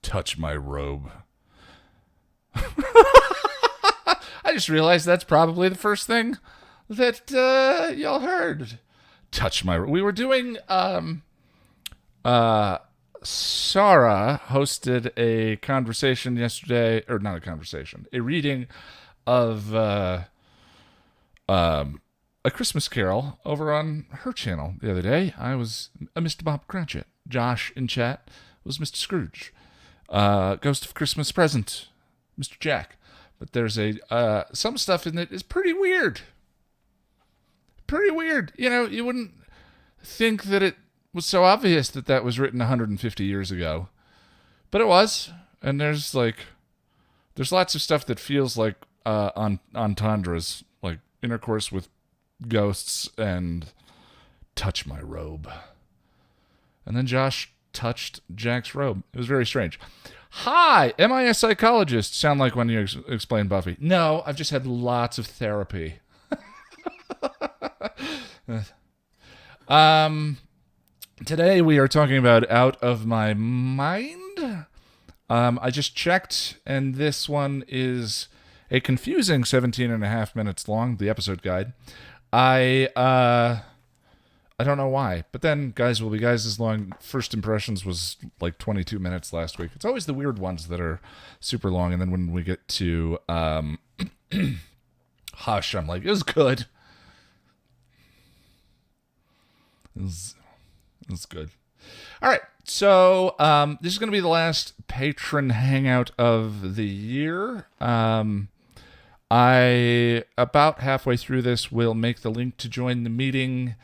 touch my robe. I just realized that's probably the first thing that y'all heard. Touch my robe. We were doing... Sarah hosted a conversation yesterday, or not a conversation, a reading of A Christmas Carol over on her channel the other day. I was Mr. Bob Cratchit. Josh in chat was Mr. Scrooge. Ghost of Christmas Present, Mr. Jack. But there's some stuff in it is pretty weird. Pretty weird. You know, you wouldn't think that it was so obvious that was written 150 years ago. But it was. And there's lots of stuff that feels like entendres, like intercourse with ghosts and touch my robe. And then Josh touched Jack's robe. It was very strange. Hi, am I a psychologist? Sound like when you explain Buffy. No, I've just had lots of therapy. Today we are talking about Out of My Mind. I just checked, and this one is a confusing 17 and a half minutes long, the episode guide. I don't know why, but then Guys Will Be Guys as long. First Impressions was like 22 minutes last week. It's always the weird ones that are super long, and then when we get to Hush, I'm like, it was good. It's good. All right, so this is going to be the last patron hangout of the year. I, about halfway through this, will make the link to join the meeting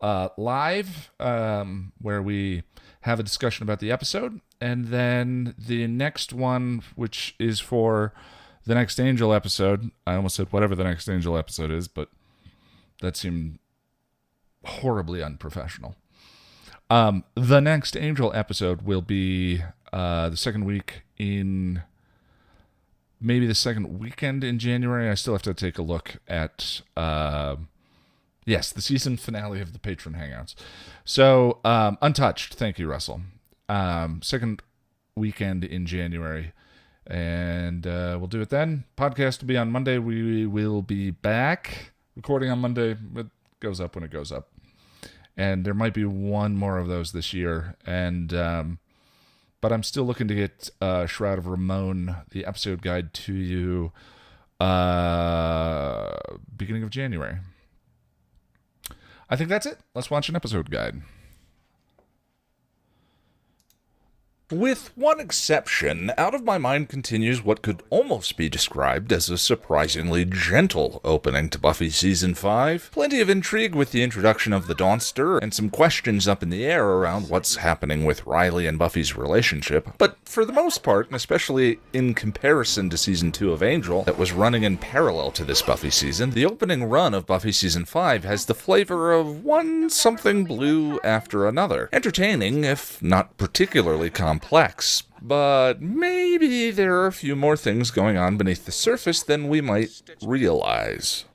live, where we have a discussion about the episode. And then the next one, which is for the Next Angel episode, I almost said whatever the Next Angel episode is, but that seemed horribly unprofessional. The Next Angel episode will be the second week in... maybe the second weekend in January. I still have to take a look at... yes, the season finale of the Patron Hangouts. So, Untouched. Thank you, Russell. Second weekend in January. And we'll do it then. Podcast will be on Monday. We will be back. Recording on Monday. It goes up when it goes up. And there might be one more of those this year. And but I'm still looking to get Shroud of Ramon, the episode guide, to you beginning of January. I think that's it. Let's watch an episode guide. With one exception, Out of My Mind continues what could almost be described as a surprisingly gentle opening to Buffy Season 5. Plenty of intrigue with the introduction of the Dawnster, and some questions up in the air around what's happening with Riley and Buffy's relationship. But for the most part, and especially in comparison to Season 2 of Angel, that was running in parallel to this Buffy season, the opening run of Buffy Season 5 has the flavor of one something blue after another. Entertaining, if not particularly complex, but maybe there are a few more things going on beneath the surface than we might realize.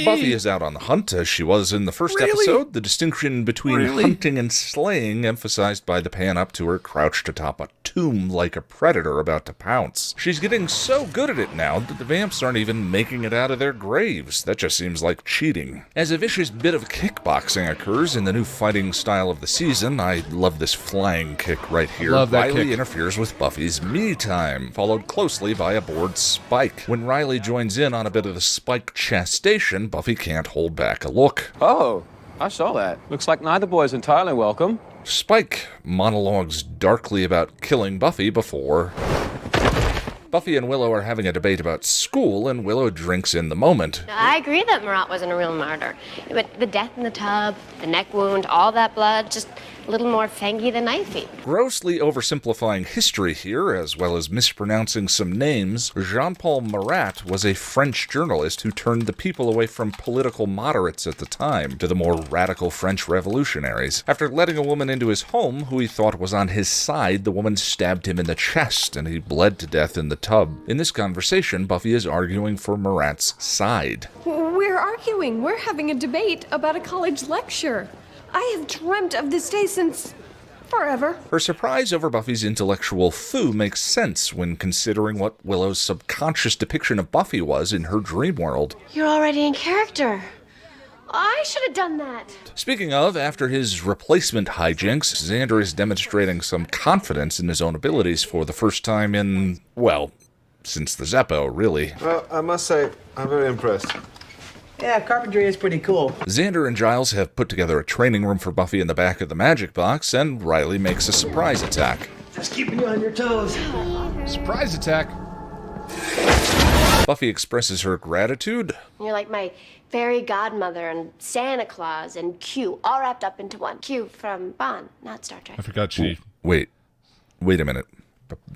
Buffy is out on the hunt, as she was in the first episode. The distinction between hunting and slaying emphasized by the pan up to her crouched atop a tomb like a predator about to pounce. She's getting so good at it now that the vamps aren't even making it out of their graves. That just seems like cheating. As a vicious bit of kickboxing occurs in the new fighting style of the season, I love this flying kick right here. Riley interferes with Buffy's me time, followed closely by a bored Spike. When Riley joins in on a bit of the Spike chastation, Buffy can't hold back a look. Oh, I saw that. Looks like neither boy's entirely welcome. Spike monologues darkly about killing Buffy before... Buffy and Willow are having a debate about school, and Willow drinks in the moment. I agree that Marat wasn't a real martyr. But the death in the tub, the neck wound, all that blood, just A little more fangy than knifey. Grossly oversimplifying history here, as well as mispronouncing some names, Jean-Paul Marat was a French journalist who turned the people away from political moderates at the time to the more radical French revolutionaries. After letting a woman into his home who he thought was on his side, the woman stabbed him in the chest and he bled to death in the tub. In this conversation, Buffy is arguing for Marat's side. We're arguing. We're having a debate about a college lecture. I have dreamt of this day since forever. Her surprise over Buffy's intellectual foo makes sense when considering what Willow's subconscious depiction of Buffy was in her dream world. You're already in character. I should have done that. Speaking of, after his replacement hijinks, Xander is demonstrating some confidence in his own abilities for the first time in, well, since the Zeppo, really. Well, I must say, I'm very impressed. Yeah, carpentry is pretty cool. Xander and Giles have put together a training room for Buffy in the back of the magic box, and Riley makes a surprise attack. Just keeping you on your toes. Surprise attack! Buffy expresses her gratitude. You're like my fairy godmother and Santa Claus and Q, all wrapped up into one. Q from Bond, not Star Trek. I forgot she... Wait a minute.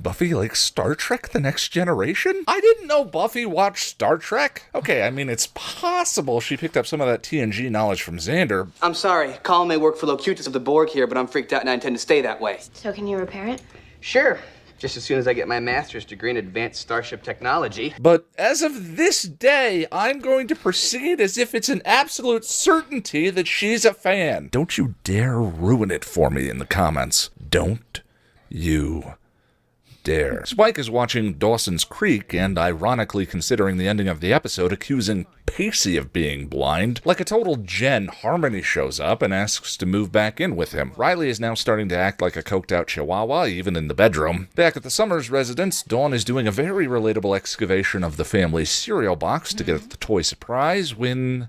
Buffy likes Star Trek The Next Generation? I didn't know Buffy watched Star Trek. Okay, I mean, it's possible she picked up some of that TNG knowledge from Xander. I'm sorry, Colin may work for Locutus of the Borg here, but I'm freaked out and I intend to stay that way. So can you repair it? Sure, just as soon as I get my master's degree in advanced starship technology. But as of this day, I'm going to proceed as if it's an absolute certainty that she's a fan. Don't you dare ruin it for me in the comments. Don't you dare. Spike is watching Dawson's Creek and, ironically considering the ending of the episode, accusing Pacey of being blind. Like a total Jen, Harmony shows up and asks to move back in with him. Riley is now starting to act like a coked-out chihuahua, even in the bedroom. Back at the Summers residence, Dawn is doing a very relatable excavation of the family's cereal box to get the toy surprise when...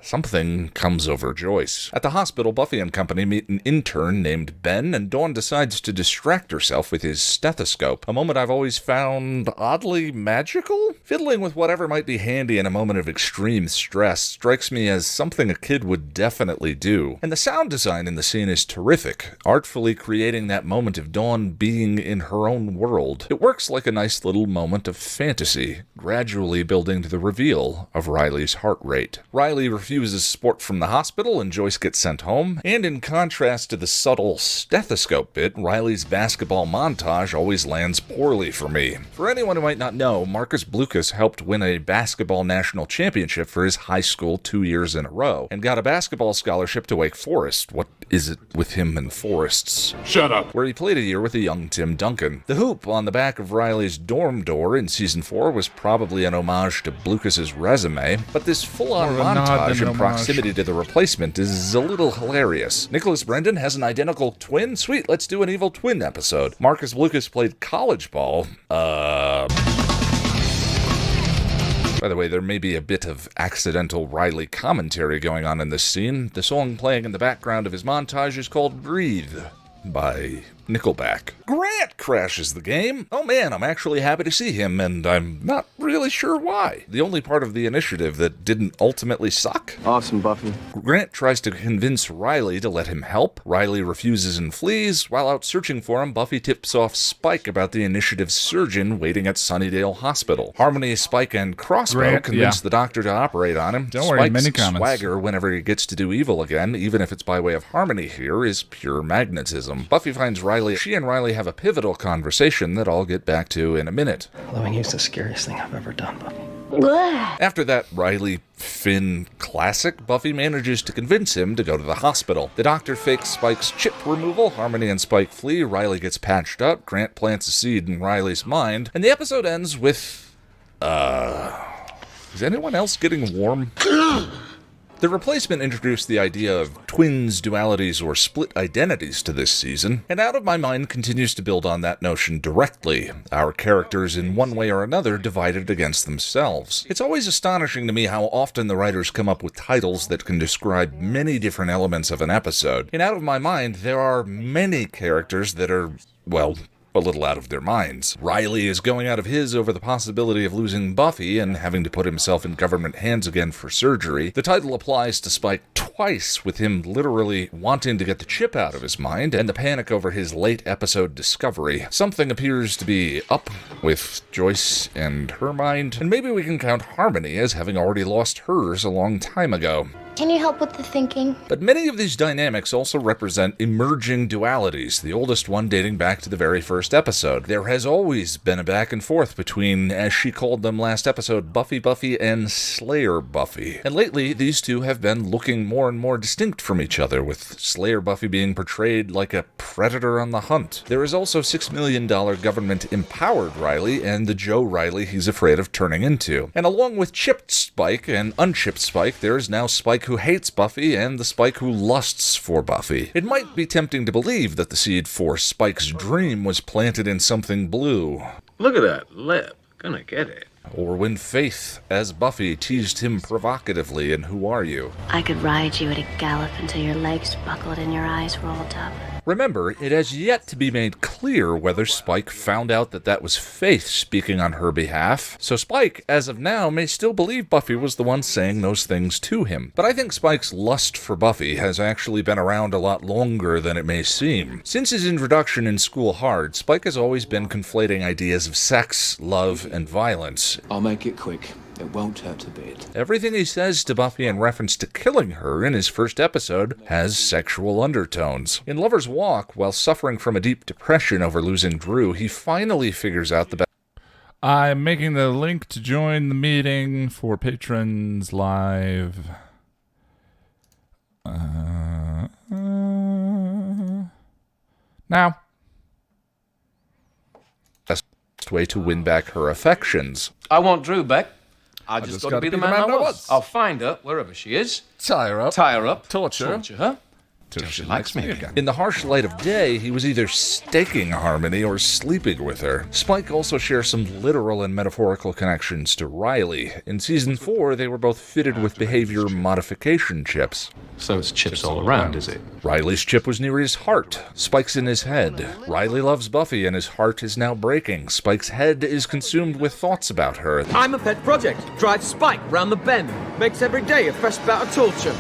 something comes over Joyce. At the hospital, Buffy and company meet an intern named Ben, and Dawn decides to distract herself with his stethoscope, a moment I've always found oddly magical? Fiddling with whatever might be handy in a moment of extreme stress strikes me as something a kid would definitely do. And the sound design in the scene is terrific, artfully creating that moment of Dawn being in her own world. It works like a nice little moment of fantasy, gradually building to the reveal of Riley's heart rate. Riley refuses support from the hospital and Joyce gets sent home, and in contrast to the subtle stethoscope bit, Riley's basketball montage always lands poorly for me. For anyone who might not know, Marcus Blucas helped win a basketball national championship for his high school 2 years in a row, and got a basketball scholarship to Wake Forest. What is it with him and forests? Shut up. Where he played a year with a young Tim Duncan. The hoop on the back of Riley's dorm door in season 4 was probably an homage to Blucas's resume, but this full-on montage in proximity to the replacement is a little hilarious. Nicholas Brendan has an identical twin? Sweet, let's do an evil twin episode. Marcus Blucas played college ball. By the way, there may be a bit of accidental Riley commentary going on in this scene. The song playing in the background of his montage is called Breathe by Nickelback. Grant crashes the game. Oh man, I'm actually happy to see him, and I'm not really sure why. The only part of the initiative that didn't ultimately suck. Awesome, Buffy. Grant tries to convince Riley to let him help. Riley refuses and flees. While out searching for him, Buffy tips off Spike about the initiative's surgeon waiting at Sunnydale Hospital. Harmony, Spike, and Crossbow convince the doctor to operate on him. Don't worry, many Spike's comments. swagger whenever he gets to do evil again, even if it's by way of Harmony here, is pure magnetism. Buffy finds Riley. She and Riley have a pivotal conversation that I'll get back to in a minute. Loving you's the scariest thing I've ever done, Buffy. After that Riley-Finn classic, Buffy manages to convince him to go to the hospital. The doctor fakes Spike's chip removal, Harmony and Spike flee, Riley gets patched up, Grant plants a seed in Riley's mind, and the episode ends with... is anyone else getting warm? The replacement introduced the idea of twins, dualities, or split identities to this season, and Out of My Mind continues to build on that notion directly. Our characters, in one way or another, divided against themselves. It's always astonishing to me how often the writers come up with titles that can describe many different elements of an episode. In Out of My Mind, there are many characters that are, well, a little out of their minds. Riley is going out of his over the possibility of losing Buffy and having to put himself in government hands again for surgery. The title applies to Spike twice twice, with him literally wanting to get the chip out of his mind and the panic over his late episode discovery. Something appears to be up with Joyce and her mind, and maybe we can count Harmony as having already lost hers a long time ago. Can you help with the thinking? But many of these dynamics also represent emerging dualities, the oldest one dating back to the very first episode. There has always been a back and forth between, as she called them last episode, Buffy and Slayer Buffy. And lately, these two have been looking more and more distinct from each other, with Slayer Buffy being portrayed like a predator on the hunt. There is also $6 million government-empowered Riley and the Joe Riley he's afraid of turning into. And along with chipped Spike and unchipped Spike, there is now Spike who hates Buffy and the Spike who lusts for Buffy. It might be tempting to believe that the seed for Spike's dream was planted in something blue. Look at that lip. Gonna get it. Or when Faith, as Buffy, teased him provocatively in Who Are You? I could ride you at a gallop until your legs buckled and your eyes rolled up. Remember, it has yet to be made clear whether Spike found out that was Faith speaking on her behalf, so Spike, as of now, may still believe Buffy was the one saying those things to him. But I think Spike's lust for Buffy has actually been around a lot longer than it may seem. Since his introduction in School Hard, Spike has always been conflating ideas of sex, love, and violence. I'll make it quick. It won't hurt a bit. Everything he says to Buffy in reference to killing her in his first episode has sexual undertones. In Lover's Walk, while suffering from a deep depression over losing Drew, he finally figures out the best. I'm making the link to join the meeting for patrons live. Now. Best way to win back her affections. I want Drew back. I just gotta be the man I was. I'll I'll find her wherever she is. tie her up. Tie her up. Torture her. till she likes me again. In the harsh light of day, he was either staking Harmony or sleeping with her. Spike also shares some literal and metaphorical connections to Riley. In Season 4, they were both fitted with behavior modification chips. So it's chips all around, is it? Riley's chip was near his heart. Spike's in his head. Riley loves Buffy and his heart is now breaking. Spike's head is consumed with thoughts about her. I'm a pet project. Drives Spike round the bend. Makes every day a fresh bout of torture.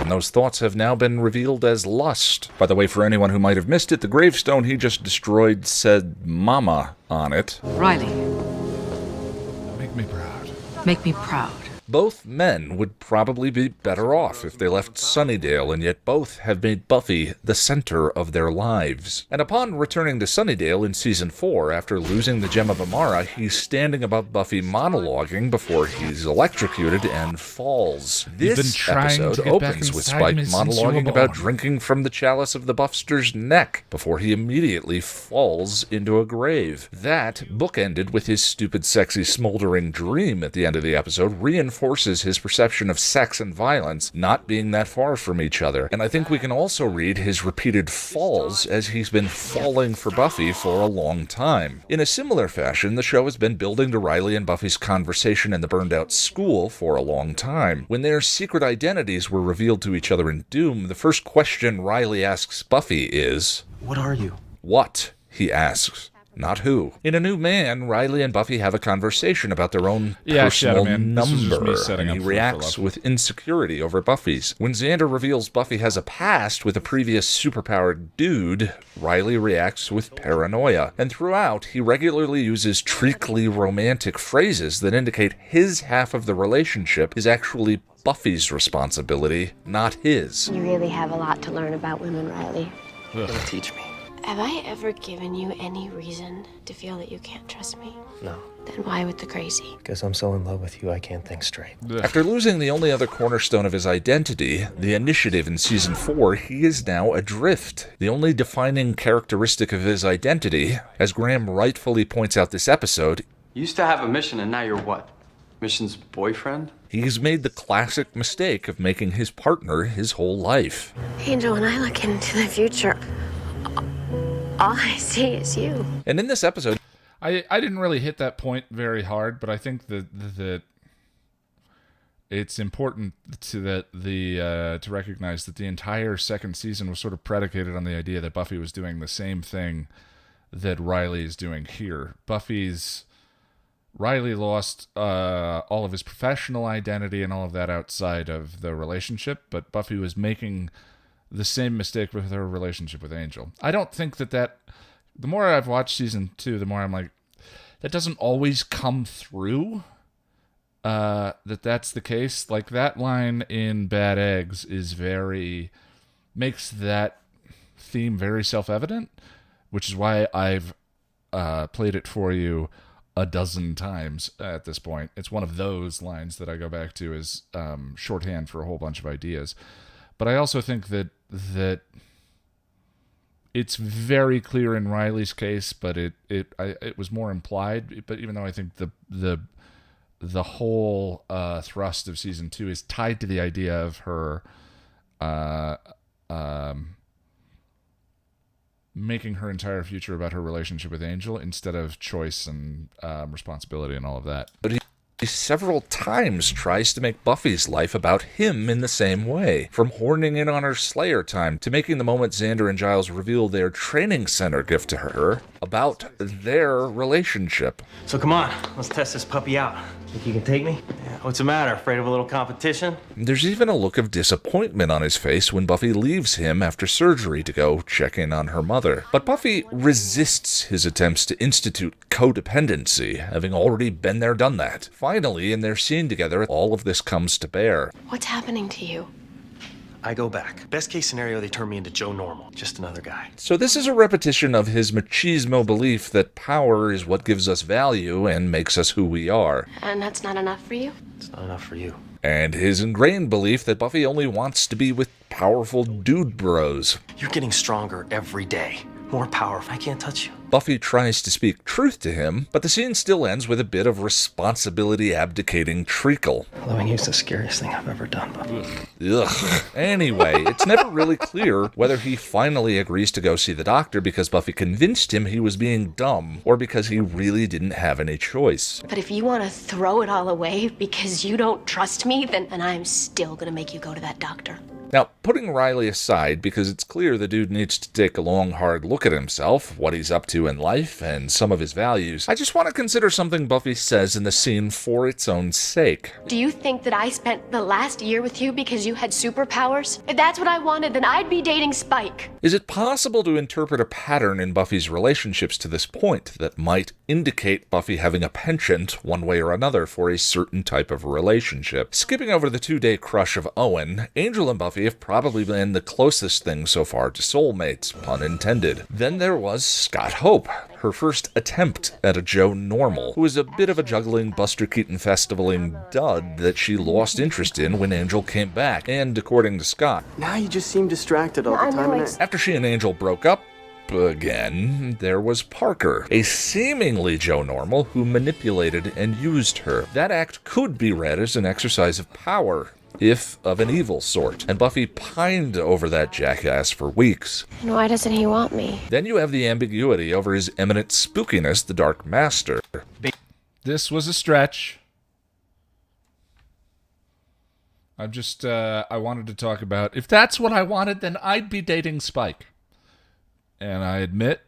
And those thoughts have now been revealed as lust. By the way, for anyone who might have missed it, the gravestone he just destroyed said Mama on it. Riley, Make me proud. make me proud. Both men would probably be better off if they left Sunnydale, and yet both have made Buffy the center of their lives. And upon returning to Sunnydale in Season 4, after losing the Gem of Amara, he's standing above Buffy monologuing before he's electrocuted and falls. This episode opens with Spike monologuing about drinking from the chalice of the Buffster's neck before he immediately falls into a grave. That, bookended with his stupid, sexy, smoldering dream at the end of the episode, reinforces his perception of sex and violence not being that far from each other. And I think we can also read his repeated falls as he's been falling for Buffy for a long time. In a similar fashion, the show has been building to Riley and Buffy's conversation in the burned-out school for a long time. When their secret identities were revealed to each other in Doom, the first question Riley asks Buffy is, What are you? "What?" he asks. Not who. In A New Man, Riley and Buffy have a conversation about their own personal number, and he reacts with insecurity over Buffy's. When Xander reveals Buffy has a past with a previous superpowered dude, Riley reacts with paranoia. And throughout, he regularly uses treacly romantic phrases that indicate his half of the relationship is actually Buffy's responsibility, not his. You really have a lot to learn about women, Riley. Teach me. Have I ever given you any reason to feel that you can't trust me? No, Then why with the crazy? because I'm so in love with you, I can't think straight. After losing the only other cornerstone of his identity, the initiative in Season 4, he is now adrift. The only defining characteristic of his identity, as Graham rightfully points out this episode, You used to have a mission, and now you're what? Mission's boyfriend? he's made the classic mistake of making his partner his whole life. Angel, when I look into the future, all I see is you. And in this episode, I didn't really hit that point very hard, but I think that it's important to recognize that the entire second season was sort of predicated on the idea that Buffy was doing the same thing that Riley is doing here. Riley lost all of his professional identity and all of that outside of the relationship, but Buffy was making the same mistake with her relationship with Angel. I don't think that the more I've watched season 2, the more I'm like, that doesn't always come through, that's the case. Like, that line in Bad Eggs makes that theme very self-evident, which is why I've played it for you a dozen times at this point. It's one of those lines that I go back to as shorthand for a whole bunch of ideas. But I also think that it's very clear in Riley's case, but it was more implied. But even though I think the whole thrust of season 2 is tied to the idea of her making her entire future about her relationship with Angel instead of choice and responsibility and all of that. But he several times tries to make Buffy's life about him in the same way. From horning in on her Slayer time to making the moment Xander and Giles reveal their training center gift to her about their relationship. So come on, let's test this puppy out. Think you can take me? Yeah. What's the matter? Afraid of a little competition? There's even a look of disappointment on his face when Buffy leaves him after surgery to go check in on her mother. But Buffy resists his attempts to institute codependency, having already been there, done that. Finally, in their scene together, all of this comes to bear. What's happening to you? I go back. Best case scenario, they turn me into Joe Normal. Just another guy. So this is a repetition of his machismo belief that power is what gives us value and makes us who we are. And that's not enough for you? It's not enough for you. And his ingrained belief that Buffy only wants to be with powerful dude bros. You're getting stronger every day. More powerful. I can't touch you. Buffy tries to speak truth to him, but the scene still ends with a bit of responsibility-abdicating treacle. Loving you's the scariest thing I've ever done, Buffy. Ugh. Anyway, it's never really clear whether he finally agrees to go see the doctor because Buffy convinced him he was being dumb, or because he really didn't have any choice. But if you want to throw it all away because you don't trust me, then I'm still going to make you go to that doctor. Now, putting Riley aside, because it's clear the dude needs to take a long, hard look at himself, what he's up to in life, and some of his values, I just want to consider something Buffy says in the scene for its own sake. Do you think that I spent the last year with you because you had superpowers? If that's what I wanted, then I'd be dating Spike. Is it possible to interpret a pattern in Buffy's relationships to this point that might indicate Buffy having a penchant, one way or another, for a certain type of relationship? Skipping over the 2-day crush of Owen, Angel and Buffy have probably been the closest thing so far to soulmates, pun intended. Then there was Scott Hope, her first attempt at a Joe Normal, who was a bit of a juggling Buster Keaton festivaling dud that she lost interest in when Angel came back, and according to Scott, now you just seem distracted all the time. After she and Angel broke up again, there was Parker, a seemingly Joe Normal who manipulated and used her. That act could be read as an exercise of power, if of an evil sort, and Buffy pined over that jackass for weeks. And why doesn't he want me? Then you have the ambiguity over his eminent spookiness, the Dark Master. This was a stretch. I wanted to talk about, if that's what I wanted, then I'd be dating Spike. And I admit,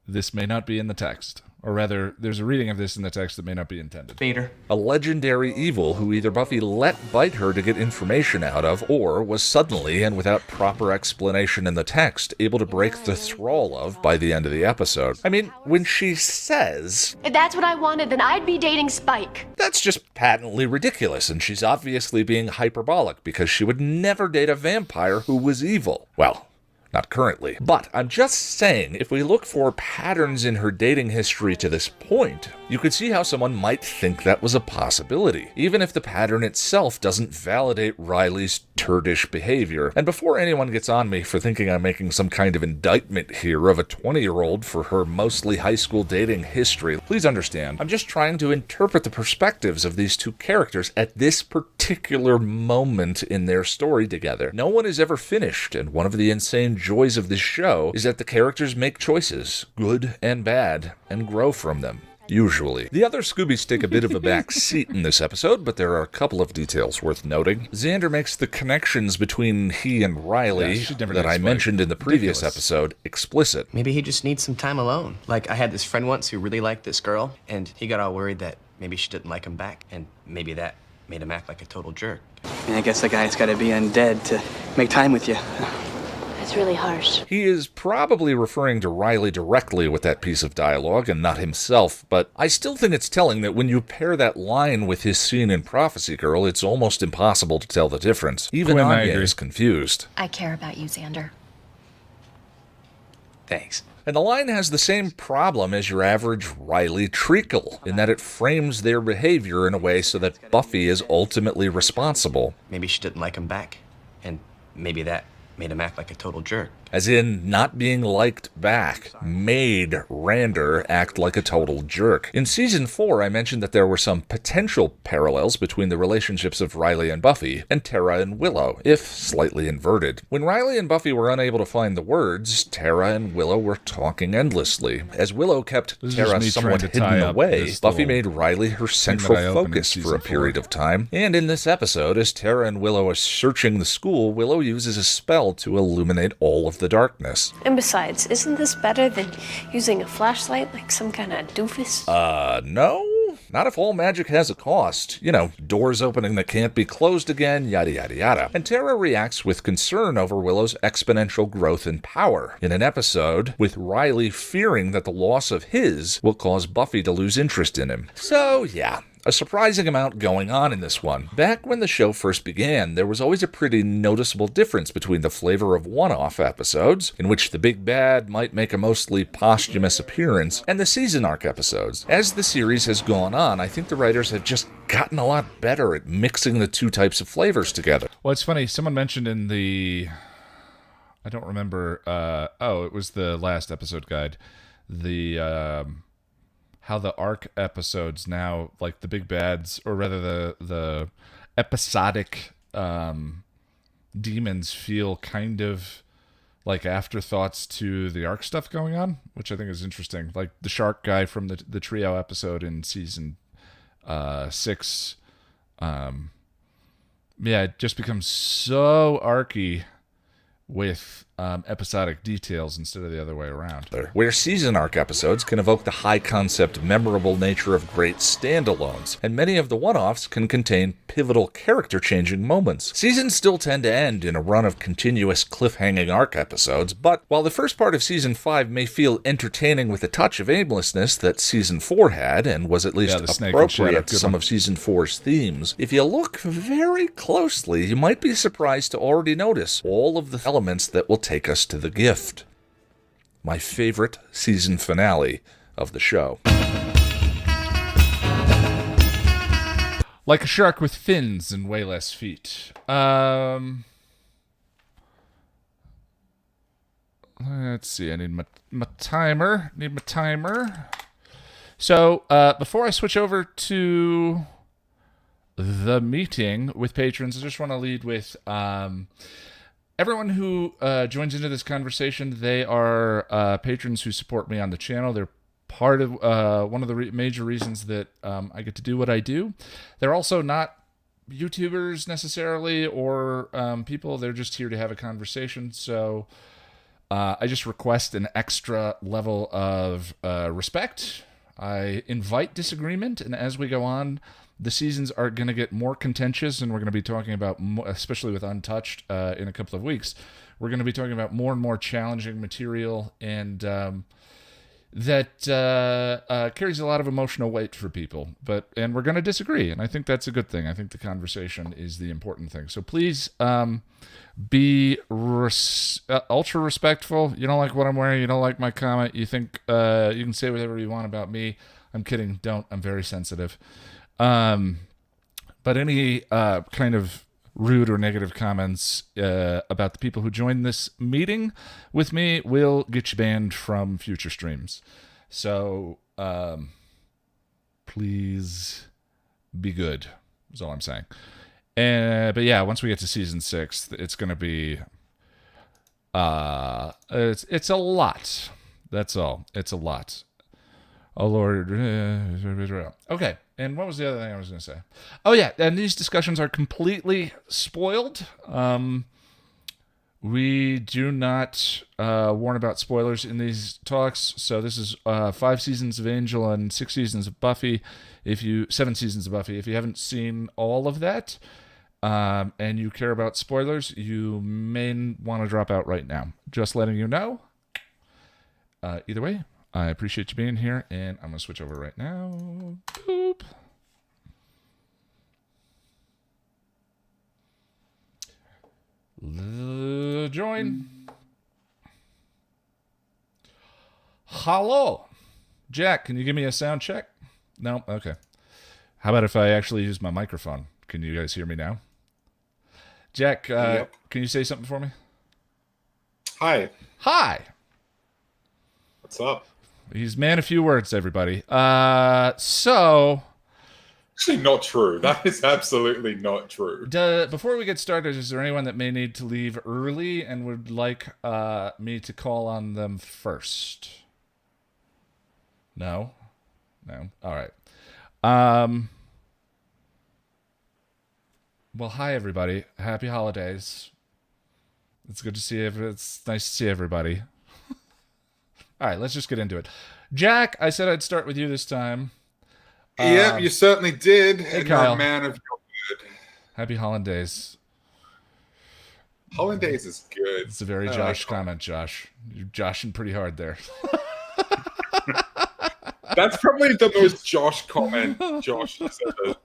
this may not be in the text. Or rather, there's a reading of this in the text that may not be intended. Vader. A legendary evil who either Buffy let bite her to get information out of, or was suddenly, and without proper explanation in the text, able to break the thrall of by the end of the episode. I mean, when she says, if that's what I wanted, then I'd be dating Spike. That's just patently ridiculous, and she's obviously being hyperbolic, because she would never date a vampire who was evil. Well, not currently. But I'm just saying, if we look for patterns in her dating history to this point, you could see how someone might think that was a possibility, even if the pattern itself doesn't validate Riley's turdish behavior. And before anyone gets on me for thinking I'm making some kind of indictment here of a 20-year-old for her mostly high school dating history, please understand, I'm just trying to interpret the perspectives of these two characters at this particular moment in their story together. No one is ever finished, and one of the insane joys of this show is that the characters make choices, good and bad, and grow from them. usually. The other Scoobies take a bit of a back seat in this episode, but there are a couple of details worth noting. Xander makes the connections between he and Riley that I mentioned in the previous episode explicit. Maybe he just needs some time alone. Like, I had this friend once who really liked this girl, and he got all worried that maybe she didn't like him back, and maybe that made him act like a total jerk. I guess a guy's got to be undead to make time with you. That's really harsh. He is probably referring to Riley directly with that piece of dialogue and not himself, but I still think it's telling that when you pair that line with his scene in Prophecy Girl, it's almost impossible to tell the difference. Even Anya is confused. I care about you, Xander. Thanks. And the line has the same problem as your average Riley treacle, in that it frames their behavior in a way so that Buffy is ultimately responsible. Maybe she didn't like him back, and maybe that made him act like a total jerk. As in, not being liked back made Rander act like a total jerk. In Season 4, I mentioned that there were some potential parallels between the relationships of Riley and Buffy, and Tara and Willow, if slightly inverted. When Riley and Buffy were unable to find the words, Tara and Willow were talking endlessly. As Willow kept Tara somewhat hidden away, Buffy made Riley her central focus for a period of time. And in this episode, as Tara and Willow are searching the school, Willow uses a spell to illuminate all of the darkness. And besides, isn't this better than using a flashlight like some kind of doofus? No. Not if all magic has a cost. You know, doors opening that can't be closed again, yada yada yada. And Tara reacts with concern over Willow's exponential growth in power, in an episode with Riley fearing that the loss of his will cause Buffy to lose interest in him. So, yeah. A surprising amount going on in this one. Back when the show first began, there was always a pretty noticeable difference between the flavor of one-off episodes, in which the big bad might make a mostly posthumous appearance, and the season arc episodes. As the series has gone on, I think the writers have just gotten a lot better at mixing the two types of flavors together. Well, it's funny, someone mentioned in the... I don't remember... it was the last episode guide. The... how the arc episodes now, like the big bads, or rather the episodic demons feel kind of like afterthoughts to the arc stuff going on, which I think is interesting. Like the shark guy from the trio episode in season 6. It just becomes so arcy with episodic details instead of the other way around. Where season arc episodes can evoke the high-concept, memorable nature of great standalones, and many of the one-offs can contain pivotal character-changing moments. Seasons still tend to end in a run of continuous cliffhanging arc episodes, but while the first part of Season 5 may feel entertaining with a touch of aimlessness that Season 4 had, and was at least appropriate to some of Season 4's themes, if you look very closely, you might be surprised to already notice all of the elements that will take us to the gift. My favorite season finale of the show. Like a shark with fins and way less feet. Let's see. I need my timer. So before I switch over to the meeting with patrons, I just want to lead with everyone who joins into this conversation. They are patrons who support me on the channel. They're part of one of the major reasons that I get to do what I do. They're also not YouTubers necessarily or people. They're just here to have a conversation. So I just request an extra level of respect. I invite disagreement, and as we go on, the seasons are going to get more contentious, and we're going to be talking about, especially with Untouched in a couple of weeks, we're going to be talking about more and more challenging material, and that carries a lot of emotional weight for people. And we're going to disagree, and I think that's a good thing. I think the conversation is the important thing. So please be ultra respectful. You don't like what I'm wearing, you don't like my comment, you think you can say whatever you want about me. I'm kidding. Don't. I'm very sensitive. But any kind of rude or negative comments about the people who join this meeting with me will get you banned from future streams. So please be good, is all I'm saying. But yeah, once we get to season 6, it's going to be it's a lot. That's all. It's a lot. Oh, Lord. Okay. And what was the other thing I was going to say? Oh, yeah. And these discussions are completely spoiled. We do not warn about spoilers in these talks. So this is 5 seasons of Angel and 6 seasons of Buffy. 7 seasons of Buffy. If you haven't seen all of that and you care about spoilers, you may want to drop out right now. Just letting you know. Either way, I appreciate you being here, and I'm going to switch over right now. Boop. Join. Hello. Jack, can you give me a sound check? No? Okay. How about if I actually use my microphone? Can you guys hear me now? Jack, Can you say something for me? Hi. Hi. What's up? He's man of few words, everybody. So... Actually, not true. That is absolutely not true. Before we get started, is there anyone that may need to leave early and would like me to call on them first? No? No? All right. Well, hi, everybody. Happy holidays. It's good to see you. It's nice to see everybody. All right, let's just get into it. Jack, I said I'd start with you this time. Yep, you certainly did. Hey, and Kyle. you're a man of your word. Happy holidays. Holidays is good. It's a very Josh comment, Josh. You're joshing pretty hard there. That's probably the most Josh comment Josh has ever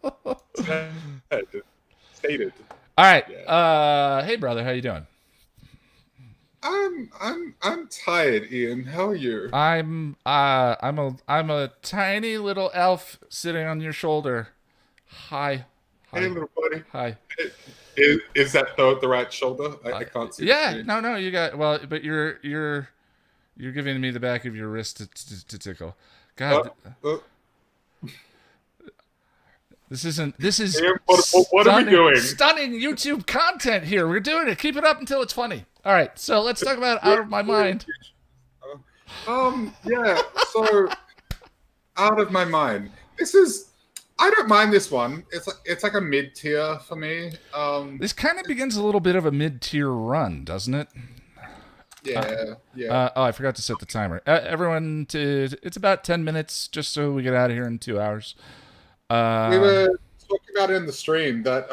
stated. All right. Yeah. Hey, brother, how you doing? I'm tired, Ian. How are you? I'm a tiny little elf sitting on your shoulder. Hi. Hey, little buddy. Hi. Is that the right shoulder? I can't see. Yeah. No. You got but you're giving me the back of your wrist to tickle. God. This is Ian, what are we doing? Stunning YouTube content here. We're doing it. Keep it up until it's funny. All right, so let's talk about Out of My Mind. Yeah, so Out of My Mind. I don't mind this one. It's like a mid-tier for me. This kind of begins a little bit of a mid-tier run, doesn't it? Yeah. I forgot to set the timer. Everyone, it's about 10 minutes, just so we get out of here in 2 hours. We were talking about it in the stream that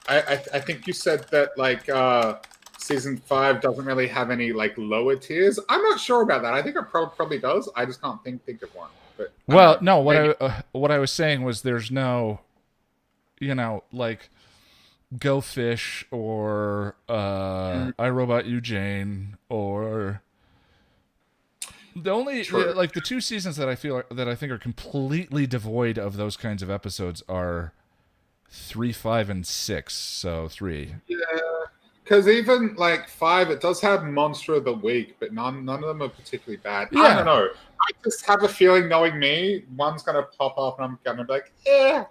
I think you said that like season 5 doesn't really have any like lower tiers. I'm not sure about that. I think it probably does. I just can't think of one. But what I was saying was there's no, like Go Fish or I, Robot You, Jane, or the only like the 2 seasons that I think are completely devoid of those kinds of episodes are 3, 5, and 6. So 3. Yeah, because even like 5, it does have Monster of the Week, but none of them are particularly bad. Yeah. I don't know. I just have a feeling, knowing me, one's gonna pop up and I'm gonna be like, yeah.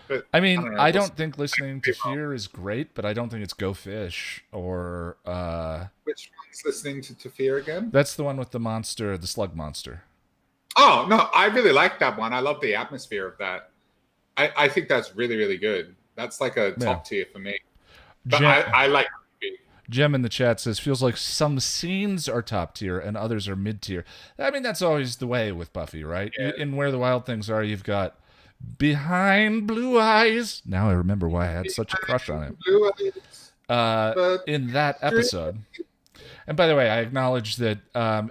But I mean, I don't think Listening to Fear is great, but I don't think it's Go Fish or which one's Listening to Fear again? That's the one with the slug monster. Oh no, I really like that one. I love the atmosphere of that. I think that's really, really good. That's like a top tier for me. But I like Jem in the chat says, feels like some scenes are top tier and others are mid tier. I mean, that's always the way with Buffy, right? Yeah. In Where the Wild Things Are, you've got Behind Blue Eyes. Now I remember why I had such a crush on it. In that episode. And by the way, I acknowledge that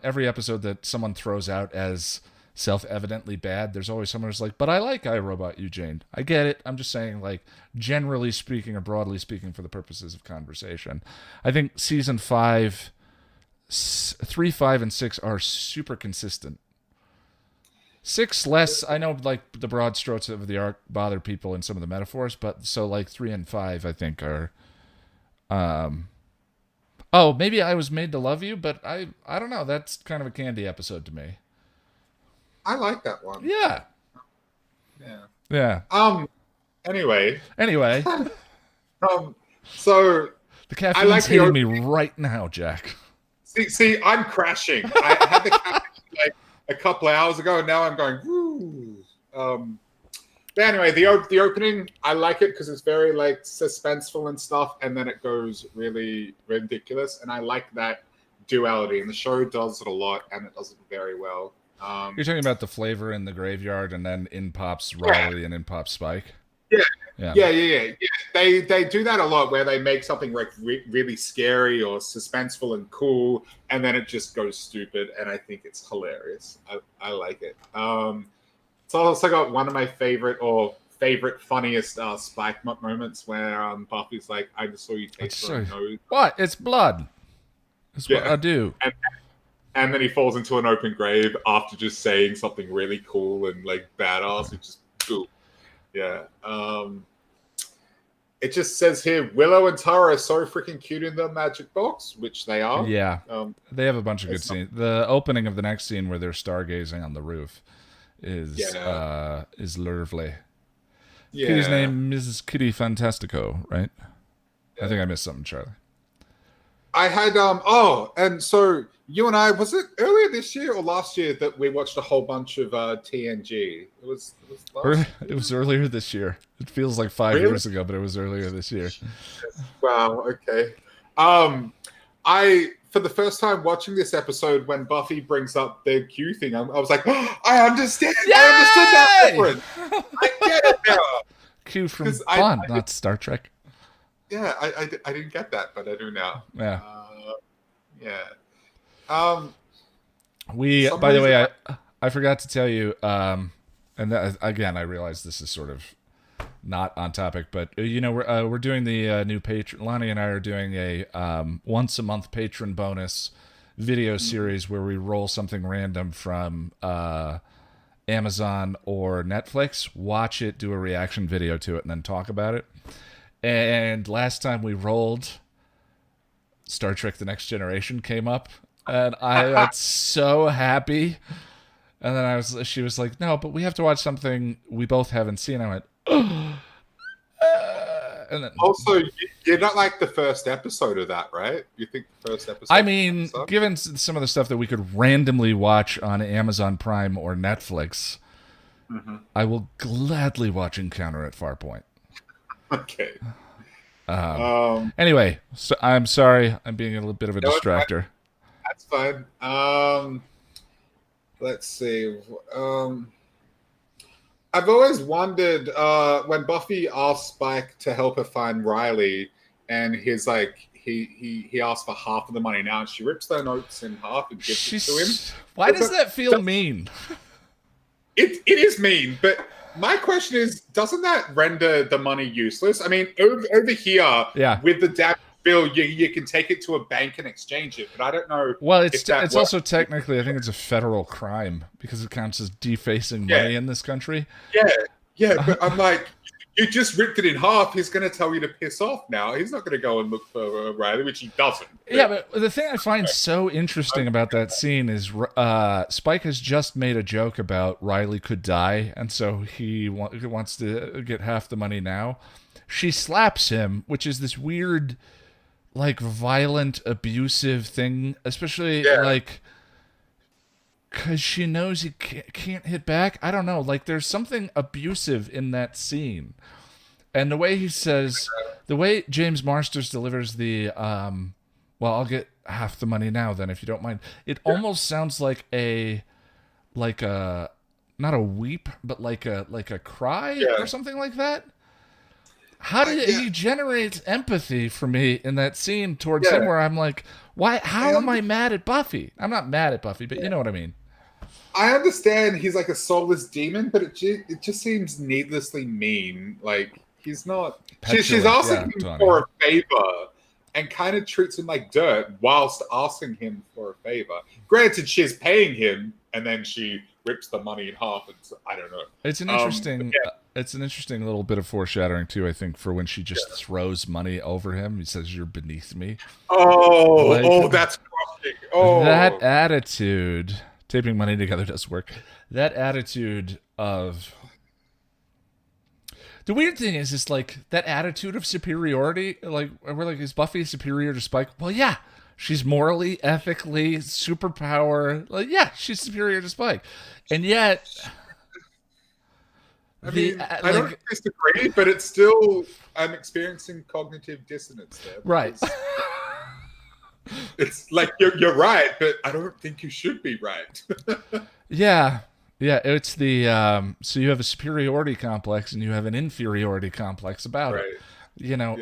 every episode that someone throws out as self-evidently bad, there's always someone who's like, but I like I, Robot You, Jane. I get it. I'm just saying, like, generally speaking or broadly speaking for the purposes of conversation, I think season 5, 3, 5, and 6 are super consistent. 6 less, I know, like, the broad strokes of the arc bother people in some of the metaphors, but so like 3 and 5 I think are maybe I Was Made to Love You, but I don't know, that's kind of a candy episode to me. I like that one. Yeah. Anyway. So the caffeine's hitting me right now, Jack. See, I'm crashing. I had the caffeine like a couple of hours ago, and now I'm going, woo. But anyway, the opening, I like it because it's very like suspenseful and stuff, and then it goes really ridiculous, and I like that duality, and the show does it a lot, and it does it very well. You're talking about the flavor in the graveyard, and then in pops Riley and in pops Spike. Yeah. They do that a lot, where they make something like really scary or suspenseful and cool, and then it just goes stupid, and I think it's hilarious. I like it. It's also got one of my favorite funniest Spike moments where Buffy's like, "I just saw you taste your nose." What? It's blood. That's what I do. And then he falls into an open grave after just saying something really cool and like badass. It just boom. Yeah. It just says here, Willow and Tara are so freaking cute in the magic box, which they are. Yeah. They have a bunch of good scenes. The opening of the next scene where they're stargazing on the roof is lovely. Yeah. Kitty's name is Kitty Fantastico, right? Yeah. I think I missed something, Charlie. I had and so you and I, was it earlier this year or last year that we watched a whole bunch of TNG? It was earlier this year. It feels like 5 years ago, but it was earlier this year. Wow. Okay. For the first time watching this episode, when Buffy brings up the Q thing, I was like, oh, I understand. Yay! I understood that reference. I get it now. Q from Bond, not Star Trek. Yeah, I didn't get that, but I do now. Yeah. Yeah. By the way, I forgot to tell you, and that, again, I realize this is sort of not on topic, but we're doing the new patron. Lonnie and I are doing a once a month patron bonus video series where we roll something random from Amazon or Netflix, watch it, do a reaction video to it, and then talk about it. And last time we rolled, Star Trek: The Next Generation came up, and I got so happy. And then she was like, "No, but we have to watch something we both haven't seen." I went, and then, also, you're not like the first episode of that, right? You think the first episode? I mean, given some of the stuff that we could randomly watch on Amazon Prime or Netflix, I will gladly watch Encounter at Farpoint. Okay. Anyway, so I'm sorry. I'm being a little bit of a distractor. That's fine. Let's see. I've always wondered when Buffy asked Spike to help her find Riley, and he's like, he asked for half of the money now, and she rips their notes in half and gives it to him. Why does that feel mean? It is mean, but my question is, doesn't that render the money useless? I mean, over here, with the damage bill, you can take it to a bank and exchange it, but I don't know. Well, it's also technically, I think it's a federal crime because it counts as defacing money in this country. Yeah, but I'm like, you just ripped it in half. He's going to tell you to piss off now. He's not going to go and look for Riley, which he doesn't. Yeah, but the thing I find so interesting about that scene is Spike has just made a joke about Riley could die, and so he wants to get half the money now. She slaps him, which is this weird, like, violent, abusive thing, especially, like, because she knows he can't hit back. I don't know. Like, there's something abusive in that scene. And the way he says, the way James Marsters delivers the, well, I'll get half the money now then, if you don't mind. It almost sounds like not a weep, but like a cry or something like that. How did he generate empathy for me in that scene towards him where I'm like, why? How am I mad at Buffy? I'm not mad at Buffy, but you know what I mean. I understand he's like a soulless demon, but it just seems needlessly mean. Like, he's not. She's asking him for a favor and kind of treats him like dirt whilst asking him for a favor. Granted, she's paying him, and then she rips the money in half. And I don't know. It's an interesting. It's an interesting little bit of foreshadowing too, I think, for when she just throws money over him. He says, "You're beneath me." Oh, that's crushing. Oh, that attitude. Taping money together does work. That attitude of The weird thing is like that attitude of superiority. Like we're like, is Buffy superior to Spike? Well, yeah, she's morally, ethically, superpower. Like, yeah, she's superior to Spike, and yet. I mean, I don't disagree, but I'm experiencing cognitive dissonance there. Right. It's like you're right, but I don't think you should be right. Yeah, it's the so you have a superiority complex and you have an inferiority complex about it. You know,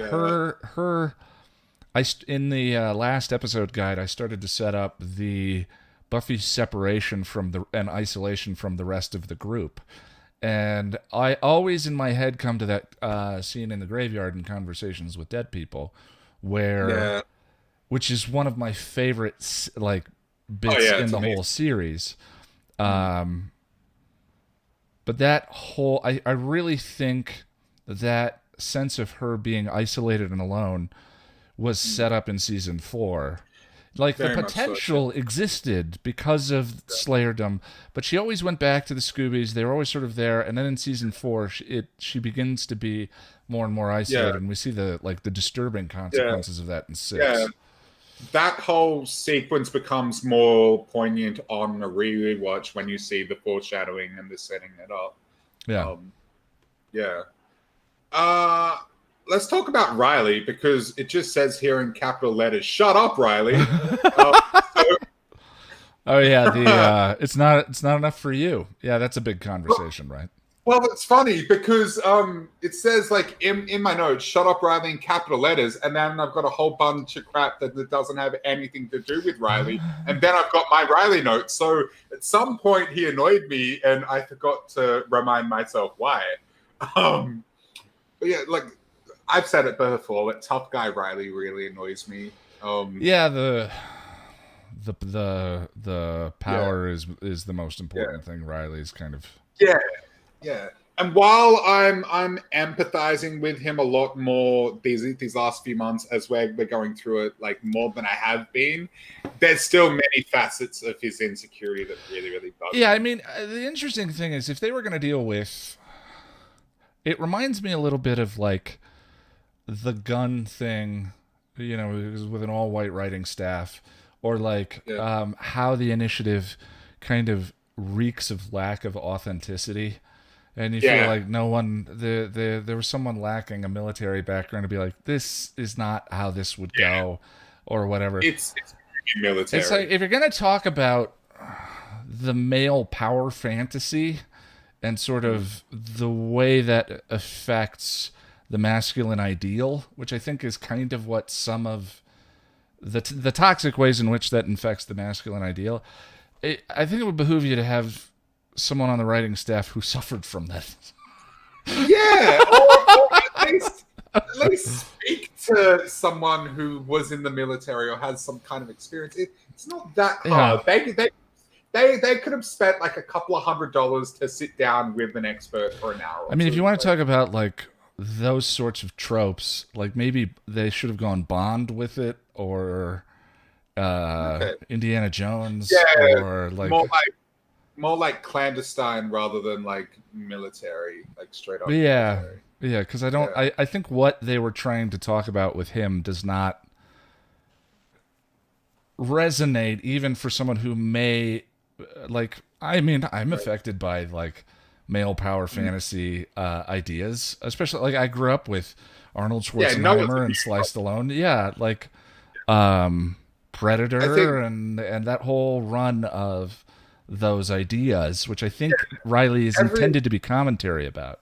in the last episode guide, I started to set up the Buffy's separation and isolation from the rest of the group. And I always in my head come to that scene in the graveyard in Conversations with Dead People, which is one of my favorite bits in the whole series. But that whole, I really think that sense of her being isolated and alone was set up in season 4. Like the potential existed because of Slayerdom, but she always went back to the Scoobies. They were always sort of there, and then in season 4, she begins to be more and more isolated, and we see the disturbing consequences of that in 6. Yeah, that whole sequence becomes more poignant on a rewatch when you see the foreshadowing and the setting it up. Let's talk about Riley, because it just says here in capital letters, "Shut up, Riley." Oh yeah, it's not enough for you. Yeah, that's a big conversation, right? Well, it's funny because it says like in my notes, "Shut up, Riley" in capital letters, and then I've got a whole bunch of crap that doesn't have anything to do with Riley, and then I've got my Riley notes. So at some point he annoyed me, and I forgot to remind myself why. But yeah, like I've said it before, that tough guy Riley really annoys me. The power is the most important thing. Riley's kind of yeah. And while I'm empathizing with him a lot more these last few months as we're going through it like more than I have been, there's still many facets of his insecurity that really bug me. Yeah, I mean, the interesting thing is if they were going to deal with, it reminds me a little bit of like the gun thing, you know, with an all-white writing staff, or like how the Initiative kind of reeks of lack of authenticity. And you feel like no one, there was someone lacking a military background to be like, this is not how this would go, or whatever. It's military. It's like, if you're going to talk about the male power fantasy and sort of the way that affects the masculine ideal, which I think is kind of what some of the toxic ways in which that infects the masculine ideal, I think it would behoove you to have someone on the writing staff who suffered from that. Yeah, or at least speak to someone who was in the military or has some kind of experience. It's not that hard. They could have spent like a couple of $100 to sit down with an expert for an hour. I mean, if you want to talk about like those sorts of tropes, like maybe they should have gone Bond with it, or Indiana Jones, or like more like clandestine rather than like military, like straight up. Military. Because I think what they were trying to talk about with him does not resonate even for someone who may like. I mean, I'm affected by like male power fantasy ideas, especially like I grew up with Arnold Schwarzenegger and Sly Stallone. Yeah, like Predator and that whole run of those ideas, which I think Riley is intended to be commentary about.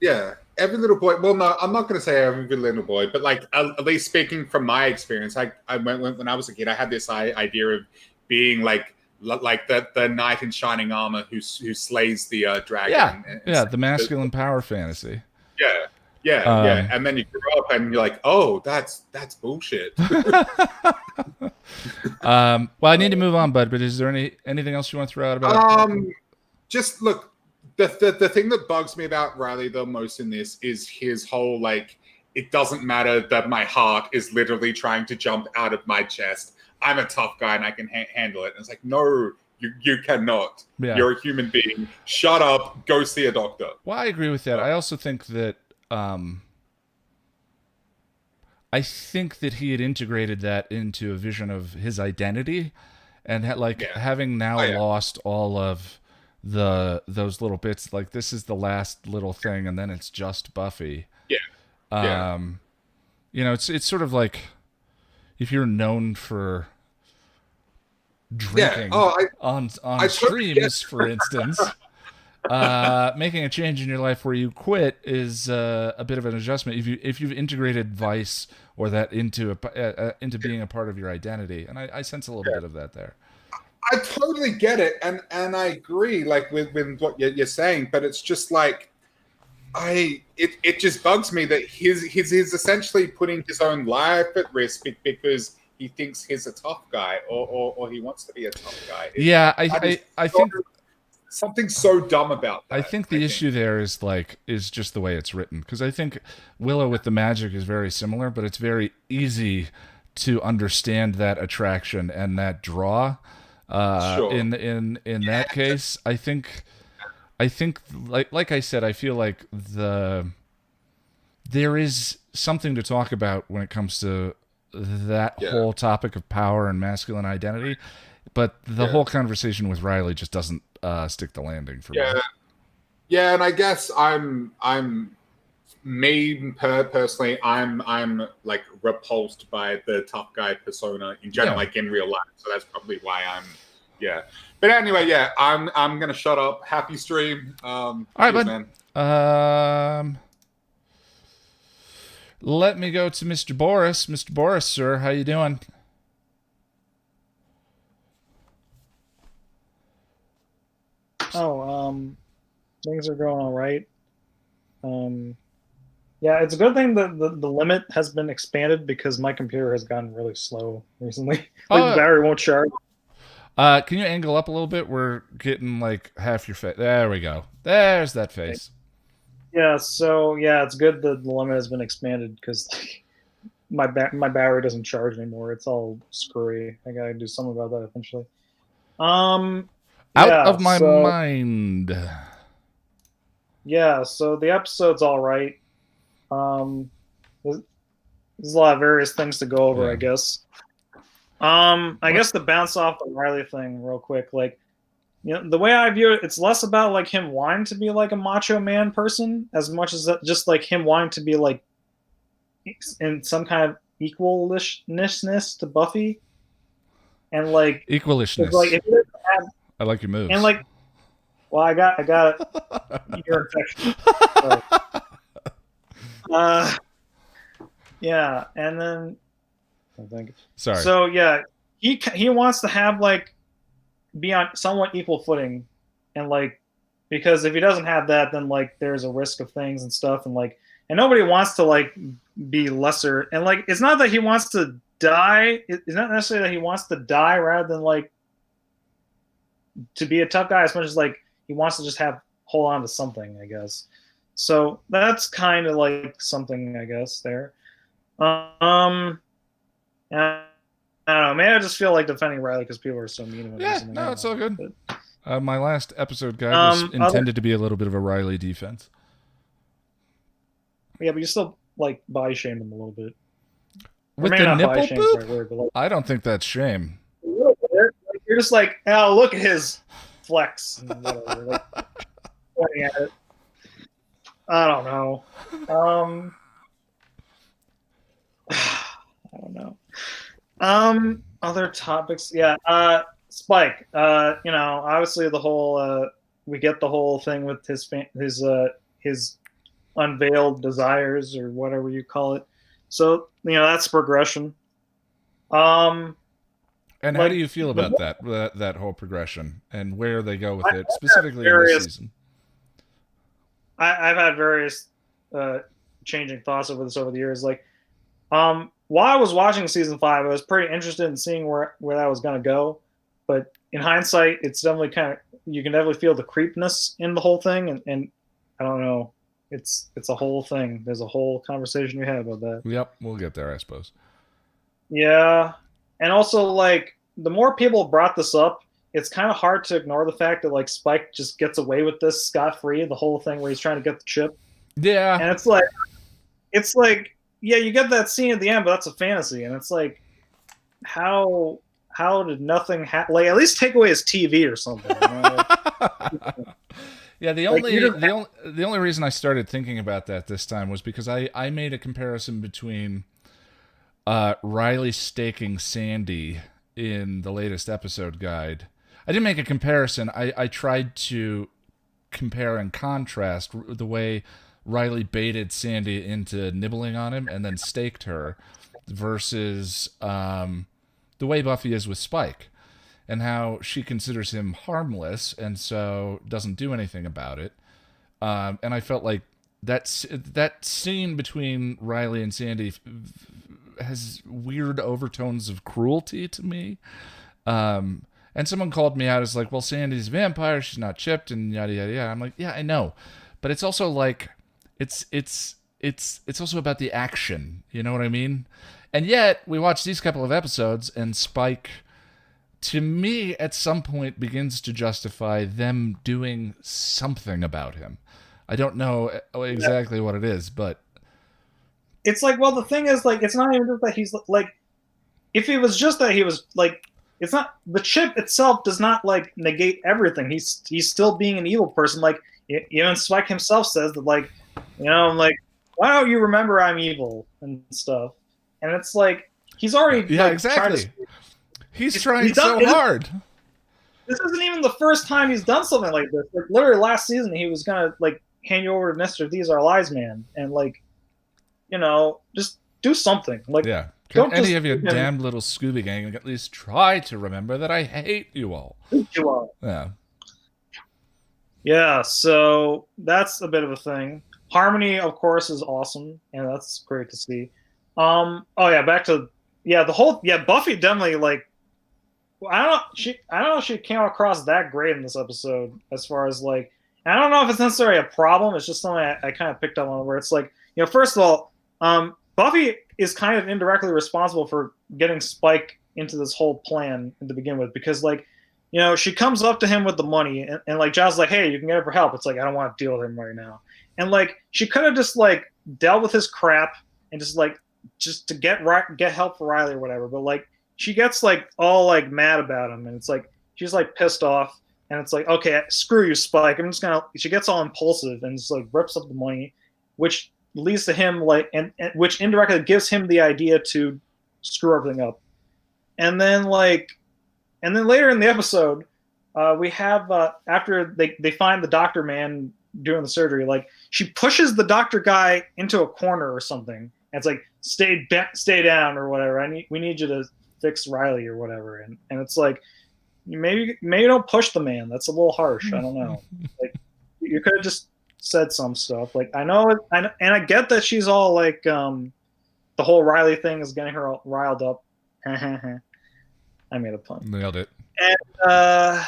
Yeah, every little boy. Well, no, I'm not going to say every little boy, but like at least speaking from my experience, I went when I was a kid, I had this idea of being like the knight in shining armor who slays the dragon. The masculine power fantasy. Yeah. And then you grow up and you're like, oh, that's bullshit. Well, I need to move on, bud. But is there anything else you want to throw out about? Just look, the thing that bugs me about Riley the most in this is his whole like, it doesn't matter that my heart is literally trying to jump out of my chest. I'm a tough guy and I can handle it. And it's like, no, you cannot. Yeah. You're a human being. Shut up. Go see a doctor. Well, I agree with that. I also think that I think that he had integrated that into a vision of his identity, and having now lost all of those little bits, like this is the last little thing, and then it's just Buffy. It's sort of like if you're known for drinking on streams, for instance. Making a change in your life where you quit is a bit of an adjustment. If you've integrated vice or that into being a part of your identity, and I sense a little bit of that there. I totally get it, and I agree, like with what you're saying, but it's just like it just bugs me that he's essentially putting his own life at risk because he thinks he's a tough guy or he wants to be a tough guy. I think. Something so dumb about that. I think the issue there is just the way it's written, because I think Willow with the magic is very similar, but it's very easy to understand that attraction and that draw. In that case, I think like I said, I feel like there is something to talk about when it comes to that whole topic of power and masculine identity, but the whole conversation with Riley just doesn't stick the landing for me. Yeah, and I guess I'm personally, I'm like repulsed by the tough guy persona in general, like in real life. So that's probably why But anyway, I'm gonna shut up. Happy stream. All right, bud. Man. Let me go to Mr. Boris. Mr. Boris, sir, how you doing? Things are going all right. Yeah, it's a good thing that the limit has been expanded because my computer has gotten really slow recently. The battery won't charge. Can you angle up a little bit? We're getting like half your face. There we go. There's that face. Yeah, so it's good that the limit has been expanded because my battery doesn't charge anymore. It's all screwy. I gotta do something about that eventually. Out of my mind. Yeah, so the episode's all right. There's a lot of various things to go over, I guess. I guess to bounce off the Riley thing real quick, the way I view it, it's less about like him wanting to be like a macho man person as much as just like him wanting to be like in some kind of equalishness to Buffy, and like equalishness. Like if you have, I like your moves. And like, well, I got ear infection. So. Yeah, and then I think. Sorry. So yeah, he wants to have like be on somewhat equal footing, and like because if he doesn't have that, then like there's a risk of things and stuff, and like and nobody wants to like be lesser, and like it's not that he wants to die. It's not necessarily that he wants to die, rather than like to be a tough guy, as much as like he wants to just hold on to something, I guess. So that's kind of like something, I guess, there. I don't know. Maybe I just feel like defending Riley because people are so mean to him. No, it's all good. My last episode guide was intended to be a little bit of a Riley defense. Yeah, but you still like body shame him a little bit. With the nipple poop? Right word, but like, I don't think that's shame. You're just like, oh, look at his flex. And whatever, like, pointing at it. I don't know. I don't know. Other topics. Yeah. Spike. Obviously the whole we get the whole thing with his unveiled desires or whatever you call it. So, that's progression. And how do you feel about that whole progression and where they go with it, specifically in this season? I've had various changing thoughts over the years. Like, while I was watching season 5, I was pretty interested in seeing where that was going to go. But in hindsight, it's definitely you can definitely feel the creepness in the whole thing. And I don't know, it's a whole thing. There's a whole conversation we had about that. Yep, we'll get there, I suppose. Yeah. And also, like, the more people brought this up, it's kind of hard to ignore the fact that, like, Spike just gets away with this scot-free, the whole thing where he's trying to get the chip. Yeah. And it's like, yeah, you get that scene at the end, but that's a fantasy, and it's like, how did nothing happen? Like, at least take away his TV or something. You know? Yeah, the Like, only reason I started thinking about that this time was because I made a comparison between Riley staking Sandy in the latest episode guide. I didn't make a comparison. I tried to compare and contrast the way Riley baited Sandy into nibbling on him and then staked her versus the way Buffy is with Spike, and how she considers him harmless and so doesn't do anything about it. And I felt like that scene between Riley and Sandy has weird overtones of cruelty to me. And someone called me out as like, well, Sandy's a vampire, she's not chipped, and yada yada yada. I'm like, yeah, I know, but it's also like it's also about the action. You know what I mean? And yet we watch these couple of episodes, and Spike, to me, at some point begins to justify them doing something about him. I don't know exactly what it is, but it's like, well, the thing is, like, it's not even just that he's like, if it was just that he was like, it's not, the chip itself does not like negate everything. He's still being an evil person. Like, even Spike himself says that, like, you know, I'm like, why don't you remember I'm evil and stuff? And it's like, he's already exactly. He's trying so hard. This isn't even the first time he's done something like this. Like, literally last season, he was gonna like hand you over to Mr. These Are Lies Man, and like, you know, just do something. Like, yeah. Don't any of your damned little Scooby Gang at least try to remember that I hate you all. Hate you all. Yeah. Yeah. So that's a bit of a thing. Harmony, of course, is awesome, and that's great to see. Oh yeah, back to Buffy definitely, like, I don't know if she came across that great in this episode, as far as like, I don't know if it's necessarily a problem. It's just something I kind of picked up on, where it's like, you know, first of all, Buffy is kind of indirectly responsible for getting Spike into this whole plan to begin with, because, like, you know, she comes up to him with the money, and like, Giles is like, hey, you can get it for help. It's like, I don't want to deal with him right now. And like, she could have just like dealt with his crap and just to get help for Riley or whatever. But like, she gets like all like mad about him, and it's like, she's like pissed off, and it's like, okay, screw you, Spike. She gets all impulsive and just like rips up the money, which leads to him like, and which indirectly gives him the idea to screw everything up. And then later in the episode, we have after they find the doctor man doing the surgery, like, she pushes the doctor guy into a corner or something, and it's like, stay down or whatever. We need you to fix Riley or whatever. And it's like, maybe don't push the man. That's a little harsh. I don't know. Like, you could have just said some stuff. Like, I know, and I get that she's all like, the whole Riley thing is getting her all riled up. I made a pun. Nailed it. And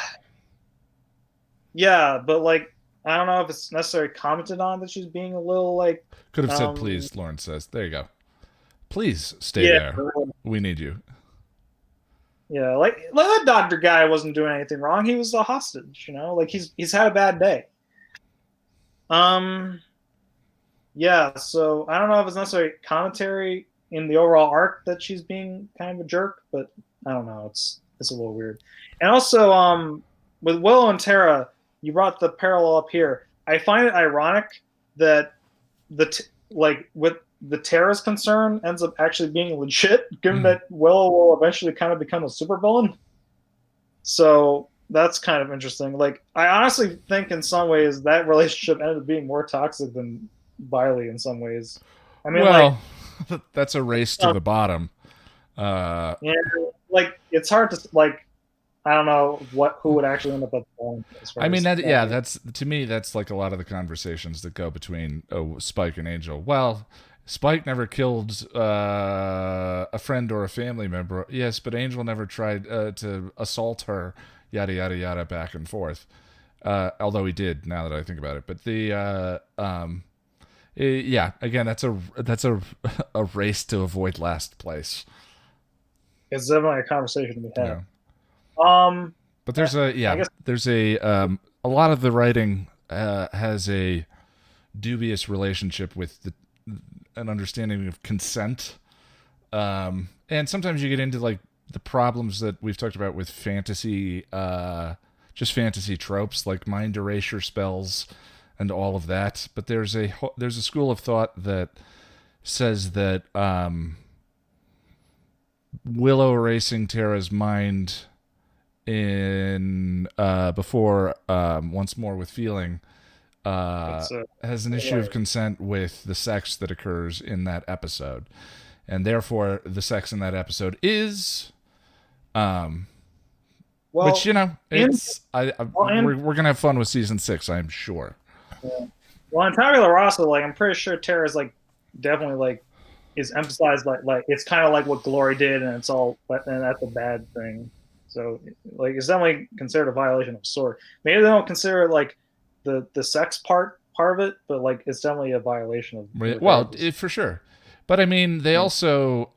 yeah, but like, I don't know if it's necessarily commented on that she's being a little like. Could have said please, Lauren says. There you go. Please stay there. We need you. Yeah, like that doctor guy wasn't doing anything wrong. He was a hostage, you know? Like, he's had a bad day. Yeah, so I don't know if it's necessarily commentary in the overall arc that she's being kind of a jerk, but I don't know. It's a little weird. And also, with Willow and Tara, you brought the parallel up here. I find it ironic that with the Tara's concern ends up actually being legit, given that Willow will eventually kind of become a supervillain. So that's kind of interesting. Like, I honestly think in some ways that relationship ended up being more toxic than Biley in some ways. I mean, well, like, that's a race to the bottom. Yeah, like, it's hard to, like, I don't know who would actually end up at the bottom. I mean, that's, to me, that's like a lot of the conversations that go between Spike and Angel. Well, Spike never killed a friend or a family member. Yes, but Angel never tried to assault her. Yada yada yada, back and forth. Although he did, now that I think about it. But yeah, again, that's a race to avoid last place. It's definitely a conversation to be had. Yeah. But there's a lot of the writing has a dubious relationship with an understanding of consent. And sometimes you get into like the problems that we've talked about with fantasy, just fantasy tropes like mind erasure spells and all of that. But there's a school of thought that says that Willow erasing Tara's mind in before once more with feeling has an issue of consent with the sex that occurs in that episode, and therefore the sex in that episode is which it's we're gonna have fun with season 6, I'm sure. Yeah. Well, in Tabula Rasa, like I'm pretty sure Tara's like definitely like is emphasized like it's kind of like what Glory did, and it's all and that's a bad thing. So like it's definitely considered a violation of sort. Maybe they don't consider it like the sex part of it, but like it's definitely a violation of. Well, for sure, but I mean they also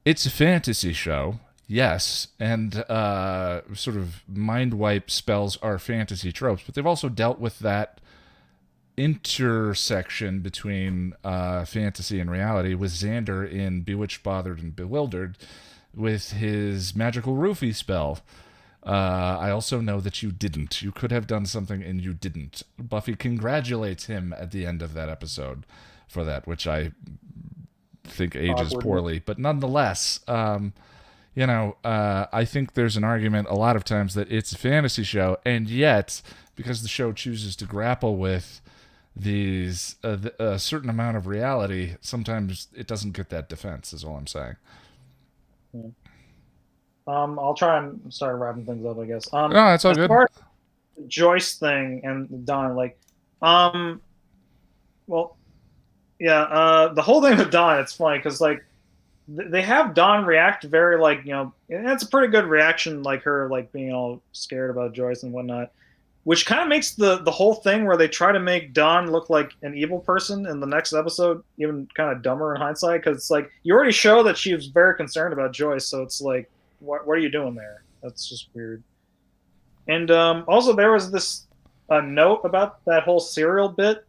it's a fantasy show, yes, and sort of mind wipe spells are fantasy tropes, but they've also dealt with that intersection between fantasy and reality with Xander in Bewitched, Bothered, and Bewildered with his magical roofie spell. I also know that you didn't. You could have done something and you didn't. Buffy congratulates him at the end of that episode for that, which I think ages poorly. But nonetheless, I think there's an argument a lot of times that it's a fantasy show, and yet, because the show chooses to grapple with these a certain amount of reality, sometimes it doesn't get that defense, is all I'm saying. I'll try and start wrapping things up, I guess. No, it's all good. As far as the Joyce thing and Dawn, like, the whole thing with Dawn, it's funny because like they have Dawn react very like and it's a pretty good reaction, like her like being all scared about Joyce and whatnot, which kind of makes the whole thing where they try to make Dawn look like an evil person in the next episode even kind of dumber in hindsight, because it's like you already show that she was very concerned about Joyce, so it's like what are you doing there? That's just weird. And also there was this note about that whole serial bit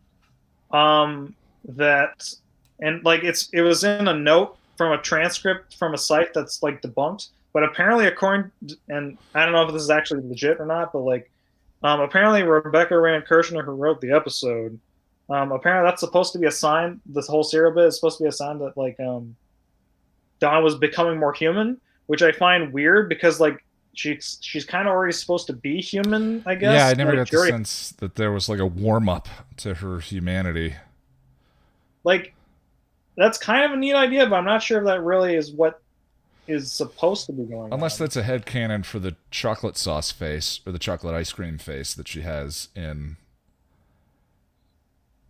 that, and like it was in a note from a transcript from a site that's like debunked, but apparently according, and I don't know if this is actually legit or not, but like apparently Rebecca Rand Kirshner, who wrote the episode, apparently that's supposed to be a sign, this whole serial bit is supposed to be a sign that like Dawn was becoming more human, which I find weird because like she's kind of already supposed to be human, I guess. Yeah, I never like, got the sense that there was like a warm up to her humanity. Like that's kind of a neat idea, but I'm not sure if that really is what is supposed to be going on. Unless that's a headcanon for the chocolate sauce face or the chocolate ice cream face that she has in.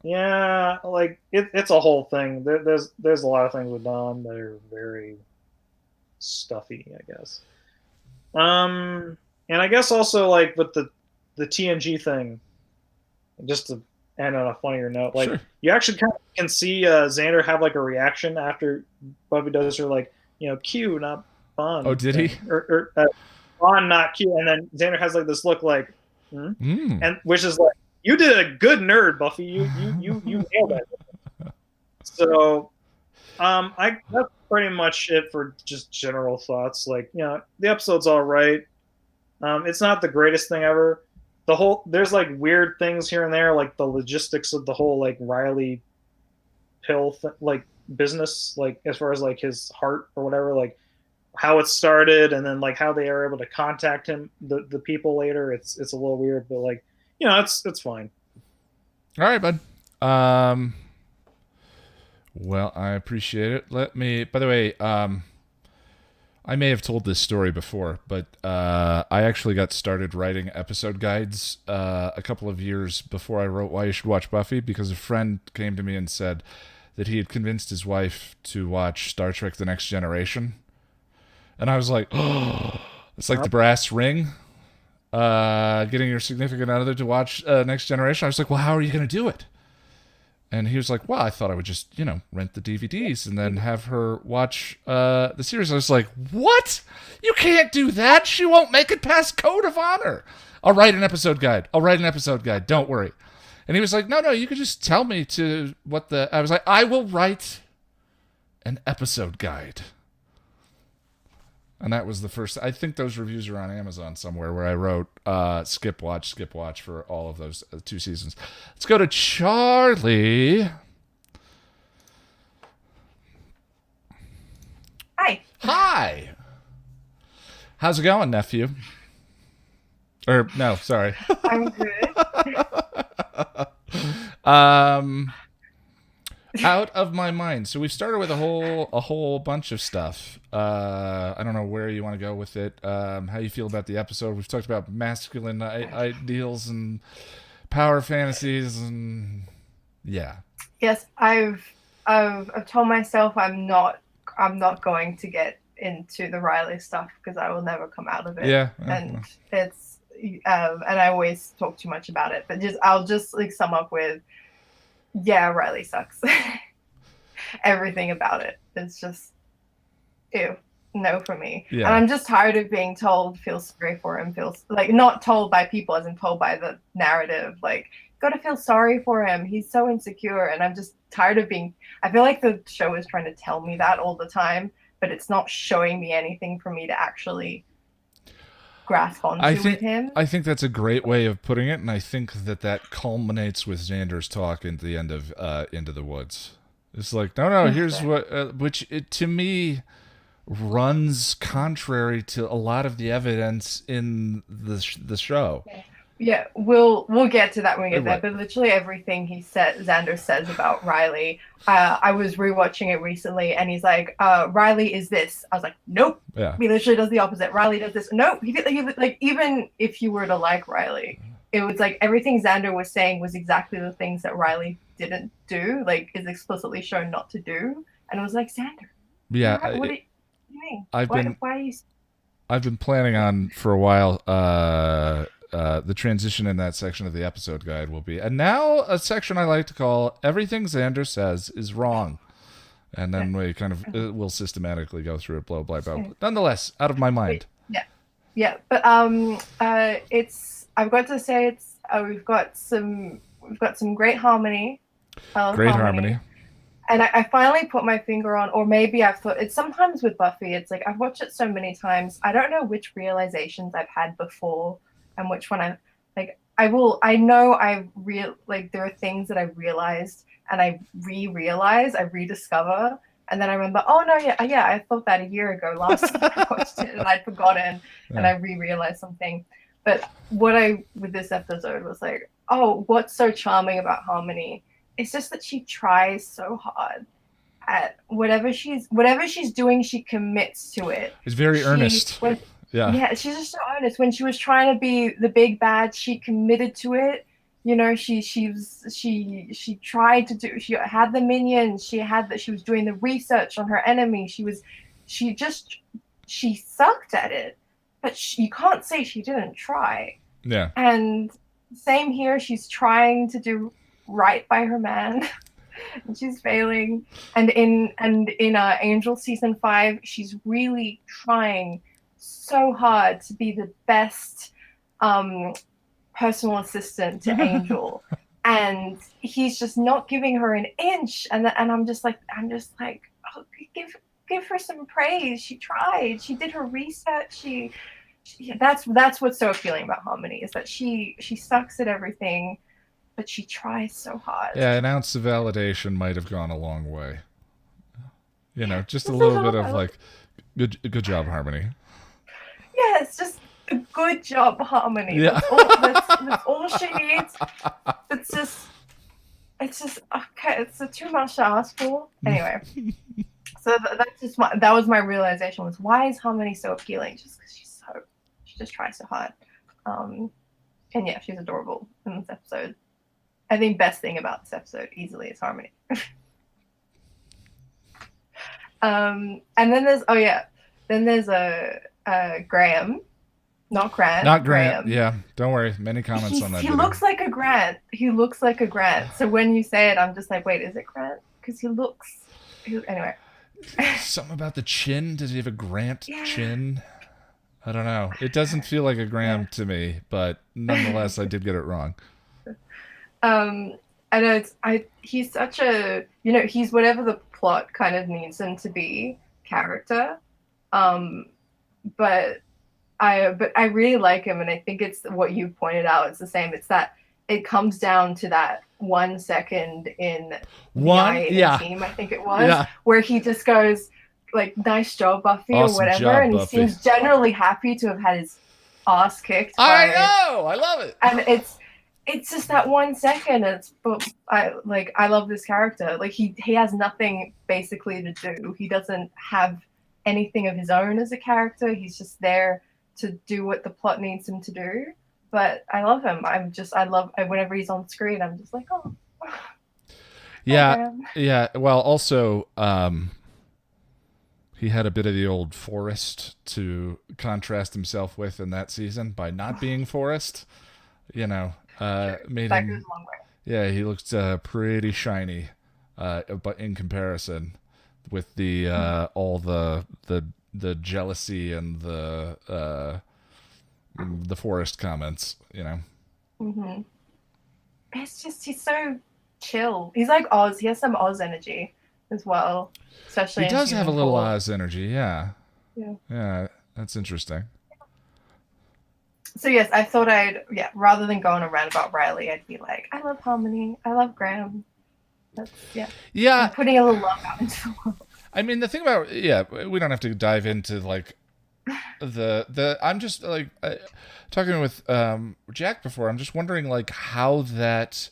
Yeah, like it's a whole thing. There's a lot of things with Dawn that are very stuffy, I guess. And I guess also like with the TNG thing, just to end on a funnier note, like sure. You actually kind of can see Xander have like a reaction after Buffy does her like Q, not Bond. Oh, did he? Or Bond, not Q, and then Xander has like this look like, and which is like, you did a good nerd, Buffy. You nailed it. So, that's pretty much it for just general thoughts. Like, the episode's all right. It's not the greatest thing ever. There's like weird things here and there, like the logistics of the whole like Riley pill like business, like as far as like his heart or whatever, like how it started, and then like how they are able to contact him, the people later. It's a little weird, but like it's fine. All right, bud. Well, I appreciate it. By the way, I may have told this story before, but I actually got started writing episode guides a couple of years before I wrote Why You Should Watch Buffy, because a friend came to me and said that he had convinced his wife to watch Star Trek The Next Generation. And I was like, oh, it's like the brass ring, getting your significant other to watch Next Generation. I was like, well, how are you going to do it? And he was like, well, I thought I would just, rent the DVDs and then have her watch the series. I was like, what? You can't do that. She won't make it past Code of Honor. I'll write an episode guide. Don't worry. And he was like, no, you could just tell me to what the... I was like, I will write an episode guide. And that was the first... I think those reviews are on Amazon somewhere where I wrote skip watch for all of those 2 seasons. Let's go to Charlie. Hi. How's it going, nephew? Or no, sorry. I'm good. Out of my mind. So we've started with a whole bunch of stuff. I don't know where you want to go with it. How you feel about the episode? We've talked about masculine ideals and power fantasies, and yeah. Yes, I've told myself I'm not going to get into the Riley stuff because I will never come out of it. Yeah, and it's and I always talk too much about it. But I'll just like sum up with, yeah, Riley sucks. Everything about it. It's just ew. No for me. Yeah. And I'm just tired of being told feel sorry for him, feels like not told by people as in told by the narrative, like gotta feel sorry for him. He's so insecure, and I'm just tired of being I feel like the show is trying to tell me that all the time, but it's not showing me anything for me to actually grasp onto with him. I think that's a great way of putting it, and I think that culminates with Xander's talk at the end of Into the Woods. It's like, no, here's what, which it, to me, runs contrary to a lot of the evidence in the show. Yeah, we'll get to that when we get there. Right. But literally everything Xander says about Riley, I was rewatching it recently, and he's like, "Riley is this." I was like, "Nope." Yeah. He literally does the opposite. Riley does this. Nope. He like even if you were to like Riley, it was like everything Xander was saying was exactly the things that Riley didn't do, like is explicitly shown not to do, and it was like Xander. Yeah. What do you mean? I've Why are you? I've been planning on for a while. The transition in that section of the episode guide will be, and now a section I like to call "Everything Xander Says Is Wrong," and then we kind of will systematically go through it, blah blah blah. But nonetheless, out of my mind. Yeah, but I've got to say we've got some great harmony. Great harmony. And I finally put my finger on, or maybe I've thought it's sometimes with Buffy. It's like I've watched it so many times. I don't know which realizations I've had before and which one there are things that I realized and I re-realize, I rediscover, and then I remember, oh no, yeah, I thought that a year ago last time I watched it and I'd forgotten and I re-realized something. But with this episode was like, oh, what's so charming about Harmony? It's just that she tries so hard at whatever she's doing, she commits to it. It's very earnest. Yeah, she's just so honest. When she was trying to be the big bad, she committed to it. You know, she tried to do. She had the minions. She was doing the research on her enemy. She sucked at it, but you can't say she didn't try. Yeah. And same here. She's trying to do right by her man, and she's failing. And in Angel season 5, she's really trying so hard to be the best personal assistant to Angel, and he's just not giving her an inch. And I'm just like, oh, give her some praise. She tried. She did her research. That's what's so appealing about Harmony, is that she sucks at everything, but she tries so hard. Yeah, an ounce of validation might have gone a long way. You know, just a little bit of like, good job, Harmony. Yeah, it's just a good job, Harmony. Yeah. That's all she needs. It's just okay. It's too much to ask for. Anyway, so that was my realization, was why is Harmony so appealing? Just because she just tries so hard. And yeah, she's adorable in this episode. I think best thing about this episode easily is Harmony. And then there's Graham, not Grant. Not Grant. Graham. Yeah, don't worry. Many comments on that. He looks like a Grant. So when you say it, I'm just like, wait, is it Grant? Because anyway. Something about the chin. Does he have a Grant chin? I don't know. It doesn't feel like a Graham to me, but nonetheless, I did get it wrong. And he's such a, he's whatever the plot kind of needs him to be character. But I really like him, and I think it's what you pointed out. It's the same. It's that it comes down to that 1 second in the team, I think it was, where he just goes like, "Nice job, Buffy," awesome or whatever, job, and he Buffy. seems generally happy to have had his ass kicked. I know, I love it, and it's just that 1 second. I love this character. Like he has nothing basically to do. He doesn't have anything of his own as a character. He's just there to do what the plot needs him to do. But I love him. Whenever he's on screen, I'm just like, oh. Yeah, yeah. Well, also, he had a bit of the old Forrest to contrast himself with in that season by not being Forrest. Made that him. Goes a long way. Yeah, he looked pretty shiny, but in comparison with the all the jealousy and the Forrest comments, Mm-hmm. It's just he's so chill. He's like Oz. He has some Oz energy as well, especially. He does have a little Oz energy. Yeah. Yeah. Yeah, that's interesting. So yes, I thought rather than go on a rant about Riley, I'd be like, I love Harmony. I love Graham. Yeah. I'm putting a little love out into the world. I mean, the thing about we don't have to dive into like I'm just like talking with Jack before. I'm just wondering like how that,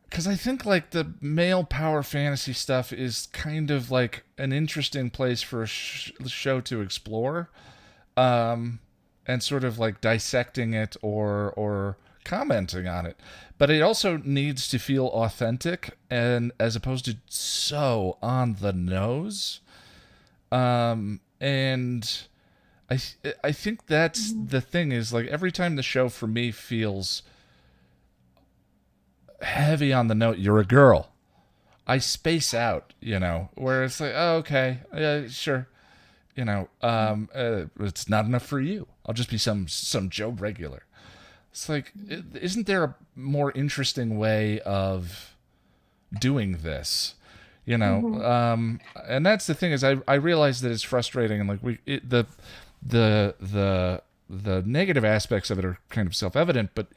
because I think like the male power fantasy stuff is kind of like an interesting place for a show to explore, and sort of like dissecting it or commenting on it. But it also needs to feel authentic, and as opposed to so on the nose. And I think that's the thing, is like every time the show for me feels heavy on the note, you're a girl, I space out, where it's like, oh, okay, yeah, sure. It's not enough for you. I'll just be some Joe regular. It's like, isn't there a more interesting way of doing this? And that's the thing, is I realize that it's frustrating, and like the negative aspects of it are kind of self-evident, but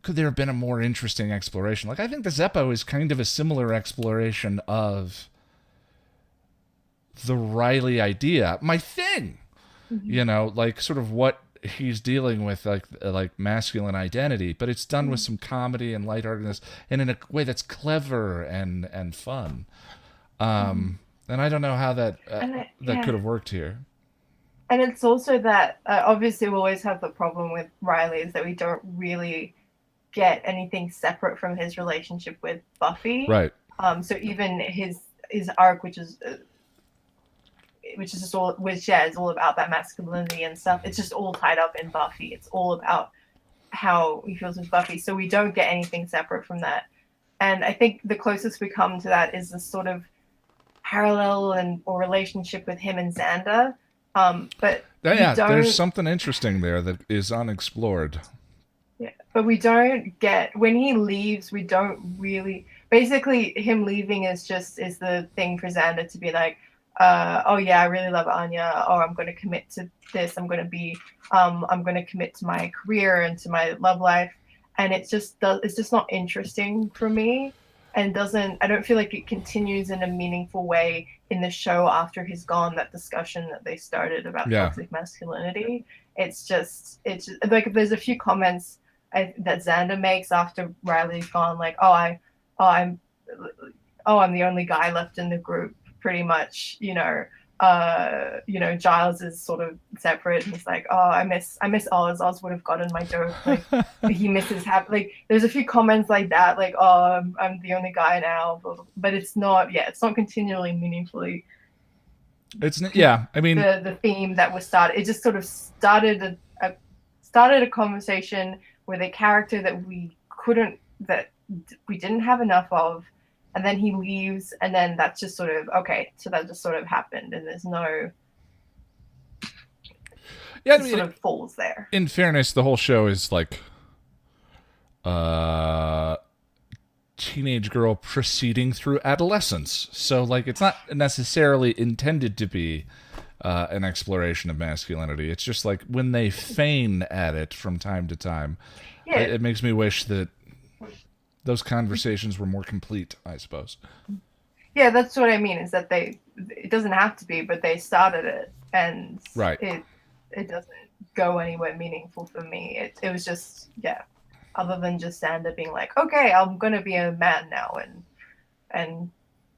could there have been a more interesting exploration? Like, I think the Zeppo is kind of a similar exploration of the Riley idea. My thing, like sort of what he's dealing with, like masculine identity, but it's done with some comedy and lightheartedness, and in a way that's clever and fun. And I don't know how that could have worked here. And it's also that obviously we always have the problem with Riley is that we don't really get anything separate from his relationship with Buffy. Right. So even his arc, which is just all, is all about that masculinity and stuff. It's just all tied up in Buffy. It's all about how he feels with Buffy. So we don't get anything separate from that. And I think the closest we come to that is this sort of parallel or relationship with him and Xander. But there's something interesting there that is unexplored. Yeah, but we don't get, when he leaves, we don't really, basically him leaving is the thing for Xander to be like, oh yeah, I really love Anya, or I'm going to commit to this, I'm going to commit to my career and to my love life. And it's just not interesting for me, and I don't feel like it continues in a meaningful way in the show after he's gone, that discussion that they started about toxic masculinity. It's just like, there's a few comments that Xander makes after Riley's gone, like, I'm the only guy left in the group, pretty much, Giles is sort of separate, and he's like, oh, I miss Oz. Oz would have gotten my joke. Like, he misses there's a few comments like that, like, oh, I'm the only guy now, but it's not continually meaningfully. It's I mean, the theme that was started, it just sort of started a conversation with a character that we didn't have enough of. And then he leaves, and then that's just sort of, okay, so that just sort of happened, and there's no... Yeah, I mean, sort of falls there. In fairness, the whole show is, like, teenage girl proceeding through adolescence. So, like, it's not necessarily intended to be an exploration of masculinity. It's just like when they feign at it from time to time, it makes me wish that those conversations were more complete, I suppose. Yeah, that's what I mean, is that it doesn't have to be, but they started it, and it doesn't go anywhere meaningful for me. It was just, other than just Xander being like, okay, I'm going to be a man now and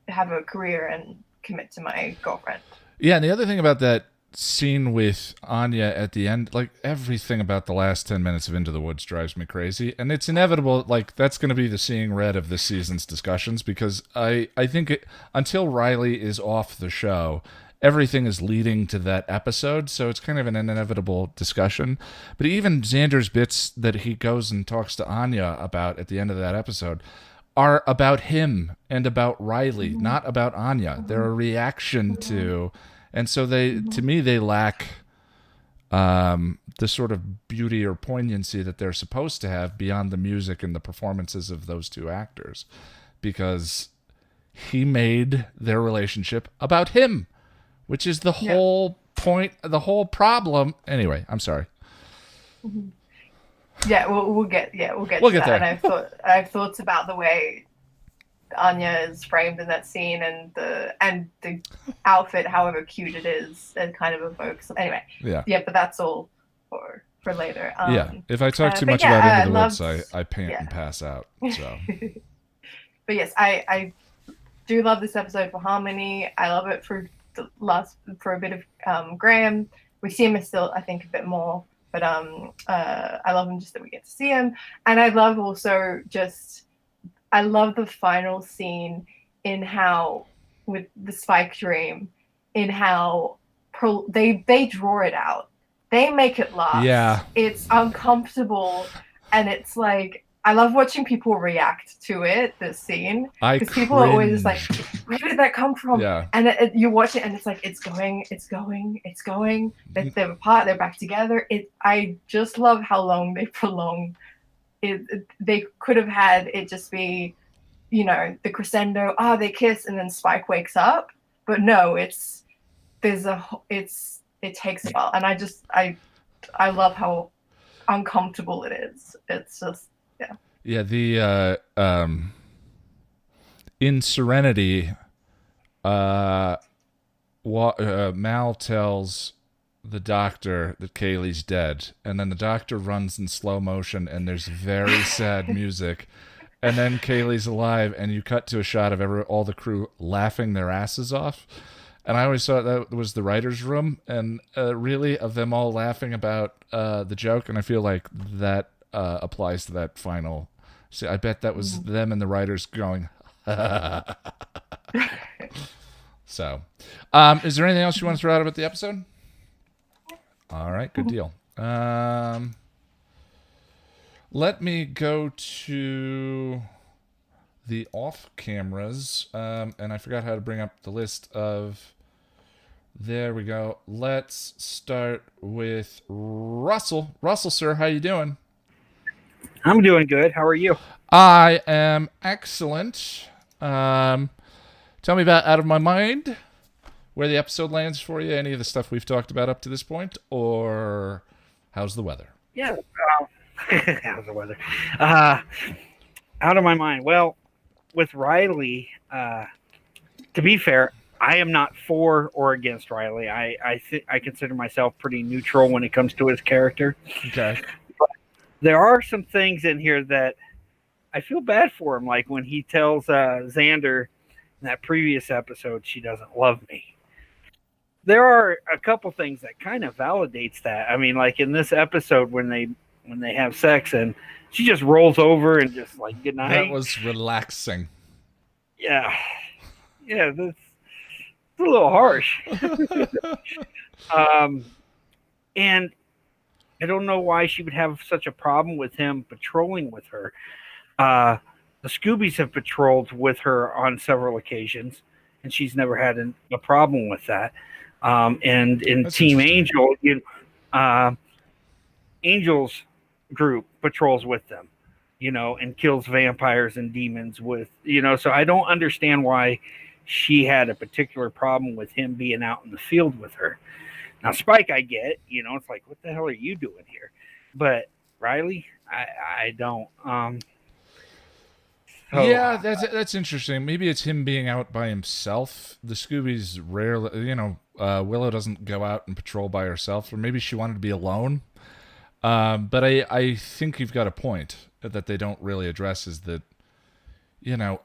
have a career and commit to my girlfriend. Yeah, and the other thing about that scene with Anya at the end, like, everything about the last 10 minutes of Into the Woods drives me crazy, and it's inevitable, like, that's going to be the seeing red of this season's discussions, because I think until Riley is off the show, everything is leading to that episode, so it's kind of an inevitable discussion. But even Xander's bits that he goes and talks to Anya about at the end of that episode are about him and about Riley, not about Anya. They're a reaction to... And so to me, they lack the sort of beauty or poignancy that they're supposed to have beyond the music and the performances of those two actors, because he made their relationship about him, which is the whole point, the whole problem. Anyway, I'm sorry. Yeah, we'll get to that. There. And I've thoughts about the way Anya is framed in that scene, and the outfit, however cute it is, it kind of evokes. Anyway, but that's all for later. If I talk too much about Into the Woods, I pant and pass out. So, but yes, I do love this episode for harmony. I love it for a bit of Graham. We see him still, I think, a bit more, but I love him just that we get to see him, and I love also just. I love the final scene in how, with the Spike dream, in how they draw it out. They make it last. Yeah. It's uncomfortable, and it's like, I love watching people react to it, this scene. Because people are always like, where did that come from? Yeah. And you watch it, and it's like, it's going. They're apart, they're back together. I just love how long they prolong they could have had it just be, the crescendo, they kiss, and then Spike wakes up. But no, it takes a while, and I love how uncomfortable it is. It's just the in Serenity, Mal tells the doctor that Kaylee's dead, and then the doctor runs in slow motion, and there's very sad music, and then Kaylee's alive, and you cut to a shot of all the crew laughing their asses off, and I always thought that was the writer's room, and really, of them all laughing about the joke, and I feel like that applies to that final. See, I bet that was them and the writers going. So, is there anything else you want to throw out about the episode? All right, good deal. Let me go to the off cameras, and I forgot how to bring up the list of... There we go. Let's start with Russell. Russell, sir, how you doing? I'm doing good. How are you? I am excellent. Tell me about Out of My Mind. Where the episode lands for you, any of the stuff we've talked about up to this point, or how's the weather? Yeah, how's the weather? Out of My Mind. Well, with Riley, to be fair, I am not for or against Riley. I consider myself pretty neutral when it comes to his character. Okay. But there are some things in here that I feel bad for him, like when he tells Xander in that previous episode, she doesn't love me. There are a couple things that kind of validates that. I mean, like in this episode when they have sex and she just rolls over and just like, good night. That was relaxing. Yeah. Yeah, that's a little harsh. And I don't know why she would have such a problem with him patrolling with her. The Scoobies have patrolled with her on several occasions, and she's never had a problem with that. And in That's Team Angel, Angel's group patrols with them. and kills vampires and demons with, so I don't understand why she had a particular problem with him being out in the field with her. Now, Spike, I get, it's like, what the hell are you doing here? But Riley, I don't. Yeah, that's interesting. Maybe it's him being out by himself. The Scoobies rarely, Willow doesn't go out and patrol by herself, or maybe she wanted to be alone. But I think you've got a point that they don't really address, is that,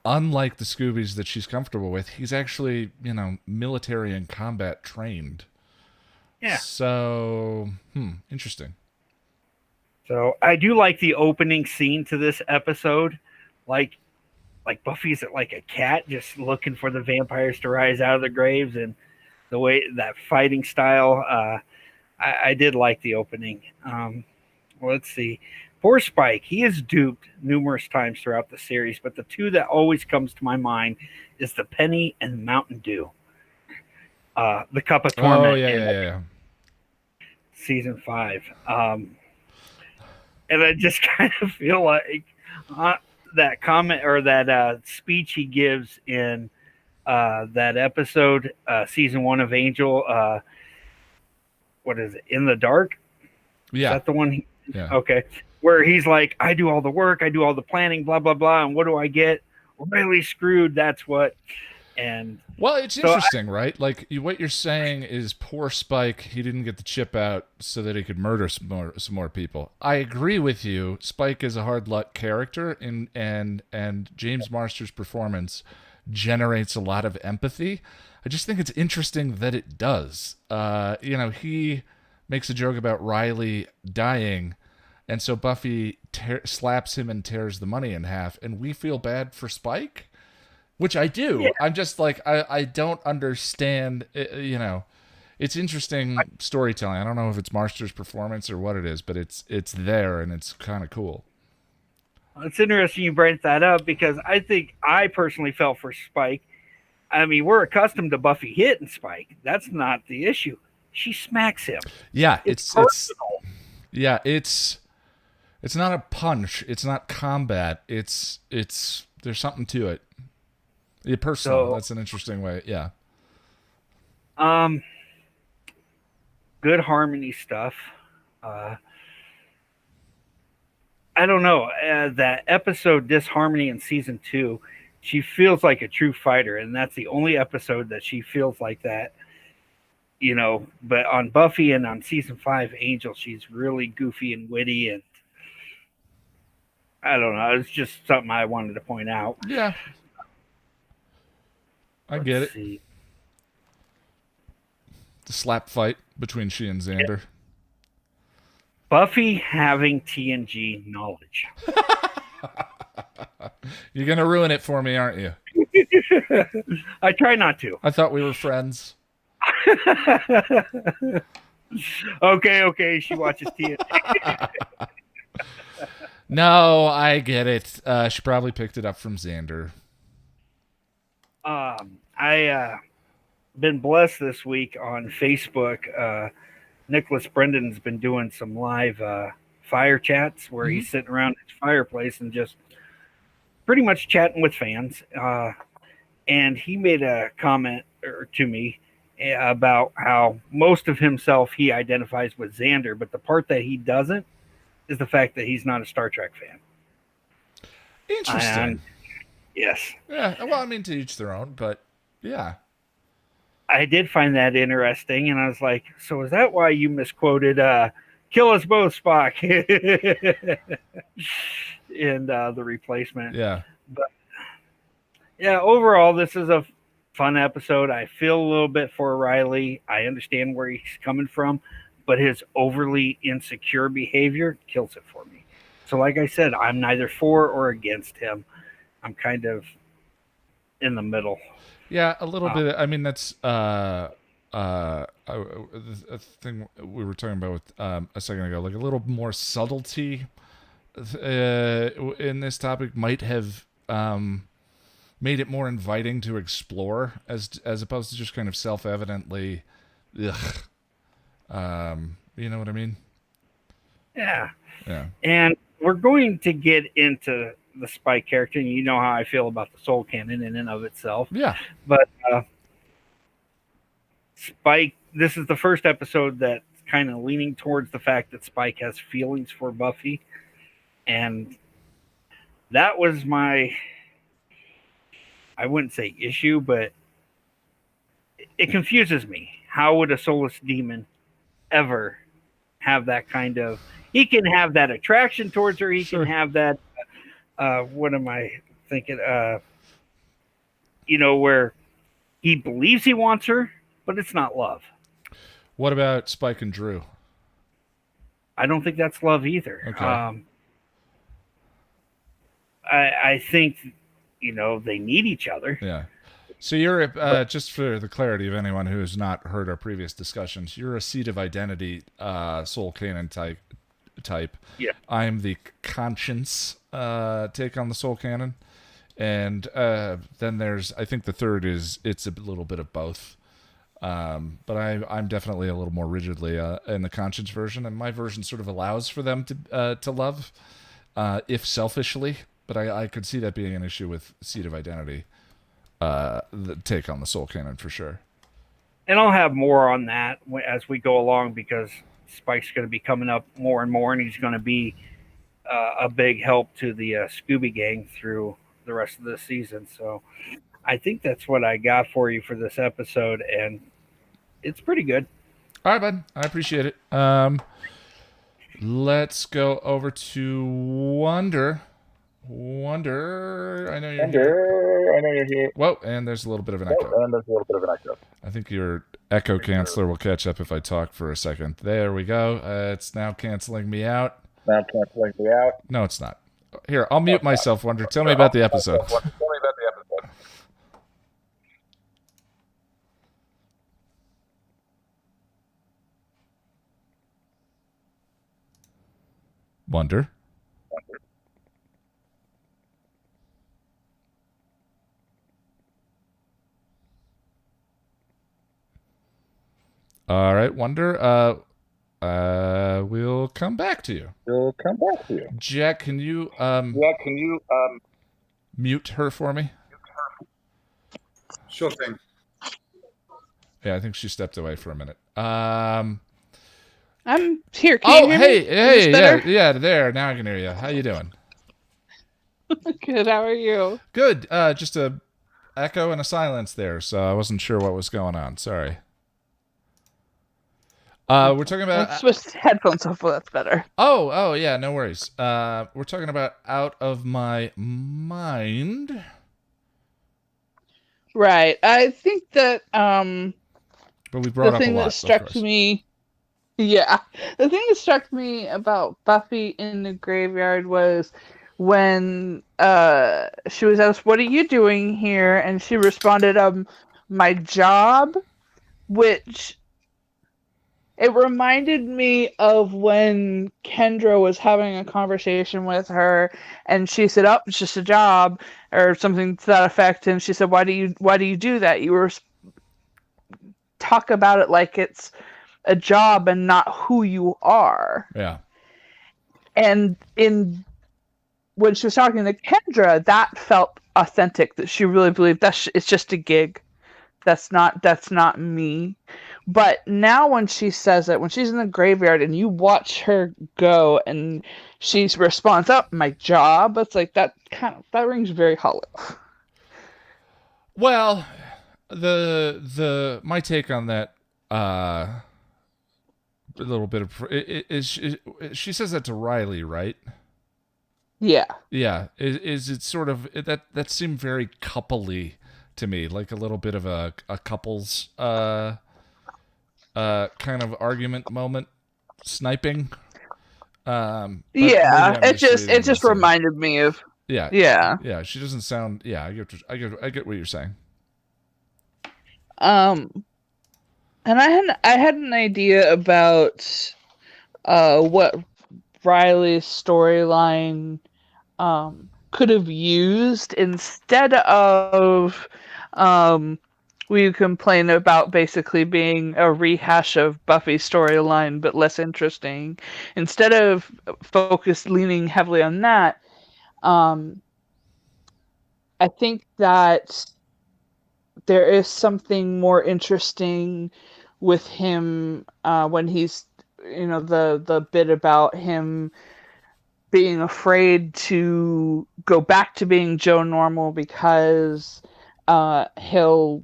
unlike the Scoobies that she's comfortable with, he's actually, military and combat trained. Yeah. So, interesting. So I do like the opening scene to this episode. Like Buffy's like a cat just looking for the vampires to rise out of the graves, and the way that fighting style, I did like the opening. Let's see. Poor Spike, he is duped numerous times throughout the series, but the two that always comes to my mind is the Penny and Mountain Dew. The Cup of Torment. Oh, yeah. Season 5. And I just kind of feel like that comment or that speech he gives in that episode, season 1 of Angel, what is it, In the Dark? Yeah. Is that the one? Yeah. Okay. Where he's like, I do all the work, I do all the planning, blah, blah, blah, and what do I get? Really screwed, that's what. And well, it's interesting, right? Like, what you're saying is poor Spike, he didn't get the chip out so that he could murder some more people. I agree with you. Spike is a hard luck character, and James Marsters' performance generates a lot of empathy. I just think it's interesting that it does. He makes a joke about Riley dying, and so Buffy slaps him and tears the money in half, and we feel bad for Spike. Which I do. Yeah. I'm just like, I don't understand, it's interesting storytelling. I don't know if it's Marster's performance or what it is, but it's there, and it's kind of cool. It's interesting you bring that up, because I think I personally felt for Spike. I mean, we're accustomed to Buffy hitting Spike. That's not the issue. She smacks him. Yeah, it's personal. It's not a punch. It's not combat. It's there's something to it. Yeah, personal. So, that's an interesting way. Yeah. Good harmony stuff. I don't know. That episode, Disharmony in season 2, she feels like a true fighter, and that's the only episode that she feels like that. But on Buffy and on season 5, Angel, she's really goofy and witty, and I don't know. It's just something I wanted to point out. Yeah. I get it. See. The slap fight between she and Xander. Buffy having TNG knowledge. You're going to ruin it for me, aren't you? I try not to. I thought we were friends. Okay. She watches TNG. No, I get it. She probably picked it up from Xander. I been blessed this week on Facebook. Nicholas Brendan's been doing some live fire chats where he's sitting around his fireplace and just pretty much chatting with fans. And he made a comment to me about how most of himself he identifies with Xander, but the part that he doesn't is the fact that he's not a Star Trek fan. Interesting. Yes. Yeah. Well, I mean, to each their own, but yeah. I did find that interesting, and I was like, so is that why you misquoted "Kill Us Both, Spock" in The Replacement? Yeah. But yeah, overall, this is a fun episode. I feel a little bit for Riley. I understand where he's coming from, but his overly insecure behavior kills it for me. So like I said, I'm neither for or against him. I'm kind of in the middle. Yeah, a little bit. I mean, that's a thing we were talking about with, a second ago. Like a little more subtlety in this topic might have made it more inviting to explore, as opposed to just kind of self-evidently, ugh. You know what I mean? Yeah. Yeah. And we're going to get into the Spike character, and you know how I feel about the Soul Cannon in and of itself. Yeah. But Spike, this is the first episode that's kind of leaning towards the fact that Spike has feelings for Buffy. And that was my, I wouldn't say issue, but it confuses me. How would a soulless demon ever have that kind of, he can have that attraction towards her. He can have that, what am I thinking? Where he believes he wants her, but it's not love. What about Spike and Drew? I don't think that's love either. Okay. I think, they need each other. Yeah. So you're, just for the clarity of anyone who has not heard our previous discussions, you're a Seed of Identity Soul Cannon type. Yeah. I'm the Conscience take on the Soul Cannon. And then there's, I think the third is, it's a little bit of both. But I'm definitely a little more rigidly in the Conscience version. And my version sort of allows for them to love, if selfishly. But I could see that being an issue with Seed of Identity. The take on the Soul Cannon for sure. And I'll have more on that as we go along, because Spike's going to be coming up more and more, and he's going to be a big help to the Scooby Gang through the rest of the season. So I think that's what I got for you for this episode, and it's pretty good. All right, bud. I appreciate it. Let's go over to Wonder. I know you're here. Whoa, and there's a little bit of an echo. I think your echo canceller will catch up if I talk for a second. There we go. It's now canceling me out. No, it's not. Here, I'll mute myself, Wonder. Tell me about the episode. Wonder. All right, Wonder. We'll come back to you. Jack, can you mute her for me? Sure thing. Yeah, I think she stepped away for a minute. I'm here. Can you hear me? Hey, yeah, there. Now I can hear you. How you doing? Good. How are you? Good. Just a echo and a silence there, so I wasn't sure what was going on. Sorry. We're talking about. I switched headphones, hopefully that's better. Oh, yeah, no worries. We're talking about Out of My Mind. Right. I think that but we brought the up a thing lot, that struck me. Yeah, the thing that struck me about Buffy in the graveyard was when she was asked, "What are you doing here?" and she responded, "My job," which. It reminded me of when Kendra was having a conversation with her, and she said, "Oh, it's just a job," or something to that effect. And she said, "Why do you do that? You were talk about it like it's a job and not who you are." Yeah. And when she was talking to Kendra, that felt authentic. That she really believed it's just a gig. That's not me. But now when she says it, when she's in the graveyard and you watch her go and she responds, "Oh, my job," it's like that rings very hollow. Well, my take on that a little bit of is she says that to Riley, right? Yeah. Yeah. Is it sort of that seemed very coupley to me, like a little bit of a couple's kind of argument moment, sniping. Yeah, it just reminded me of. Yeah. She doesn't sound. Yeah, I get what you're saying. And I had an idea about what Riley's storyline could have used instead of we complain about basically being a rehash of Buffy's storyline, but less interesting. Instead of leaning heavily on that, I think that there is something more interesting with him when he's, the bit about him being afraid to go back to being Joe Normal because he'll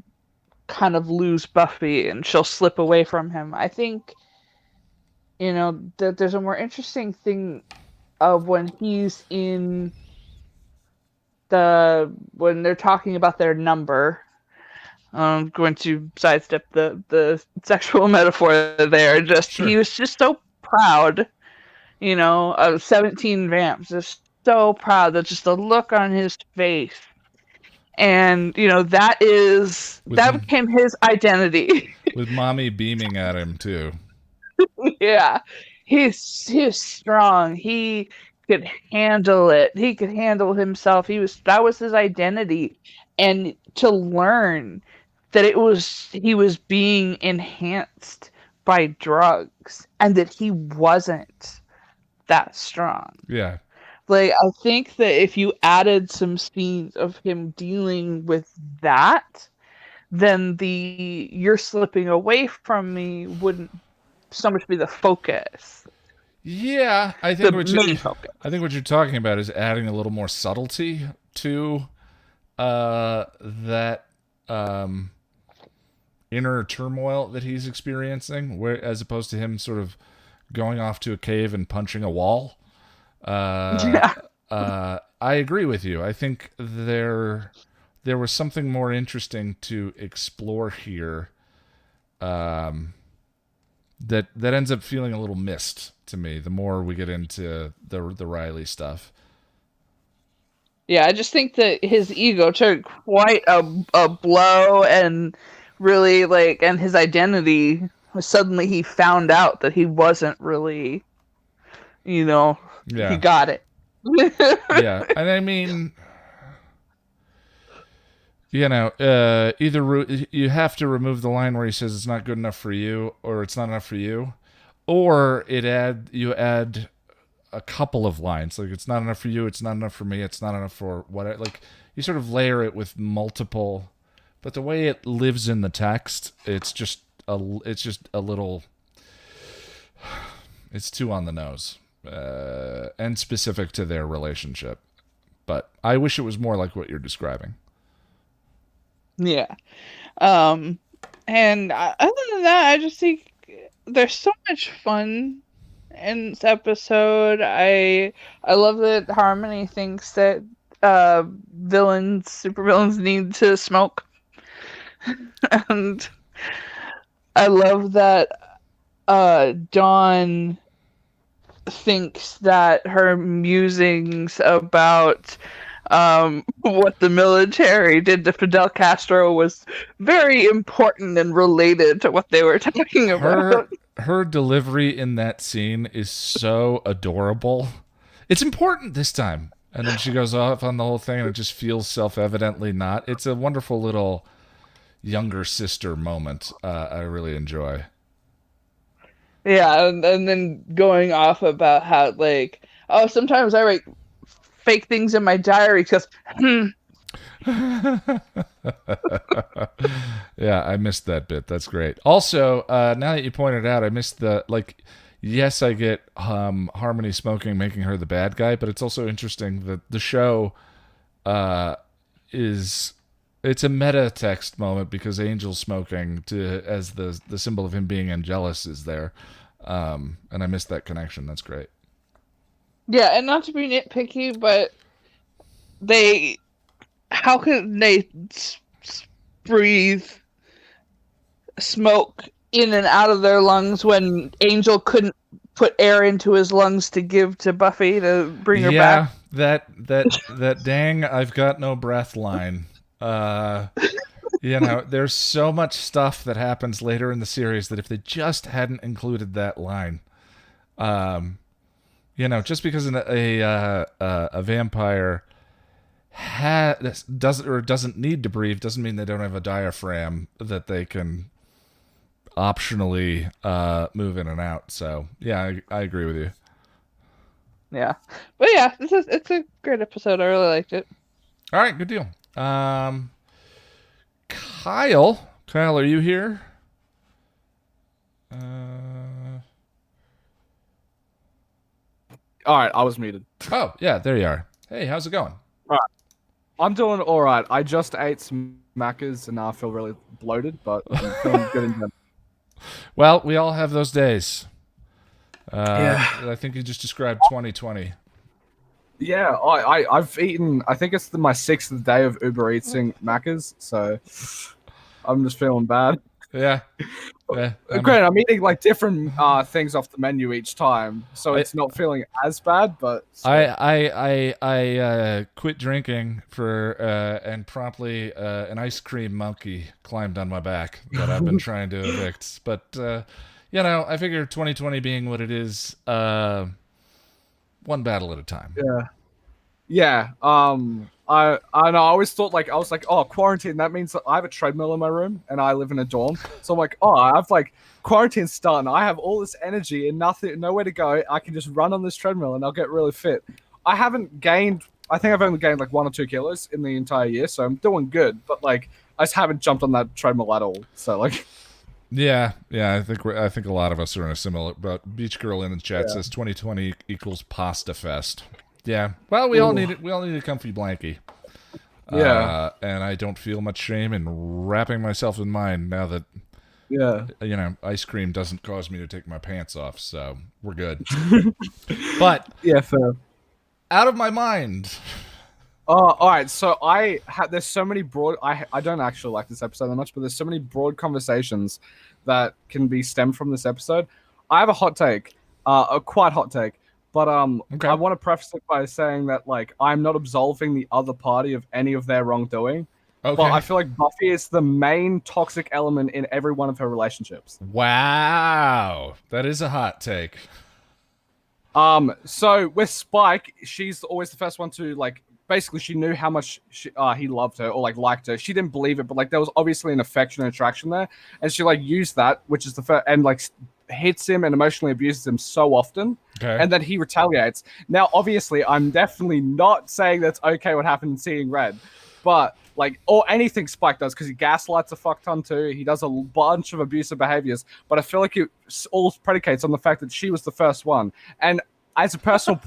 kind of lose Buffy and she'll slip away from him. I think, that there's a more interesting thing of when he's in when they're talking about their number. I'm going to sidestep the sexual metaphor there. He was just so proud, of 17 vamps. Just so proud. That just the look on his face. And, that became his identity. With mommy beaming at him, too. Yeah. He's strong. He could handle it. He could handle himself. That was his identity. And to learn that he was being enhanced by drugs and that he wasn't that strong. Yeah. Like, I think that if you added some scenes of him dealing with that, then the "you're slipping away from me" wouldn't so much be the focus. Yeah, I think what you're talking about is adding a little more subtlety to that inner turmoil that he's experiencing, as opposed to him sort of going off to a cave and punching a wall. I agree with you. I think there was something more interesting to explore here that ends up feeling a little missed to me the more we get into the Riley stuff. Yeah, I just think that his ego took quite a blow, and really, and his identity, suddenly he found out that he wasn't really, he got it. Yeah, and I mean, either you have to remove the line where he says it's not good enough for you, or it's not enough for you, or you add a couple of lines, like it's not enough for you, it's not enough for me, it's not enough for what. Like you sort of layer it with multiple, but the way it lives in the text, it's just a little, it's too on the nose. And specific to their relationship, but I wish it was more like what you're describing. Yeah, and other than that, I just think there's so much fun in this episode. I love that Harmony thinks that supervillains need to smoke, and I love that Dawn thinks that her musings about what the military did to Fidel Castro was very important and related to what they were talking about. Her delivery in that scene is so adorable. It's important this time. And then she goes off on the whole thing and it just feels self-evidently not. It's a wonderful little younger sister moment I really enjoy. Yeah, and then going off about how, sometimes I write fake things in my diary because, Yeah, I missed that bit. That's great. Also, now that you pointed out, I missed yes, I get Harmony smoking, making her the bad guy, but it's also interesting that the show it's a meta text moment because Angel smoking as the symbol of him being Angelus is there. And I missed that connection. That's great. Yeah, and not to be nitpicky, but how could they breathe smoke in and out of their lungs when Angel couldn't put air into his lungs to give to Buffy to bring her back? Yeah, that dang I've got no breath line. There's so much stuff that happens later in the series that if they just hadn't included that line, just because a vampire doesn't need to breathe doesn't mean they don't have a diaphragm that they can optionally move in and out. So yeah, I agree with you. Yeah, but yeah, it's a great episode. I really liked it. All right, good deal. Kyle, are you here? All right, I was muted. Oh yeah, there you are. Hey, how's it going? All right, I'm doing all right. I just ate some Maccas and now I feel really bloated, but I'm feeling good in general. Well, we all have those days. Yeah. I think you just described 2020. Yeah, I've eaten. I think it's my 6th day of Uber Eating Maccas, so I'm just feeling bad. Yeah. Granted, I'm eating like different things off the menu each time, so it's not feeling as bad. But I quit drinking and promptly an ice cream monkey climbed on my back that I've been trying to evict. But I figure 2020 being what it is, one battle at a time. Yeah. I always thought I was like, oh, quarantine, that means that I have a treadmill in my room and I live in a dorm. So I'm like, oh, I've quarantine's starting. I have all this energy and nowhere to go. I can just run on this treadmill and I'll get really fit. I think I've only gained 1 or 2 kilos in the entire year, so I'm doing good. But I just haven't jumped on that treadmill at all. So Yeah, I think a lot of us are in a similar. But Beach Girl in the chat says 2020 equals pasta fest. Yeah, well, we all need it. We all need a comfy blankie. Yeah, and I don't feel much shame in wrapping myself in mine now that ice cream doesn't cause me to take my pants off. So we're good. But yeah, fair. Out of my mind. Oh, all right. So there's so many broad. I don't actually like this episode that much, but there's so many broad conversations that can be stemmed from this episode. I have a hot take, a quite hot take. But okay. I want to preface it by saying that I'm not absolving the other party of any of their wrongdoing. Okay. But I feel like Buffy is the main toxic element in every one of her relationships. Wow, that is a hot take. So with Spike, she's always the first one to basically she knew how much he loved her or liked her. She didn't believe it, but there was obviously an affection and attraction there, and she used that, which is the first, and hits him and emotionally abuses him so often, and then he retaliates. Now, obviously, I'm definitely not saying that's okay what happened in Seeing Red, but or anything Spike does, because he gaslights a fuck ton too. He does a bunch of abusive behaviors, but I feel like it all predicates on the fact that she was the first one. And as a personal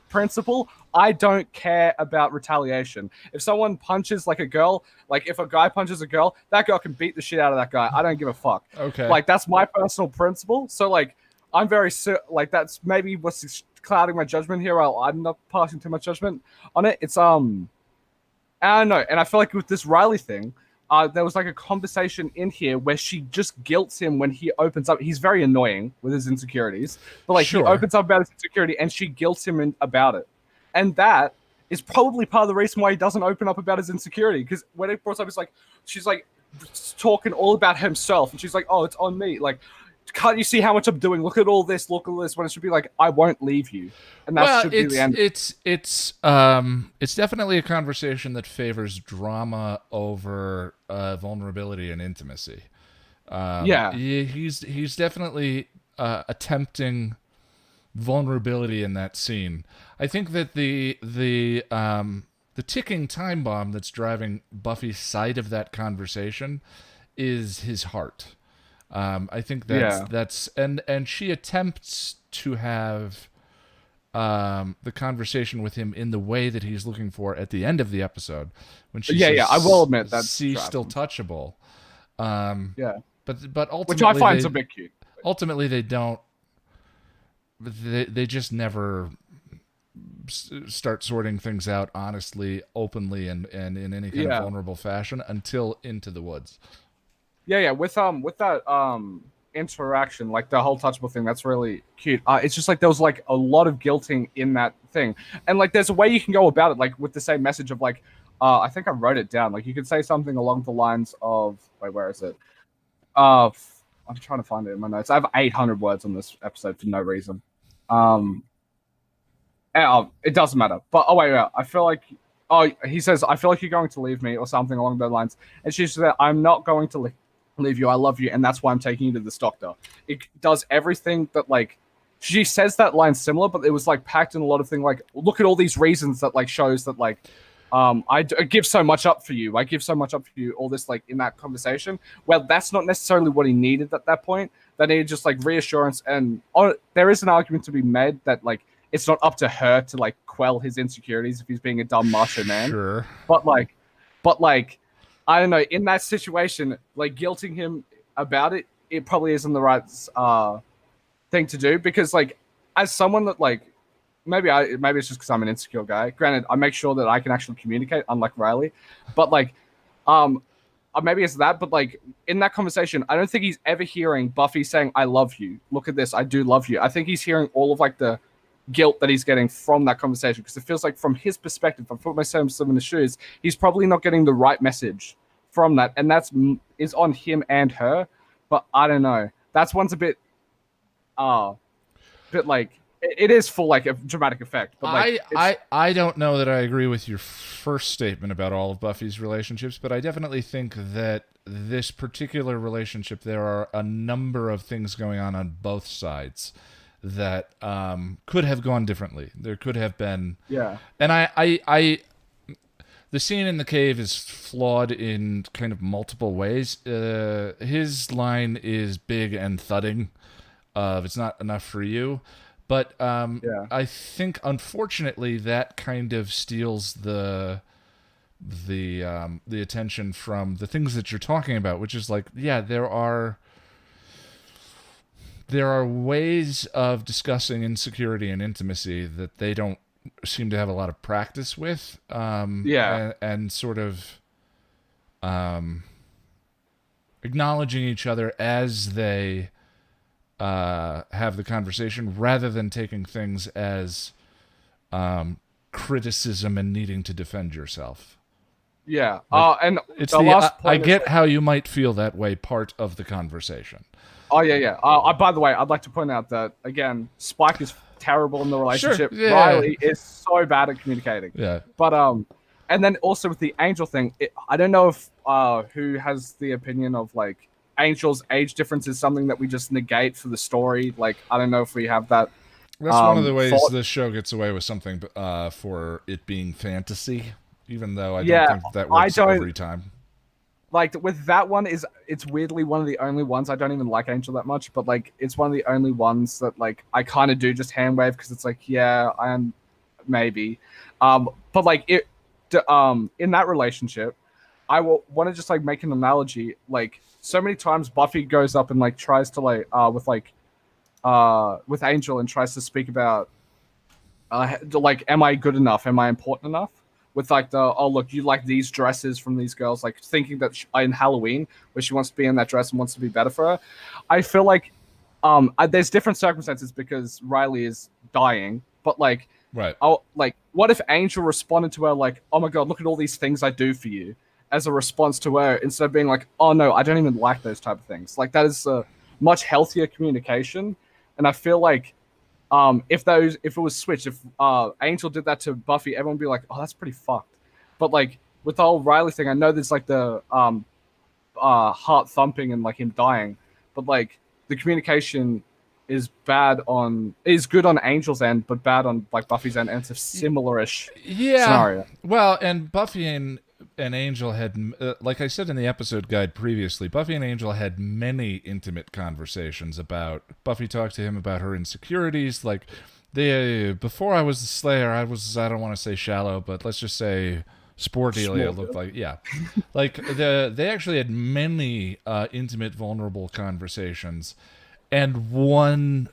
principle, I don't care about retaliation. If someone punches a girl, if a guy punches a girl, that girl can beat the shit out of that guy. I don't give a fuck. Okay. That's my personal principle. So I'm very that's maybe what's clouding my judgment here. I'm not passing too much judgment on it. It's I don't know, and I feel like with this Riley thing, there was a conversation in here where she just guilts him when he opens up. He's very annoying with his insecurities, but sure. He opens up about his insecurity and she guilts him about it. And that is probably part of the reason why he doesn't open up about his insecurity. Because when it brought up, she's talking all about himself, and she's like, "Oh, it's on me." Can't you see how much I'm doing? Look at all this. Look at all this. When it should be I won't leave you, and that should be the end. It's definitely a conversation that favors drama over vulnerability and intimacy. He's definitely attempting vulnerability in that scene. I think that the ticking time bomb that's driving Buffy's side of that conversation is his heart. I think that's and she attempts to have the conversation with him in the way that he's looking for at the end of the episode when she says, I will admit that she's still touchable. But ultimately, which I find a bit cute. Ultimately, they don't. They just never start sorting things out honestly, openly, and in any kind of vulnerable fashion until Into the Woods. Yeah. With that interaction, the whole touchable thing, that's really cute. It's just there was a lot of guilting in that thing, and there's a way you can go about it, with the same message of I think I wrote it down. You could say something along the lines of, wait, where is it? I'm trying to find it in my notes. I have 800 words on this episode for no reason. It doesn't matter. But wait, I feel like oh, he says, I feel like you're going to leave me or something along those lines. And she said, I'm not going to leave you. I love you. And that's why I'm taking you to this doctor. It does everything that like, she says that line similar, but it was like packed in a lot of things. Like, look at all these reasons that like shows that like, I give so much up for you. I give so much up for you. All this like in that conversation. Well, that's not necessarily what he needed at that point. That needed just like reassurance. And there is an argument to be made that like it's not up to her to like quell his insecurities if he's being a dumb macho man. Sure. But like, I don't know. In that situation, like guilting him about it, it probably isn't the right thing to do because like as someone that like. Maybe it's just because I'm an insecure guy. Granted, I make sure that I can actually communicate, unlike Riley. But like, maybe it's that. But like in that conversation, I don't think he's ever hearing Buffy saying, "I love you. Look at this. I do love you." I think he's hearing all of like the guilt that he's getting from that conversation because it feels like from his perspective, if I put myself in the shoes, he's probably not getting the right message from that, and is on him and her. But I don't know. That's one's a bit like. It is full like a dramatic effect, but like, I don't know that I agree with your first statement about all of Buffy's relationships, but I definitely think that this particular relationship, there are a number of things going on both sides that could have gone differently. There could have been, and I the scene in the cave is flawed in kind of multiple ways. His line is big and thudding. It's not enough for you. But I think, unfortunately, that kind of steals the attention from the things that you're talking about, which is like, yeah, there are ways of discussing insecurity and intimacy that they don't seem to have a lot of practice with, and sort of acknowledging each other as they have the conversation rather than taking things as criticism and needing to defend yourself. Yeah. Like, and it's the last point I get how you might feel that way part of the conversation. Oh, yeah. By the way, I'd like to point out that, again, Spike is terrible in the relationship. Sure, yeah. Riley is so bad at communicating. Yeah. But, and then also with the Angel thing, I don't know if who has the opinion of, like, Angel's age difference is something that we just negate for the story. Like, I don't know if we have that. That's one of the ways this show gets away with something for it being fantasy, even though I don't think that works every time. Like, with that one, it's weirdly one of the only ones. I don't even like Angel that much, but, like, it's one of the only ones that, like, I kind of do just hand wave because it's like, yeah, I am, maybe. But, like, in that relationship, I want to just, like, make an analogy, like, so many times Buffy goes up and like tries to like with Angel and tries to speak about like, am I good enough? Am I important enough? With like look, you like these dresses from these girls, like thinking that in Halloween where she wants to be in that dress and wants to be better for her. I feel like there's different circumstances because Riley is dying, but like, right. Like, what if Angel responded to her like, oh my God, look at all these things I do for you, as a response to her, instead of being like, oh no, I don't even like those type of things. Like, that is a much healthier communication. And I feel like if it was switched, if Angel did that to Buffy, everyone would be like, oh, that's pretty fucked. But like with the whole Riley thing, I know there's like the heart thumping and like him dying, but like the communication is good on Angel's end, but bad on like Buffy's end, and it's a similar-ish scenario. Well, and Buffy and Angel had, like I said in the episode guide previously, Buffy and Angel had many intimate conversations about, Buffy talked to him about her insecurities, like, before I was the Slayer, I don't want to say shallow, but let's just say Spordelia looked like, like, they actually had many intimate, vulnerable conversations, and one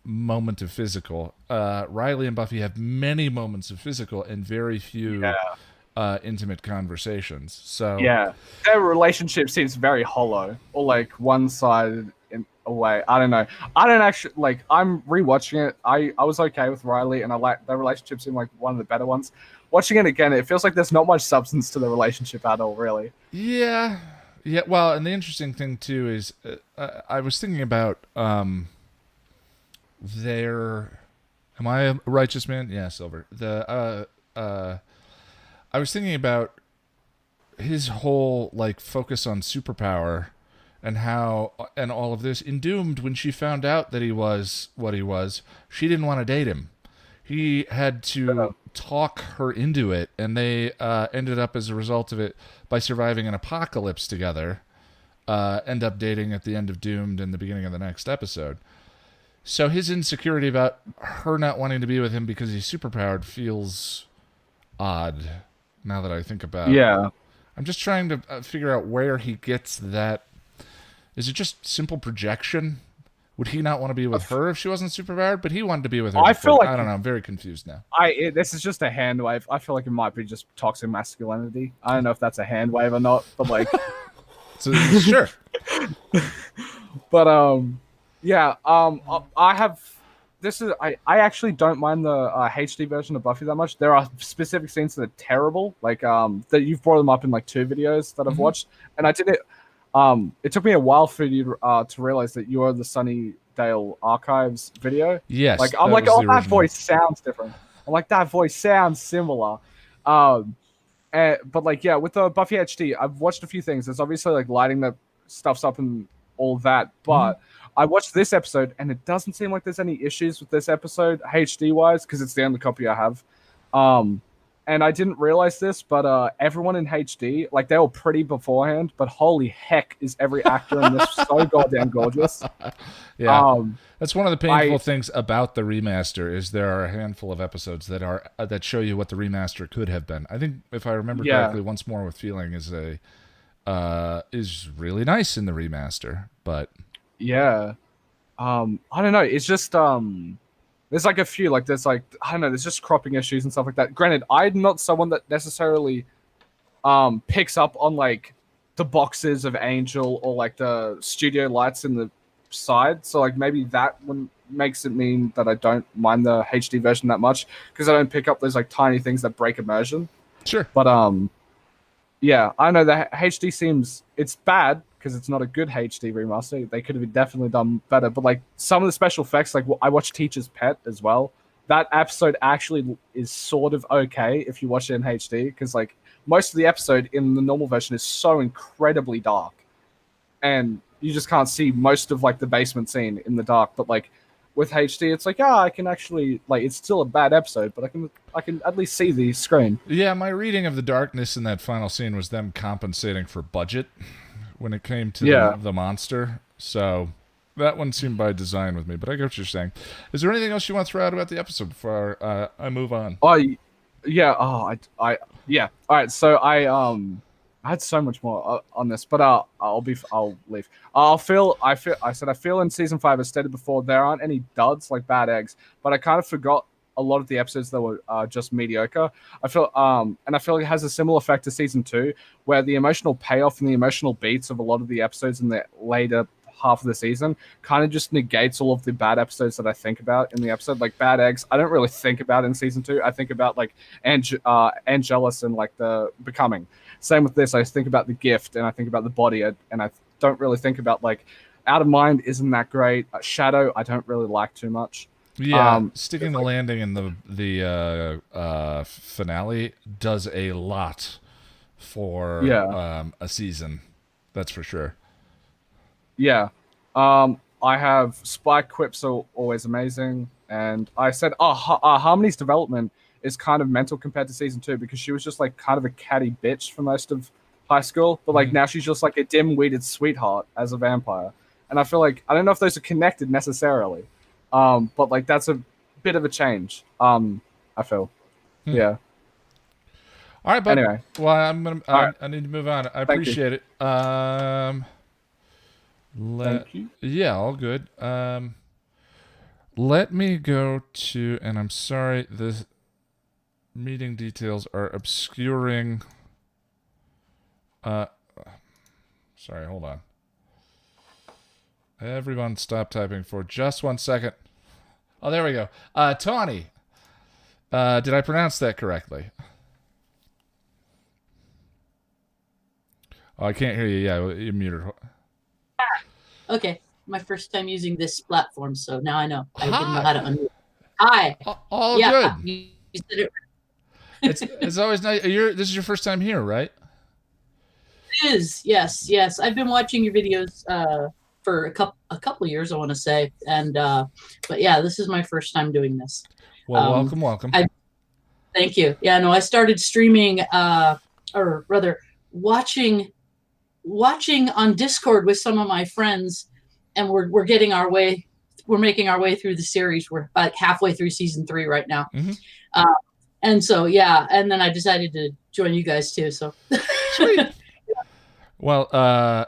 moment of physical. Riley and Buffy have many moments of physical and very few intimate conversations. So their relationship seems very hollow, or like one-sided in a way. I don't know. I don't actually like. I'm rewatching it. I was okay with Riley, and I like their relationship seemed like one of the better ones. Watching it again, it feels like there's not much substance to the relationship at all, really. Yeah. Well, and the interesting thing too is, I was thinking about their. Am I a righteous man? Yeah, Silver. I was thinking about his whole like focus on superpower and how and all of this in Doomed. When she found out that he was what he was, she didn't want to date him. He had to talk her into it, and they ended up as a result of it by surviving an apocalypse together. End up dating at the end of Doomed and the beginning of the next episode. So his insecurity about her not wanting to be with him because he's superpowered feels odd now that I think about it. Yeah. I'm just trying to figure out where he gets that. Is it just simple projection? Would he not want to be with her if she wasn't superpowered? But he wanted to be with her. I before. feel like I don't know. I'm very confused now. This is just a hand wave. I feel like it might be just toxic masculinity. I don't know if that's a hand wave or not, but like, sure. But yeah. I have. This is. I actually don't mind the HD version of Buffy that much. There are specific scenes that are terrible, like that you've brought them up in like 2 videos that I've watched, and I did it. It took me a while for you to realize that you are the Sunnydale Archives video. Yes. Like I'm like, oh, that voice sounds different. I'm like, that voice sounds similar. But like, yeah, with the Buffy HD, I've watched a few things. There's obviously like lighting the stuffs up and all that, but I watched this episode and it doesn't seem like there's any issues with this episode HD wise because it's the only copy I have. And I didn't realize this, but everyone in HD, like they were pretty beforehand, but holy heck is every actor in this so goddamn gorgeous. Yeah, that's one of the painful things about the remaster is there are a handful of episodes that are that show you what the remaster could have been. I think if I remember correctly, Once More with Feeling is is really nice in the remaster, but yeah, I don't know. It's just there's like a few, like there's like, I don't know, there's just cropping issues and stuff like that. Granted, I'm not someone that necessarily picks up on like the boxes of Angel or like the studio lights in the side. So like maybe that one makes it mean that I don't mind the HD version that much because I don't pick up those like tiny things that break immersion. Sure. But yeah, I know that HD seems, it's bad because it's not a good HD remaster. They could have definitely done better. But like some of the special effects, like I watched Teacher's Pet as well. That episode actually is sort of okay if you watch it in HD because like most of the episode in the normal version is so incredibly dark, and you just can't see most of like the basement scene in the dark. But like with HD, it's like I can actually like it's still a bad episode, but I can at least see the screen. Yeah, my reading of the darkness in that final scene was them compensating for budget when it came to the monster. So that one seemed by design with me, but I get what you're saying. Is there anything else you want to throw out about the episode before I move on? Yeah. I yeah. All right. So I had so much more on this, but I'll leave. I feel in season 5, as stated before, there aren't any duds like bad eggs, but I kind of forgot a lot of the episodes that were just mediocre. I feel like it has a similar effect to season 2, where the emotional payoff and the emotional beats of a lot of the episodes in the later half of the season kind of just negates all of the bad episodes that I think about in the episode. Like Bad Eggs, I don't really think about in season 2. I think about like Angelus and like the Becoming. Same with this. I think about The Gift and I think about The Body, and I don't really think about like Out of Mind isn't that great. Shadow, I don't really like too much. Yeah, Sticking the Landing in the finale does a lot for a season. That's for sure. Yeah. I have Spike quips are always amazing. And I said, Harmony's development is kind of mental compared to season 2 because she was just like kind of a catty bitch for most of high school. But like now she's just like a dim-witted sweetheart as a vampire. And I feel like, I don't know if those are connected necessarily. But like that's a bit of a change. I feel. Yeah. All right, but anyway. Well, I need to move on. I appreciate it. Thank you. Yeah, all good. Let me go to, and I'm sorry, the meeting details are obscuring. Sorry, hold on. Everyone stop typing for just 1 second. Oh, there we go. Tawny. Did I pronounce that correctly? Oh, I can't hear you. Yeah, you're muted. Okay. My first time using this platform, so now I know. I didn't know how to unmute. Hi. All good. You said it. It's always nice. This is your first time here, right? It is. Yes. I've been watching your videos for a couple of years, I want to say, and but yeah, this is my first time doing this. Well, welcome. Thank you. Yeah, no, I started streaming, or rather, watching on Discord with some of my friends, and we're getting our way. We're making our way through the series. We're like halfway through season 3 right now. Mm-hmm. And so, yeah, and then I decided to join you guys too. So, sweet. Well,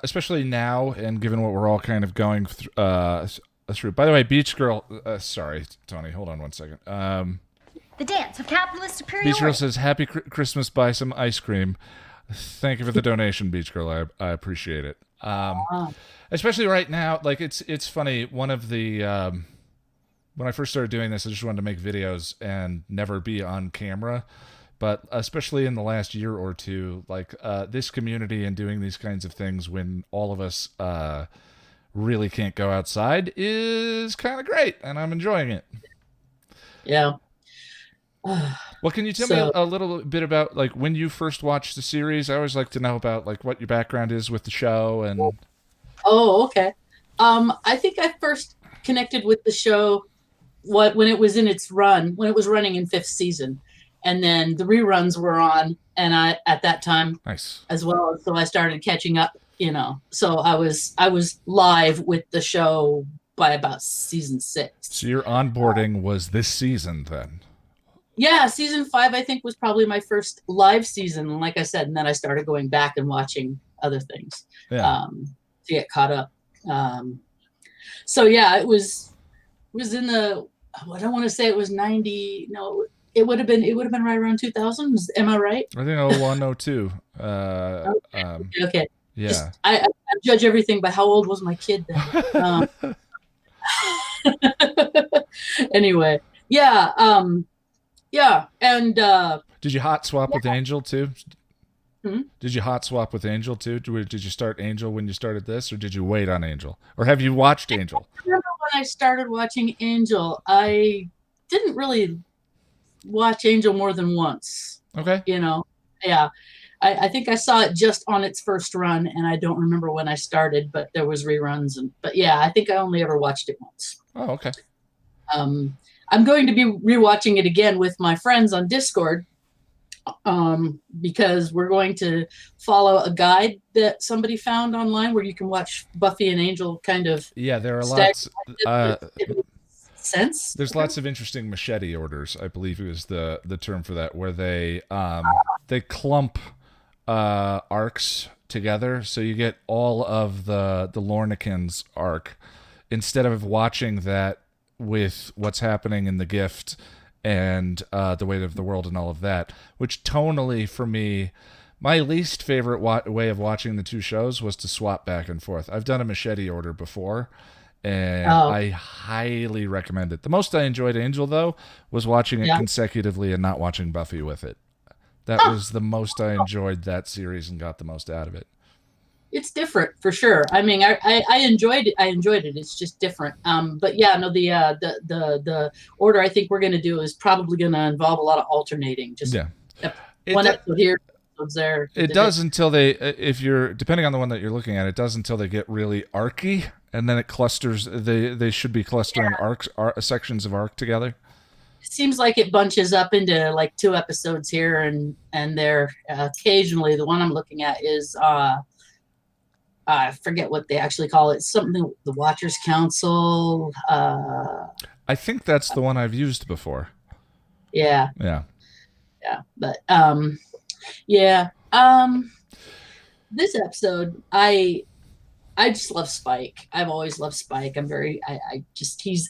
especially now, and given what we're all kind of going through. By the way, Beach Girl. Sorry, Tony. Hold on one second. The dance of capitalist superiority. Beach Girl says, "Happy Christmas. Buy some ice cream." Thank you for the donation, Beach Girl. I appreciate it. Especially right now, like it's funny. One of the when I first started doing this, I just wanted to make videos and never be on camera. But especially in the last year or two, like this community and doing these kinds of things when all of us really can't go outside is kind of great, and I'm enjoying it. Yeah. Well, can you tell me a little bit about like when you first watched the series? I always like to know about like what your background is with the show and. Oh, okay. I think I first connected with the show when it was in its run, when it was running in 5th season. And then the reruns were on, and I at that time as well. So I started catching up, So I was live with the show by about season 6. So your onboarding was this season then? Yeah, season 5 I think was probably my first live season. Like I said, and then I started going back and watching other things to get caught up. So yeah, it was in the. I don't want to say it was 90. No. It would have been right around 2000. Am I right? I think 01, 02. Okay. Yeah. I judge everything by how old was my kid then. Anyway, yeah. Yeah, and did you hot swap with Angel too? Hmm? Did you hot swap with Angel too? Did you start Angel when you started this, or did you wait on Angel, or have you watched Angel? I remember when I started watching Angel, I didn't really watch Angel more than once. Okay. Yeah. I think I saw it just on its first run, and I don't remember when I started, but there was reruns. But yeah, I think I only ever watched it once. Oh, okay. I'm going to be rewatching it again with my friends on Discord, because we're going to follow a guide that somebody found online where you can watch Buffy and Angel kind of. Yeah, there are lots. Sense. There's lots of interesting machete orders, I believe is the term for that, where they clump arcs together, so you get all of the Lornikins arc instead of watching that with what's happening in The Gift and The Weight of the World and all of that, which tonally for me, my least favorite way of watching the two shows was to swap back and forth. I've done a machete order before, and I highly recommend it. The most I enjoyed Angel, though, was watching it consecutively and not watching Buffy with it. That was the most I enjoyed that series and got the most out of it. It's different for sure. I mean, I enjoyed it. It's just different. But yeah, no, the order I think we're going to do is probably going to involve a lot of alternating. Just one episode here, episodes there. It does until if you're depending on the one that you're looking at, it does until they get really arcy, and then it clusters. They should be clustering sections of arc together. It seems like it bunches up into like 2 episodes here and there. Occasionally, the one I'm looking at is I forget what they actually call it. Something the Watchers Council. I think that's the one I've used before. Yeah. Yeah. Yeah, but yeah. This episode, I just love Spike. I've always loved Spike. I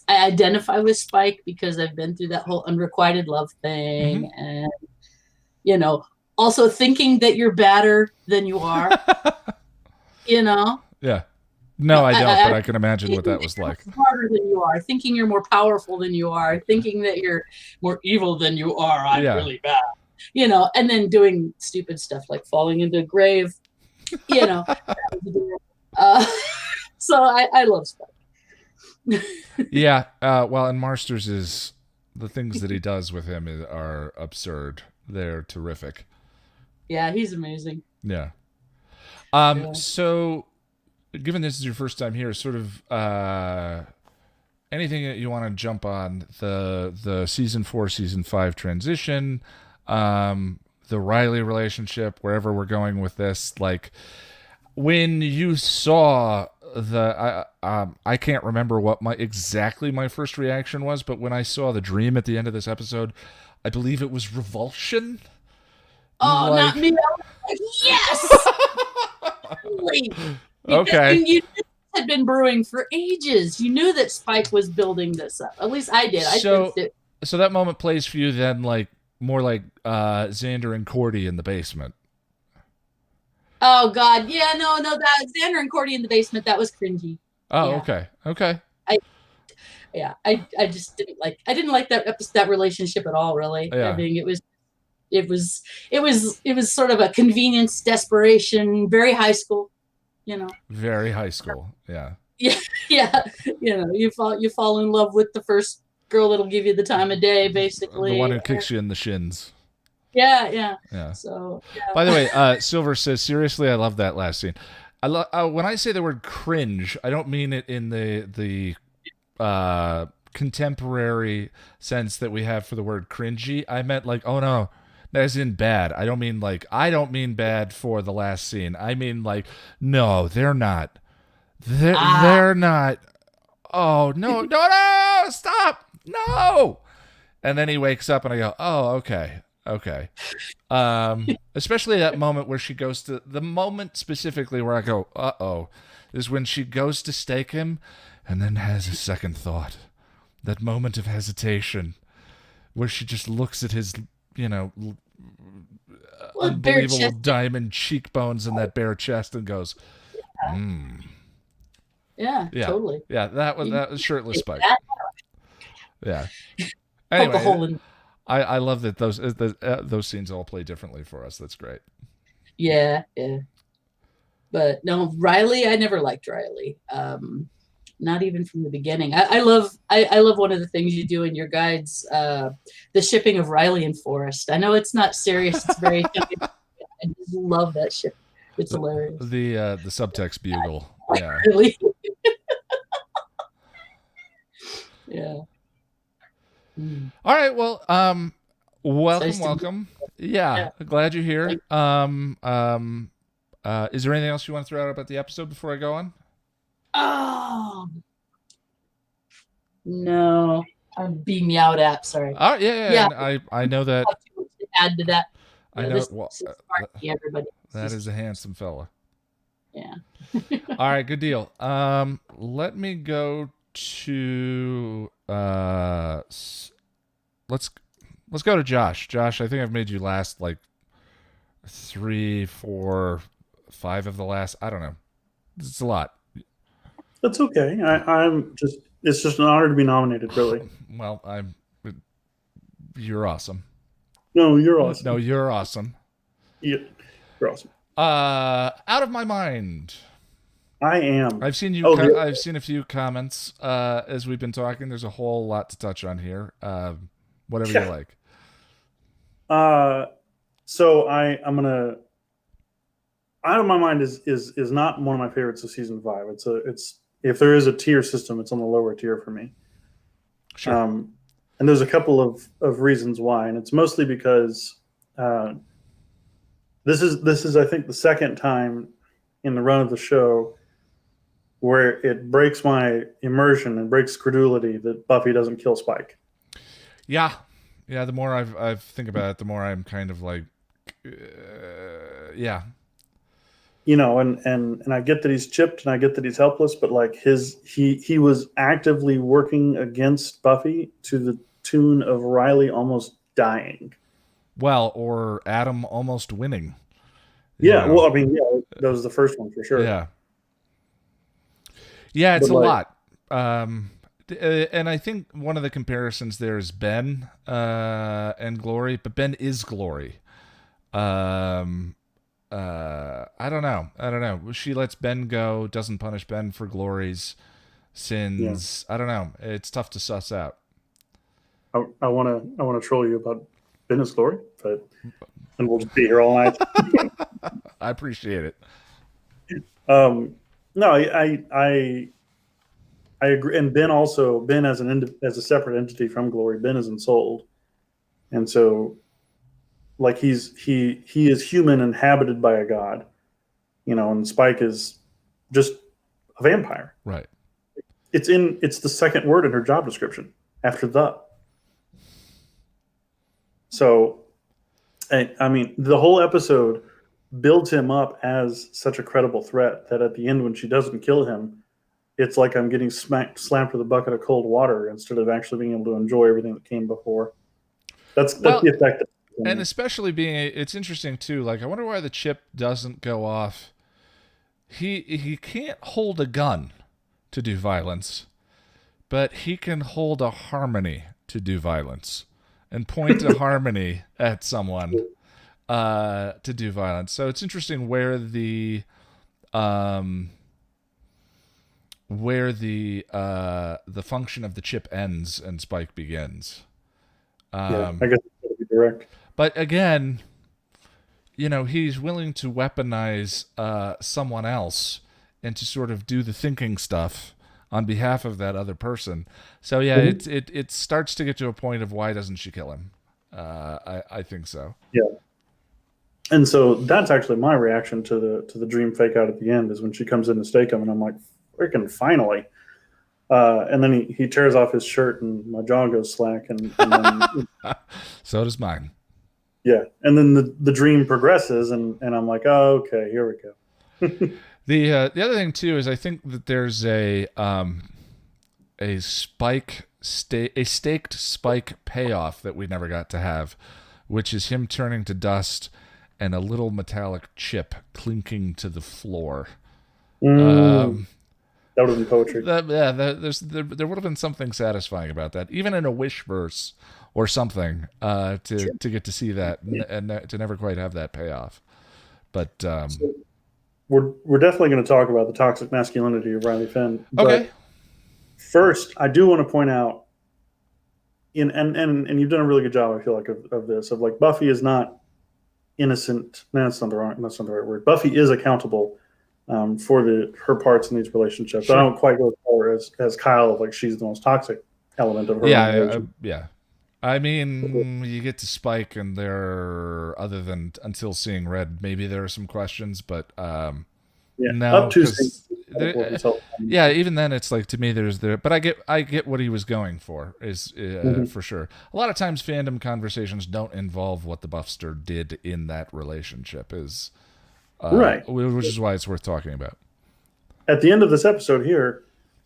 identify with Spike because I've been through that whole unrequited love thing, and also thinking that you're badder than you are. Yeah. No, I don't, but I can imagine what that was like. Smarter than you are, thinking you're more powerful than you are, thinking that you're more evil than you are. I'm really bad. And then doing stupid stuff like falling into a grave. So I love Spike. Yeah. Well, and Marsters the things that he does with him are absurd. They're terrific. Yeah, he's amazing. Yeah. Yeah. So, given this is your first time here, sort of anything that you want to jump on the season 4, season 5 transition, the Riley relationship, wherever we're going with this, like when you saw I can't remember what exactly my first reaction was, but when I saw the dream at the end of this episode, I believe it was revulsion. Oh, Like, not me! I was like, yes. Finally. Because okay. you knew this had been brewing for ages. You knew that Spike was building this up. At least I did. I sensed it. So that moment plays for you then like more like Xander and Cordy in the basement. Oh God, yeah, no, that Xander and Cordy in the basement, that was cringy. Oh, Yeah. okay. I just didn't like that relationship at all, really. Yeah. I think it was sort of a convenience, desperation, very high school, you know. Very high school, yeah. Yeah. You know, you fall in love with the first girl that'll give you the time of day, basically. The one who kicks you in the shins. Yeah. So, yeah. By the way, Silver says, seriously, I love that last scene. When I say the word cringe, I don't mean it in the contemporary sense that we have for the word cringy. I meant like, oh no, as in bad. I don't mean bad for the last scene. I mean like, no, they're not. They're not. Oh, no, stop. No. And then he wakes up and I go, oh, okay. Especially that moment where she goes to the moment specifically where I go, uh-oh, is when she goes to stake him and then has a second thought. That moment of hesitation where she just looks at his, unbelievable diamond cheekbones and that bare chest and goes, Yeah, totally. Yeah, that was shirtless Spike. Yeah. Anyway, I love that those scenes all play differently for us. That's great. Yeah. But no, Riley, I never liked Riley. Not even from the beginning. I love one of the things you do in your guides, the shipping of Riley and Forrest. I know it's not serious. It's very. I just love that ship. It's hilarious. The subtext bugle. Yeah. Really? Yeah. All right. Well, welcome. Yeah, glad you're here. Is there anything else you want to throw out about the episode before I go on? Oh no, I'm being meowed at. Sorry. Oh yeah. I know that. To add to that. I know. Everybody. That is a handsome fella. Yeah. All right, good deal. Let me go to let's go to Josh. Josh, I think I've made you last like 3, 4, 5 of the last. I don't know. It's a lot. That's okay. It's just an honor to be nominated, really. Well, you're awesome. No, you're awesome. No, you're awesome. Yeah, you're awesome. Out of my mind. I am. I've seen you. I've seen a few comments as we've been talking. There's a whole lot to touch on here. Whatever you like. So I'm gonna. Out of my mind is not one of my favorites of season 5. It's if there is a tier system, it's on the lower tier for me. Sure. And there's a couple of reasons why, and it's mostly because this is I think the second time in the run of the show where it breaks my immersion and breaks credulity that Buffy doesn't kill Spike. Yeah. The more I think about it, the more I'm kind of like, yeah. And I get that he's chipped and I get that he's helpless, but like he was actively working against Buffy to the tune of Riley almost dying. Well, or Adam almost winning. Yeah, well, I mean, that was the first one for sure. Yeah. Yeah, it's a lot. And I think one of the comparisons there is Ben and Glory, but Ben is Glory. I don't know. She lets Ben go, doesn't punish Ben for Glory's sins. Yeah. I don't know. It's tough to suss out. I want to troll you about Ben is glory, and we'll just be here all night. I appreciate it. No, I agree. And Ben also, Ben as as a separate entity from Glory, Ben is ensouled, and so like he is human inhabited by a god, and Spike is just a vampire. Right. It's the second word in her job description after the. So, I mean, the whole episode builds him up as such a credible threat that at the end, when she doesn't kill him, it's like I'm getting slammed with a bucket of cold water instead of actually being able to enjoy everything that came before. That's the effect. And especially it's interesting too. Like, I wonder why the chip doesn't go off. He can't hold a gun to do violence, but he can hold a harmony to do violence and point a harmony at someone to do violence. So it's interesting where the function of the chip ends and Spike begins. I guess it's going to be direct. But again, he's willing to weaponize someone else and to sort of do the thinking stuff on behalf of that other person. So yeah, it starts to get to a point of why doesn't she kill him? I think so. Yeah. And so that's actually my reaction to the dream fake out at the end, is when she comes in to stake him, and I'm like, freaking finally. And then he tears off his shirt and my jaw goes slack, and then so does mine. Yeah. And then the dream progresses, and I'm like, oh, okay, here we go. The other thing too is I think that there's a staked Spike payoff that we never got to have, which is him turning to dust and a little metallic chip clinking to the floor. That would have been poetry. There would have been something satisfying about that, even in a wish verse or something, to get to see that and to never quite have that payoff. But so we're definitely going to talk about the toxic masculinity of Riley Finn. Okay. First, I do want to point out, and you've done a really good job, I feel like, of this, of like, Buffy is not innocent. No, that's not the right word. Buffy is accountable for her parts in these relationships. Sure. I don't quite go as far as Kyle of like she's the most toxic element of her. Yeah. I mean, you get to Spike, and there, other than until seeing Red, maybe there are some questions, but no, even then, it's like, to me, but I get what he was going for, for sure. A lot of times, fandom conversations don't involve what the Buffster did in that relationship, right, which is why it's worth talking about. At the end of this episode here,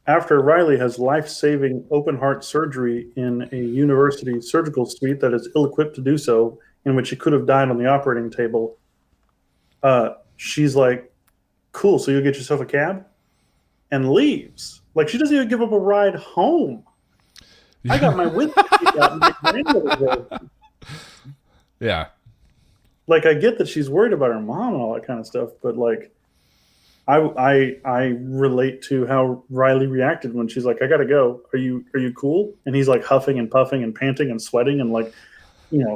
after Riley has life-saving open-heart surgery in a university surgical suite that is ill-equipped to do so, in which he could have died on the operating table, she's like, cool, so you'll get yourself a cab? And leaves. Like, she doesn't even give up a ride home. I got my wisdom teeth out and my grandmother drove. Yeah. Like, I get that she's worried about her mom and all that kind of stuff, but like, I relate to how Riley reacted when she's like, I gotta go. Are you cool? And he's like huffing and puffing and panting and sweating, and like,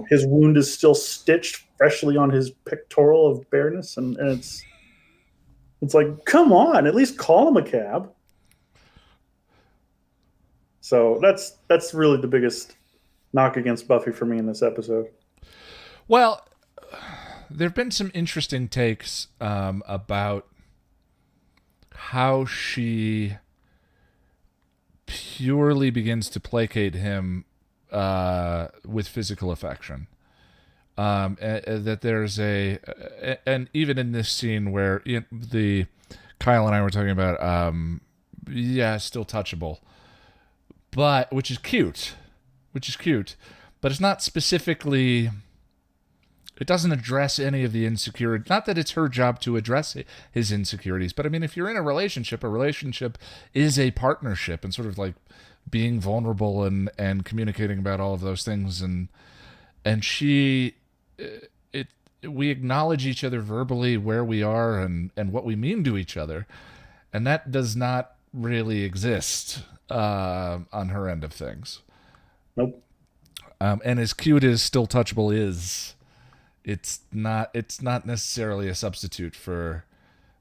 his wound is still stitched freshly on his pectoral of bareness, and it's like, come on, at least call him a cab. So that's really the biggest knock against Buffy for me in this episode. Well, there have been some interesting takes about how she purely begins to placate him with physical affection. That there's and even in this scene where Kyle and I were talking about, still touchable, but which is cute, but it's not specifically. It doesn't address any of the insecurity. Not that it's her job to address his insecurities, but I mean, if you're in a relationship is a partnership, and sort of like being vulnerable and communicating about all of those things, and we acknowledge each other verbally where we are and what we mean to each other, and that does not really exist on her end of things. Nope. And as cute as Still Touchable is, it's not necessarily a substitute for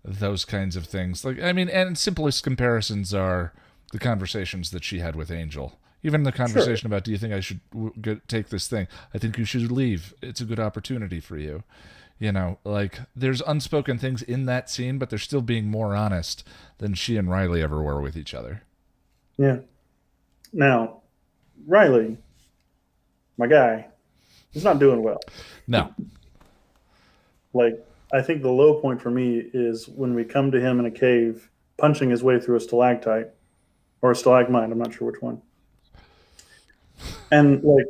those kinds of things. Like, I mean, and simplest comparisons are the conversations that she had with Angel. Even the conversation about, do you think I should take this thing? I think you should leave. It's a good opportunity for you. You know, like, there's unspoken things in that scene, but they're still being more honest than she and Riley ever were with each other. Yeah. Now, Riley, my guy, he's not doing well. No. Like, I think the low point for me is when we come to him in a cave, punching his way through a stalactite or a stalagmite. I'm not sure which one. And, like,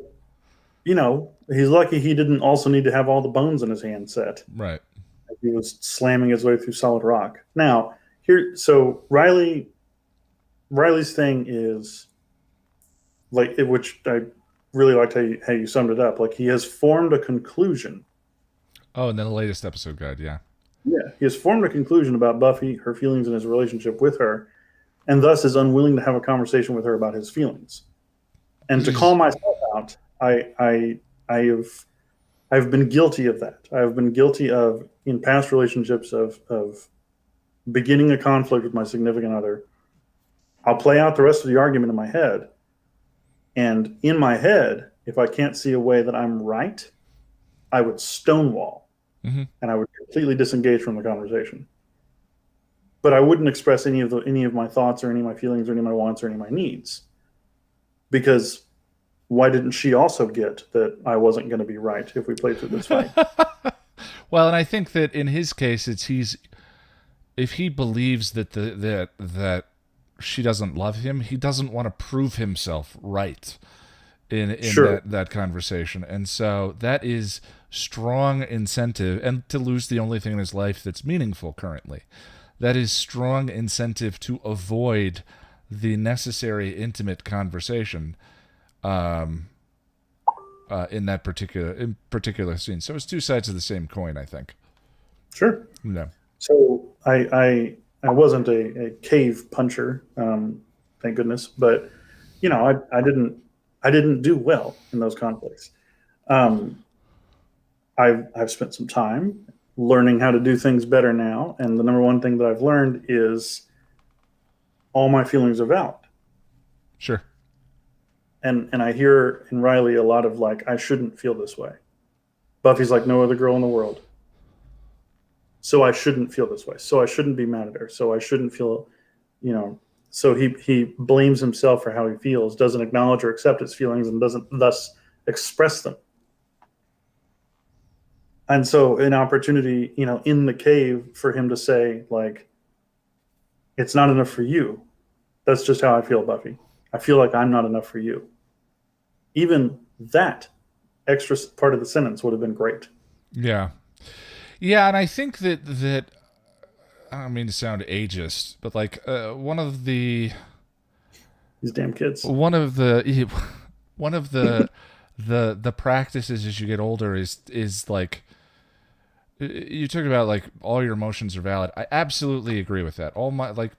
you know, he's lucky he didn't also need to have all the bones in his hand set. Right. He was slamming his way through solid rock. Now, so Riley's thing is, like, which I really liked how you summed it up. Like, he has formed a conclusion. Oh, and then the latest episode guide, yeah. Yeah, he has formed a conclusion about Buffy, her feelings, and his relationship with her, and thus is unwilling to have a conversation with her about his feelings. And to call myself out, I've been guilty of that. I've been guilty of, in past relationships, of beginning a conflict with my significant other. I'll play out the rest of the argument in my head, and in my head, if I can't see a way that I'm right, I would stonewall, and I would completely disengage from the conversation. But I wouldn't express any of my thoughts or any of my feelings or any of my wants or any of my needs. Because why didn't she also get that I wasn't going to be right if we played through this fight? Well, and I think that in his case, if he believes that that she doesn't love him, he doesn't want to prove himself right in that conversation. And so that is strong incentive, and to lose the only thing in his life that's meaningful currently. That is strong incentive to avoid the necessary intimate conversation in that particular scene. So it's two sides of the same coin, I think. Sure. No. So I wasn't a cave puncher, thank goodness, but you know, I didn't do well in those conflicts. I've spent some time learning how to do things better now, and the number one thing that I've learned is all my feelings are valid. Sure. And I hear in Riley a lot of, like, I shouldn't feel this way. Buffy's like no other girl in the world. So I shouldn't feel this way. So I shouldn't be mad at her. So I shouldn't feel, you know. So he blames himself for how he feels, doesn't acknowledge or accept his feelings, and doesn't thus express them. And so an opportunity, you know, in the cave for him to say, like, it's not enough for you. That's just how I feel, Buffy. I feel like I'm not enough for you. Even that extra part of the sentence would have been great. Yeah. Yeah, and I think that I don't mean to sound ageist, but like one of these damn kids. One of the the practices as you get older is like, you talk about like all your emotions are valid. I absolutely agree with that.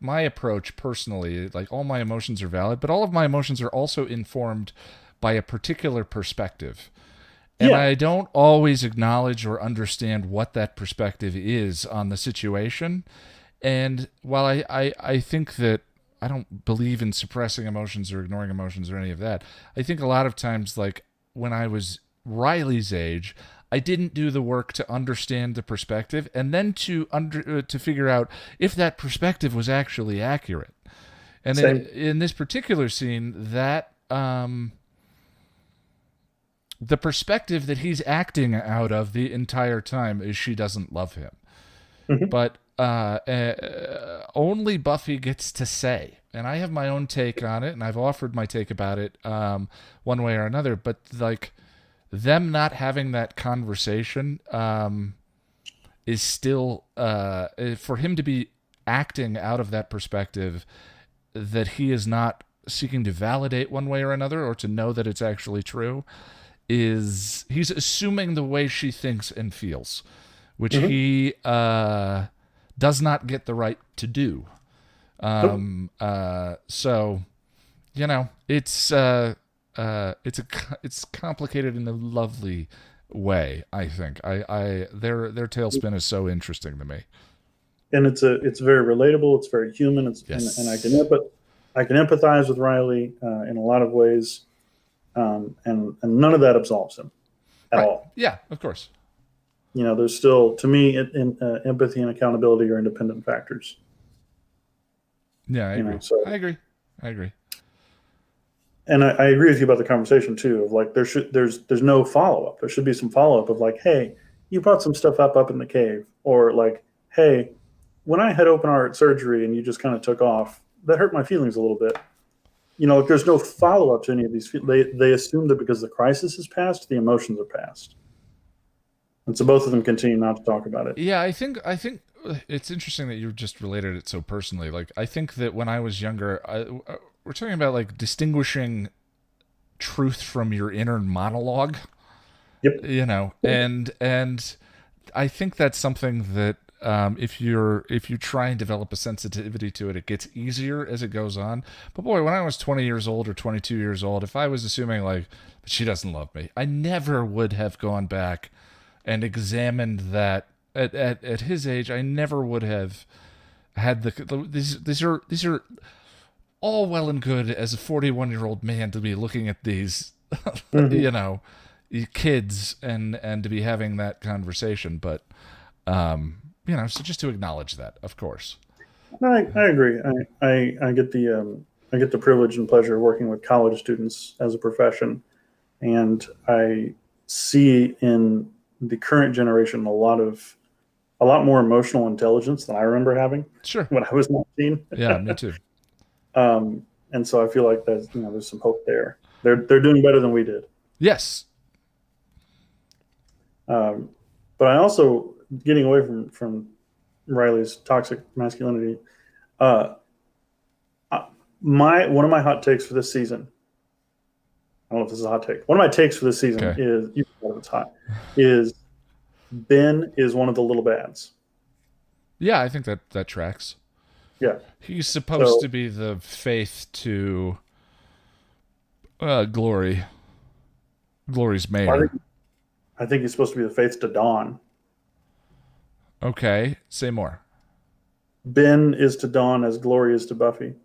My approach personally, like, all my emotions are valid, but all of my emotions are also informed by a particular perspective. And I don't always acknowledge or understand what that perspective is on the situation. And while I think that I don't believe in suppressing emotions or ignoring emotions or any of that, I think a lot of times, like when I was Riley's age, I didn't do the work to understand the perspective and then to figure out if that perspective was actually accurate. And in this particular scene, that the perspective that he's acting out of the entire time is she doesn't love him. Mm-hmm. But only Buffy gets to say, and I have my own take on it, and I've offered my take about it one way or another, but like, them not having that conversation is still, for him to be acting out of that perspective that he is not seeking to validate one way or another, or to know that it's actually true, he's assuming the way she thinks and feels, which he does not get the right to do. So, you know, it's it's complicated in a lovely way. I think their tailspin is so interesting to me. And it's very relatable. It's very human. Yes. And I can empathize with Riley in a lot of ways, and none of that absolves him at all. Yeah, of course. There's still, to me, empathy and accountability are independent factors. Yeah, I agree. So, I agree. And I agree with you about the conversation too. Of like, there's no follow up. There should be some follow up of like, hey, you brought some stuff up in the cave, or like, hey, when I had open heart surgery and you just kind of took off, that hurt my feelings a little bit. Like there's no follow up to any of these. They assume that because the crisis is past, the emotions are past. And so both of them continue not to talk about it. Yeah, I think it's interesting that you just related it so personally. Like, I think that when I was younger, we're talking about like distinguishing truth from your inner monologue. Yep. And I think that's something that if you try and develop a sensitivity to it, it gets easier as it goes on. But boy, when I was 20 years old or 22 years old, if I was assuming like, but she doesn't love me, I never would have gone back and examined that at his age. I never would have had these are all well and good as a 41-year-old man to be looking at these, kids and to be having that conversation. But, so just to acknowledge that, of course. I agree. I get the privilege and pleasure of working with college students as a profession. And I see in the current generation a lot more emotional intelligence than I remember having. Sure. When I was 19. Yeah, me too. And so I feel like there's some hope there. They're doing better than we did. Yes. But I also, getting away from Riley's toxic masculinity, one of my hot takes for this season, I don't know if this is a hot take. One of my takes for this season is, you know if it's hot, is Ben is one of the little bads. Yeah, I think that tracks. Yeah. He's supposed to be the faith to Glory. Glory's mayor. I think he's supposed to be the faith to Dawn. Okay, say more. Ben is to Dawn as Glory is to Buffy.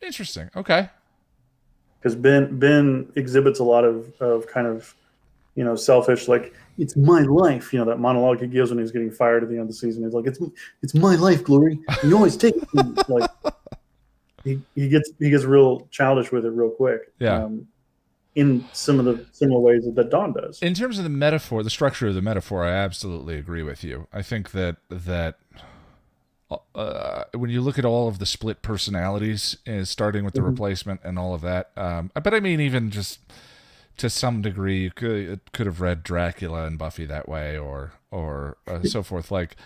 Interesting. Okay. Because Ben exhibits a lot of kind of, selfish, like, it's my life. That monologue he gives when he's getting fired at the end of the season. He's like, it's my life, Glory. You always take it. Like, he gets real childish with it real quick. Yeah. In some of the similar ways that Dawn does. In terms of the metaphor, the structure of the metaphor, I absolutely agree with you. I think that when you look at all of the split personalities, starting with the replacement and all of that, but I mean, even just to some degree, you could have read Dracula and Buffy that way, or so forth. Like,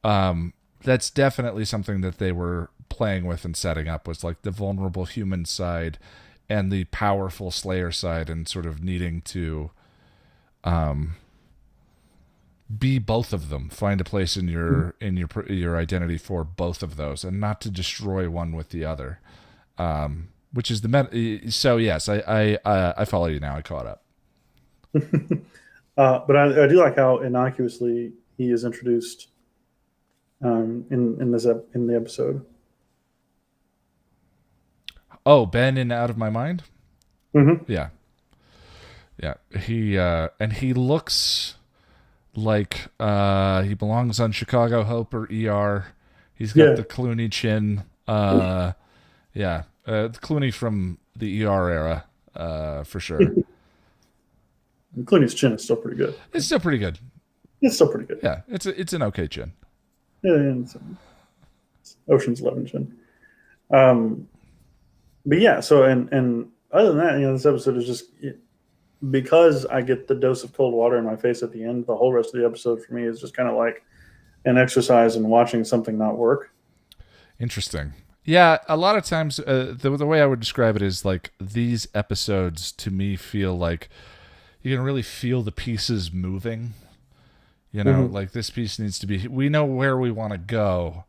that's definitely something that they were playing with and setting up, was like the vulnerable human side and the powerful Slayer side, and sort of needing to be both of them, find a place in your identity for both of those, and not to destroy one with the other, which is so yes, I follow you now. I caught up. But I do like how innocuously he is introduced in the episode. Oh, Ben in Out of My Mind? Mm-hmm. Yeah. He looks like he belongs on Chicago Hope or ER. He's got the Clooney chin. The Clooney from the ER era, for sure. Clooney's chin is still pretty good. It's still pretty good. Yeah, it's an okay chin. Yeah, it's Ocean's 11 chin. But yeah, so and other than that, this episode is just, because I get the dose of cold water in my face at the end. The whole rest of the episode for me is just kind of like an exercise in watching something not work. Interesting. Yeah, a lot of times the way I would describe it is like, these episodes to me feel like you can really feel the pieces moving. Like, this piece needs to be. We know where we want to go.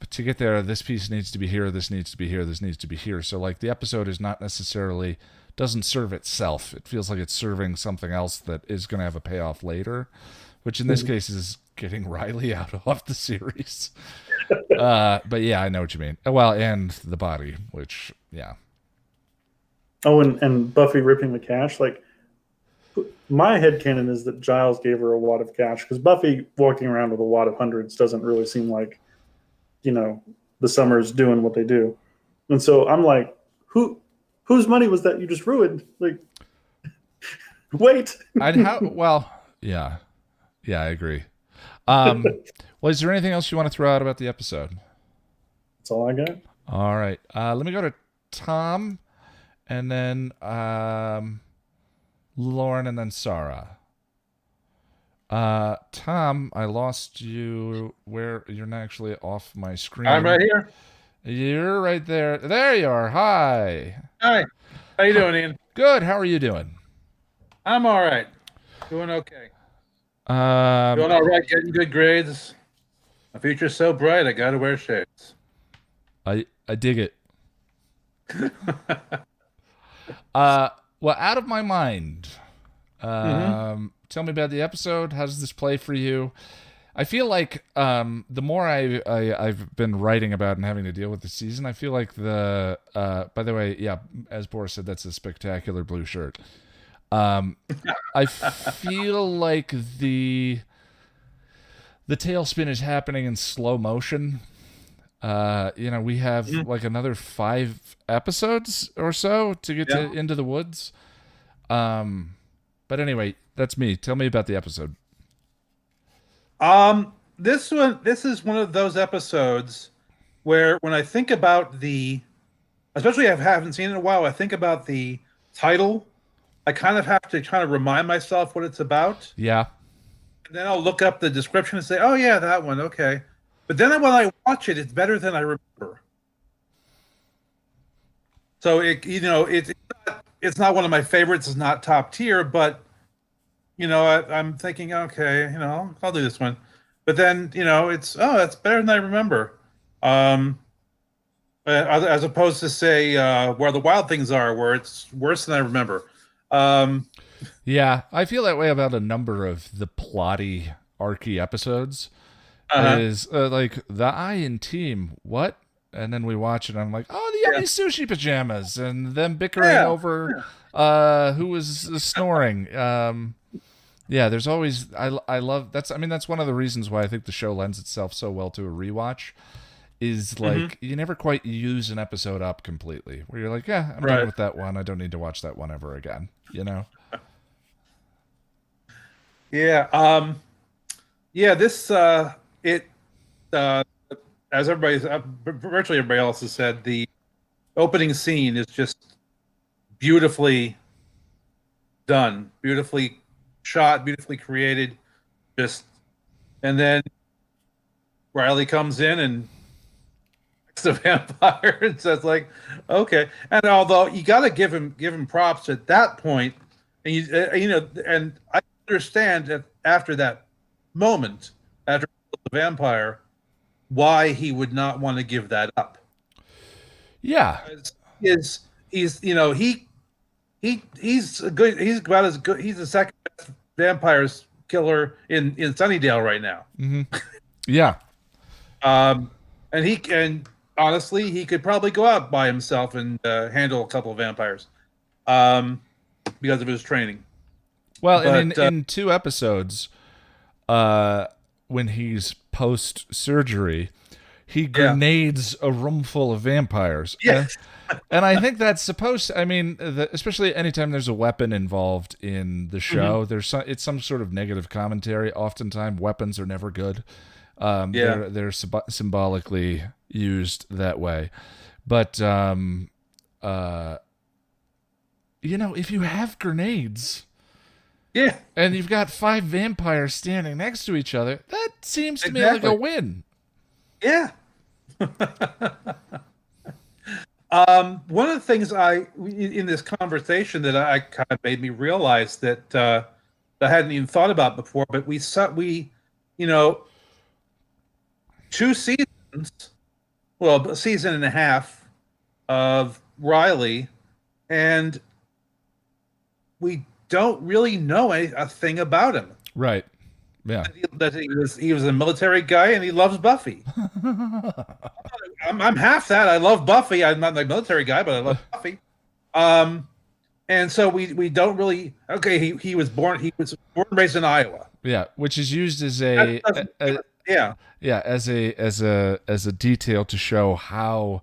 to get there, this piece needs to be here, this needs to be here, this needs to be here. So like the episode is not necessarily doesn't serve itself. It feels like it's serving something else that is going to have a payoff later, which in this case is getting Riley out of the series. But yeah, I know what you mean. Well, and the body, which yeah. Oh, and Buffy ripping the cash. Like, my headcanon is that Giles gave her a wad of cash, because Buffy walking around with a wad of hundreds doesn't really seem like, the Summers doing what they do. And so I'm like, whose money was that you just ruined? Like, wait. Yeah, I agree. Well, is there anything else you want to throw out about the episode? That's all I got. All right. Let me go to Tom, and then Lauren, and then Sarah. Tom, I lost you. Where you're not actually off my screen. I'm right here. You're right there. There you are. Hi. Hi. How you doing, Ian? Good. How are you doing? I'm all right. Doing okay. Doing all right. Getting good grades. My future's so bright. I gotta wear shades. I dig it. Well, out of my mind. Tell me about the episode. How does this play for you? I feel like the more I've been writing about and having to deal with the season, I feel like by the way, yeah, as Boris said, that's a spectacular blue shirt. I feel like the tailspin is happening in slow motion. We have like another 5 episodes or so to get to Into the Woods. But anyway, that's me. Tell me about the episode. This is one of those episodes where when I think about especially I haven't seen it in a while, I think about the title. I kind of have to remind myself what it's about. Yeah. And then I'll look up the description and say, oh yeah, that one. Okay. But then when I watch it, it's better than I remember. So it's not one of my favorites. It's not top tier, but I'm thinking, okay, I'll do this one. But then it's better than I remember. As opposed to say Where the Wild Things Are, where it's worse than I remember. Yeah, I feel that way about a number of the plotty, archy episodes. Is like the Iron Team, what? And then we watch it, and I'm like, oh, the yummy sushi pajamas, and them bickering over who was snoring. Yeah, there's always I love that's. I mean, that's one of the reasons why I think the show lends itself so well to a rewatch. Is like you never quite use an episode up completely, where you're like, yeah, I'm done with that one. I don't need to watch that one ever again. Yeah. This as virtually everybody else has said, the opening scene is just beautifully done, beautifully shot, beautifully created. And then Riley comes in and the vampire and says, like, okay. And although you got to give him props at that point, and and I understand that after that moment, after the vampire, why he would not want to give that up. Yeah, he's good. He's about as good. He's the second best vampires killer in Sunnydale right now. Mm-hmm. Yeah. And honestly, he could probably go out by himself and handle a couple of vampires, because of his training. Well, and in 2 episodes, when he's post-surgery, he grenades a room full of vampires. Yes. And I think that's supposed to, I mean, especially anytime there's a weapon involved in the show, it's some sort of negative commentary. Oftentimes, weapons are never good. They're symbolically used that way. But, if you have grenades... Yeah. And you've got 5 vampires standing next to each other. That seems to me like a win. Yeah. One of the things in this conversation that I kind of made me realize that I hadn't even thought about before, but 2 seasons a season and a half of Riley, and we don't really know a thing about him. Right. Yeah. That he was a military guy and he loves Buffy. I'm half that. I love Buffy. I'm not a military guy, but I love Buffy. And so we don't really. Okay, he was born and raised in Iowa. Yeah, which is used as as a detail to show how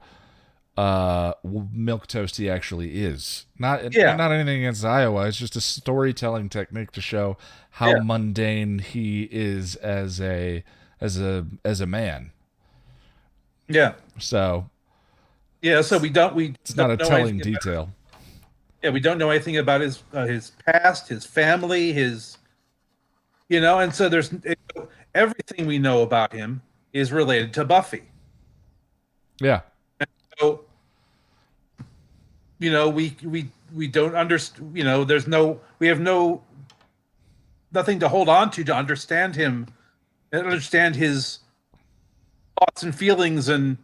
milquetoast he actually is. Not anything against Iowa. It's just a storytelling technique to show how mundane he is as a man. Yeah. So. Yeah. So we It's not a telling detail. We don't know anything about his past, his family, and so there's everything we know about him is related to Buffy. Yeah. And so, we don't understand. We have nothing to hold on to understand him and understand his thoughts and feelings and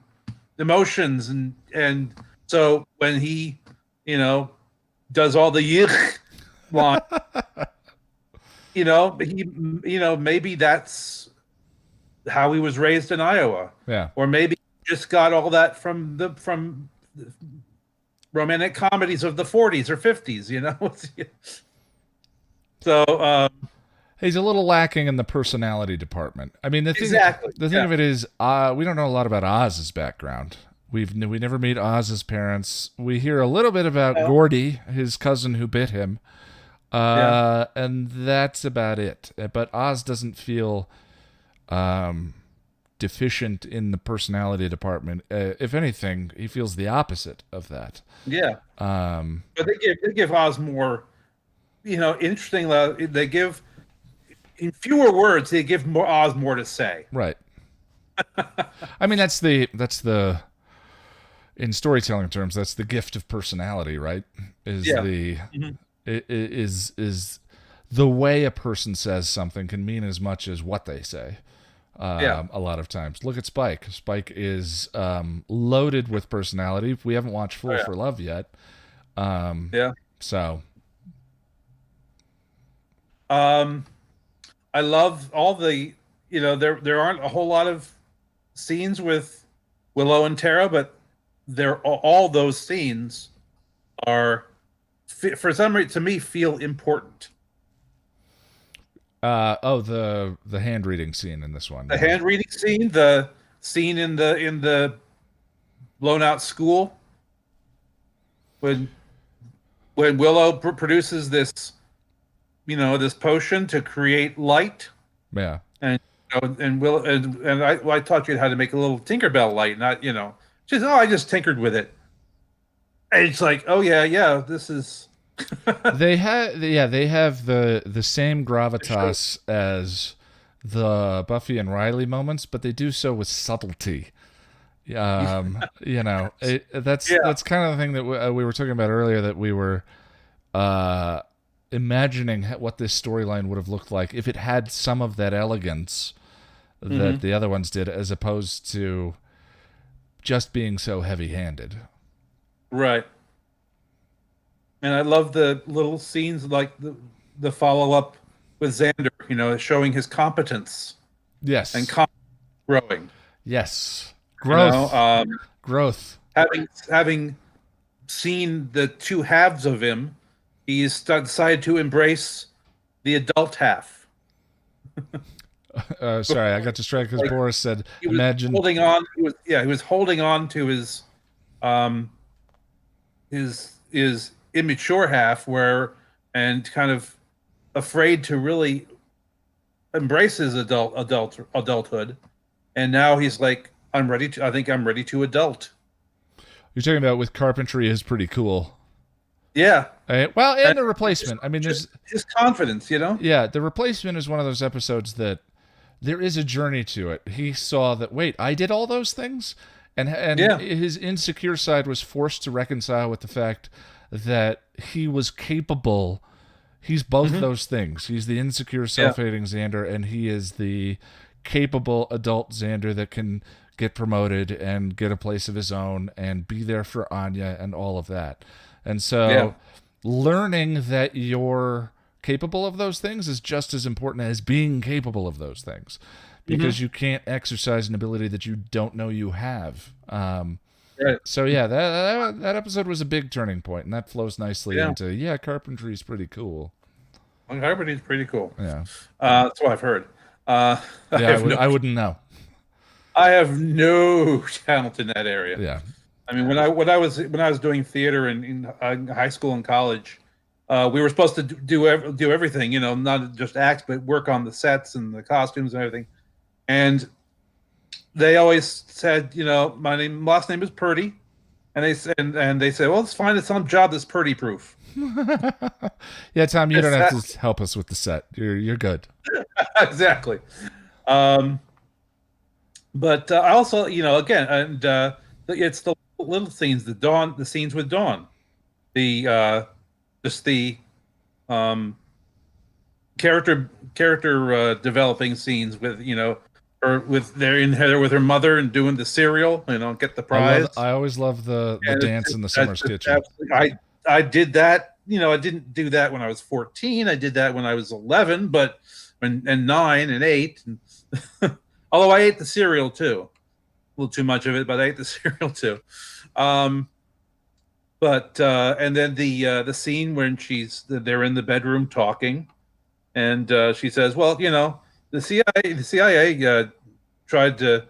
emotions, and so when he, does all the yich line, maybe that's how he was raised in Iowa. Yeah. Or maybe he just got all that from the romantic comedies of the 40s or 50s, So he's a little lacking in the personality department. I mean, the thing of it is, we don't know a lot about Oz's background. We never meet Oz's parents. We hear a little bit about Gordy, his cousin who bit him, and that's about it. But Oz doesn't feel deficient in the personality department. If anything, he feels the opposite of that. Yeah. But they give Oz more, interesting. They give, in fewer words, they give Oz more to say. Right. I mean, that's the. In storytelling terms, that's the gift of personality, right? Is the way a person says something can mean as much as what they say. A lot of times. Look at Spike. Spike is loaded with personality. We haven't watched Fool for Love yet. So. I love all the, there aren't a whole lot of scenes with Willow and Tara, but all those scenes are, for some reason, to me, feel important. The hand reading scene in this one. The hand reading scene, the scene in the blown out school when Willow produces this, this potion to create light. Yeah. And I taught you how to make a little Tinkerbell light, not she says, I just tinkered with it. And it's like, this is. They have the same gravitas as the Buffy and Riley moments, but they do so with subtlety. That's kind of the thing that we were talking about earlier, that we were imagining what this storyline would have looked like if it had some of that elegance that the other ones did, as opposed to just being so heavy-handed. Right. And I love the little scenes like the follow-up with Xander, showing his competence. Yes. And growing. Yes. Growth. Growth. Having seen the two halves of him, he's decided to embrace the adult half. Sorry, I got distracted because Boris said, "Imagine holding on." He was holding on to his immature half, and kind of afraid to really embrace his adulthood. And now he's like, I think I'm ready to adult. You're talking about with carpentry is pretty cool. Yeah. And the replacement. I mean, there's his confidence, Yeah, the replacement is one of those episodes that there is a journey to it. He saw that, wait, I did all those things? And his insecure side was forced to reconcile with the fact that he was capable. He's both those things. He's the insecure, self-hating Xander, and he is the capable adult Xander that can get promoted and get a place of his own and be there for Anya and all of that. And so learning that you're capable of those things is just as important as being capable of those things, because you can't exercise an ability that you don't know you have. So yeah, that episode was a big turning point, and that flows nicely into carpentry's pretty cool. Carpentry's pretty cool. Yeah, that's what I've heard. I wouldn't know. I have no talent in that area. Yeah, I mean, when I was doing theater in high school and college, we were supposed to do everything, you know, not just act, but work on the sets and the costumes and everything. And they always said, you know, my last name is Purdy, and they said, well, let's find some job that's Purdy proof. Yeah, Tom, you don't have to help us with the set. You're good. Exactly. But I also, you know, again, and it's the little scenes, the scenes with Dawn, just the character developing scenes with, you know, or with they're in Heather with her mother and doing the cereal, you know, get the prize. I always love the dance in the Summer's Kitchen. I did that, you know, I didn't do that when I was 14. I did that when I was 11, but and 9 and 8. And although I ate the cereal too, a little too much of it, but I ate the cereal too. But and then the scene when they're in the bedroom talking, and she says, "Well, you know, the CIA tried to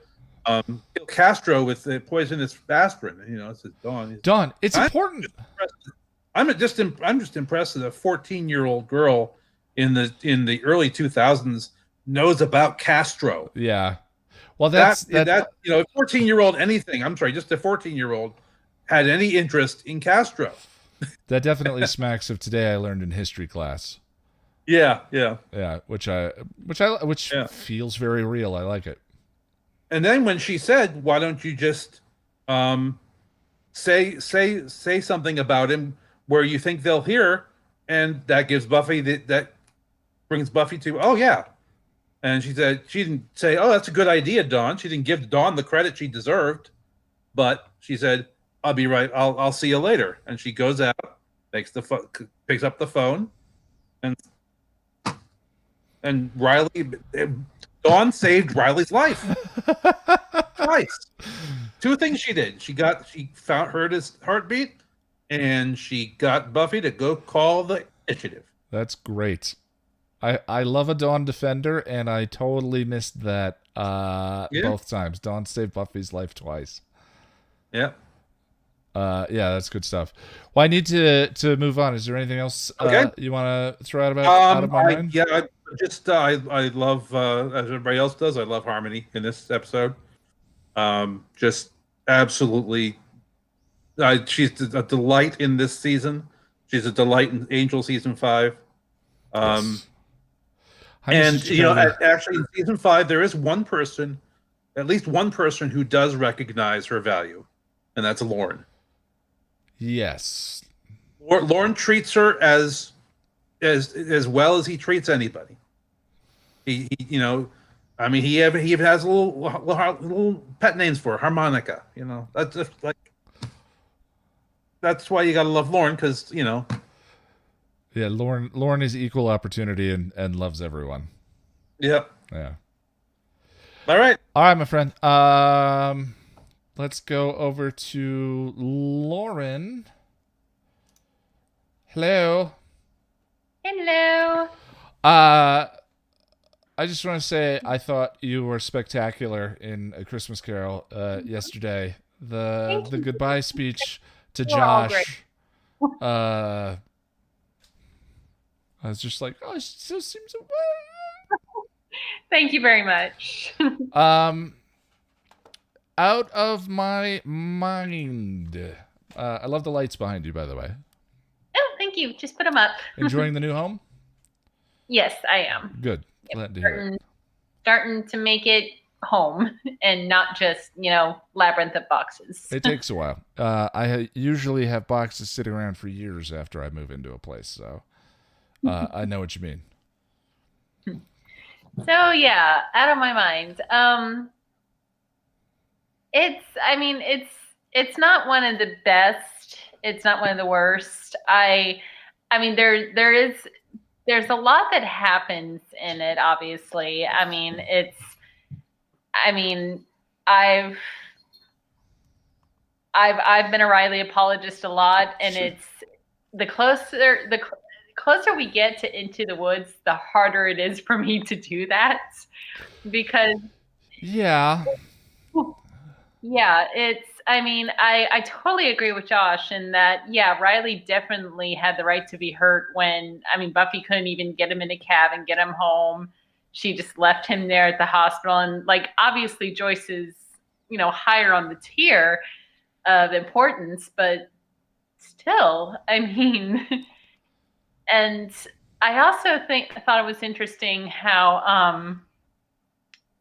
kill Castro with poisonous aspirin." You know, it says Dawn. It's important. I'm just impressed that a 14-year-old girl in the early 2000s knows about Castro. Yeah. Well, that you know, a 14-year-old just a 14-year-old had any interest in Castro. That definitely smacks of today I learned in history class. Yeah. Which feels very real. I like it. And then when she said, "Why don't you just say something about him where you think they'll hear," and that gives Buffy that brings Buffy to, "Oh yeah." And she said she didn't say, "Oh, that's a good idea, Dawn." She didn't give Dawn the credit she deserved, but she said, "I'll be right. I'll see you later." And she goes out, picks up the phone, and Dawn saved Riley's life twice. 2 things she did. She heard his heartbeat, and she got Buffy to go call the initiative. That's great. I love a Dawn defender, and I totally missed that both times. Dawn saved Buffy's life twice. Yeah. Yeah, that's good stuff. Well, I need to move on. Is there anything else you want to throw out of my mind? Yeah, I love, as everybody else does, I love Harmony in this episode. Just absolutely, she's a delight in this season. She's a delight in Angel season 5. Yes. And you know, actually in season 5, there is at least one person who does recognize her value, and that's Lauren. Yes. Lauren treats her as well as he treats anybody. He you know, I mean, he even has little pet names for her, Harmonica. You know, that's just that's why you gotta love Lauren, because you know. Yeah, Lauren is equal opportunity and loves everyone. Yep. Yeah. All right, my friend. Let's go over to Lauren. Hello. Hello. I just want to say I thought you were spectacular in A Christmas Carol yesterday. The goodbye speech to Josh. I was just like, oh, it just seems so bad. Thank you very much. Out of my mind. I love the lights behind you, by the way. Oh, thank you. Just put them up. Enjoying the new home? Yes, I am. Good. Glad to hear it. Starting to make it home and not just, you know, labyrinth of boxes. It takes a while. I usually have boxes sitting around for years after I move into a place, so I know what you mean. So yeah, out of my mind. I mean, it's not one of the best. It's not one of the worst. I mean, there's a lot that happens in it, obviously. I mean, I mean, I've been a Riley apologist a lot, and it's the closer we get to Into the Woods, the harder it is for me to do that, because Yeah. yeah, I mean, I totally agree with Josh in that, yeah, Riley definitely had the right to be hurt when, I mean, Buffy couldn't even get him in a cab and get him home. She just left him there at the hospital. And, like, obviously Joyce is, higher on the tier of importance, but still, I mean, and I also thought it was interesting how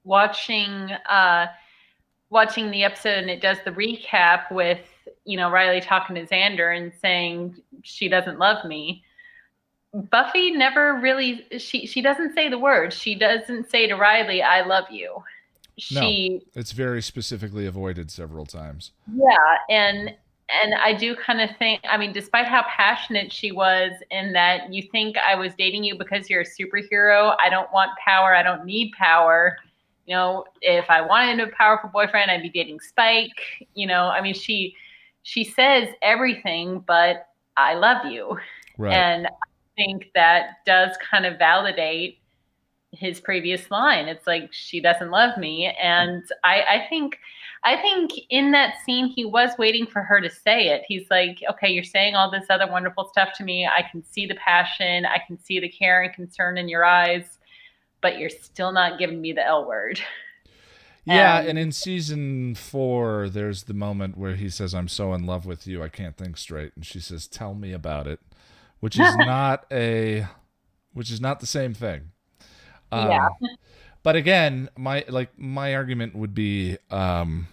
watching the episode, and it does the recap with Riley talking to Xander and saying she doesn't love me. Buffy never really she doesn't say the word. She doesn't say to Riley, "I love you." No, it's very specifically avoided several times. Yeah, and I do kind of think, I mean, despite how passionate she was in that, you think I was dating you because you're a superhero. I don't want power. I don't need power. If I wanted a powerful boyfriend, I'd be dating Spike. I mean, she says everything, but I love you. Right. And I think that does kind of validate his previous line. It's like, she doesn't love me. And I think in that scene, he was waiting for her to say it. He's like, okay, you're saying all this other wonderful stuff to me. I can see the passion. I can see the care and concern in your eyes, but you're still not giving me the L word. Yeah, and in season 4, there's the moment where he says, "I'm so in love with you, I can't think straight," and she says, "Tell me about it," which is not the same thing. Yeah. But again, my argument would be, and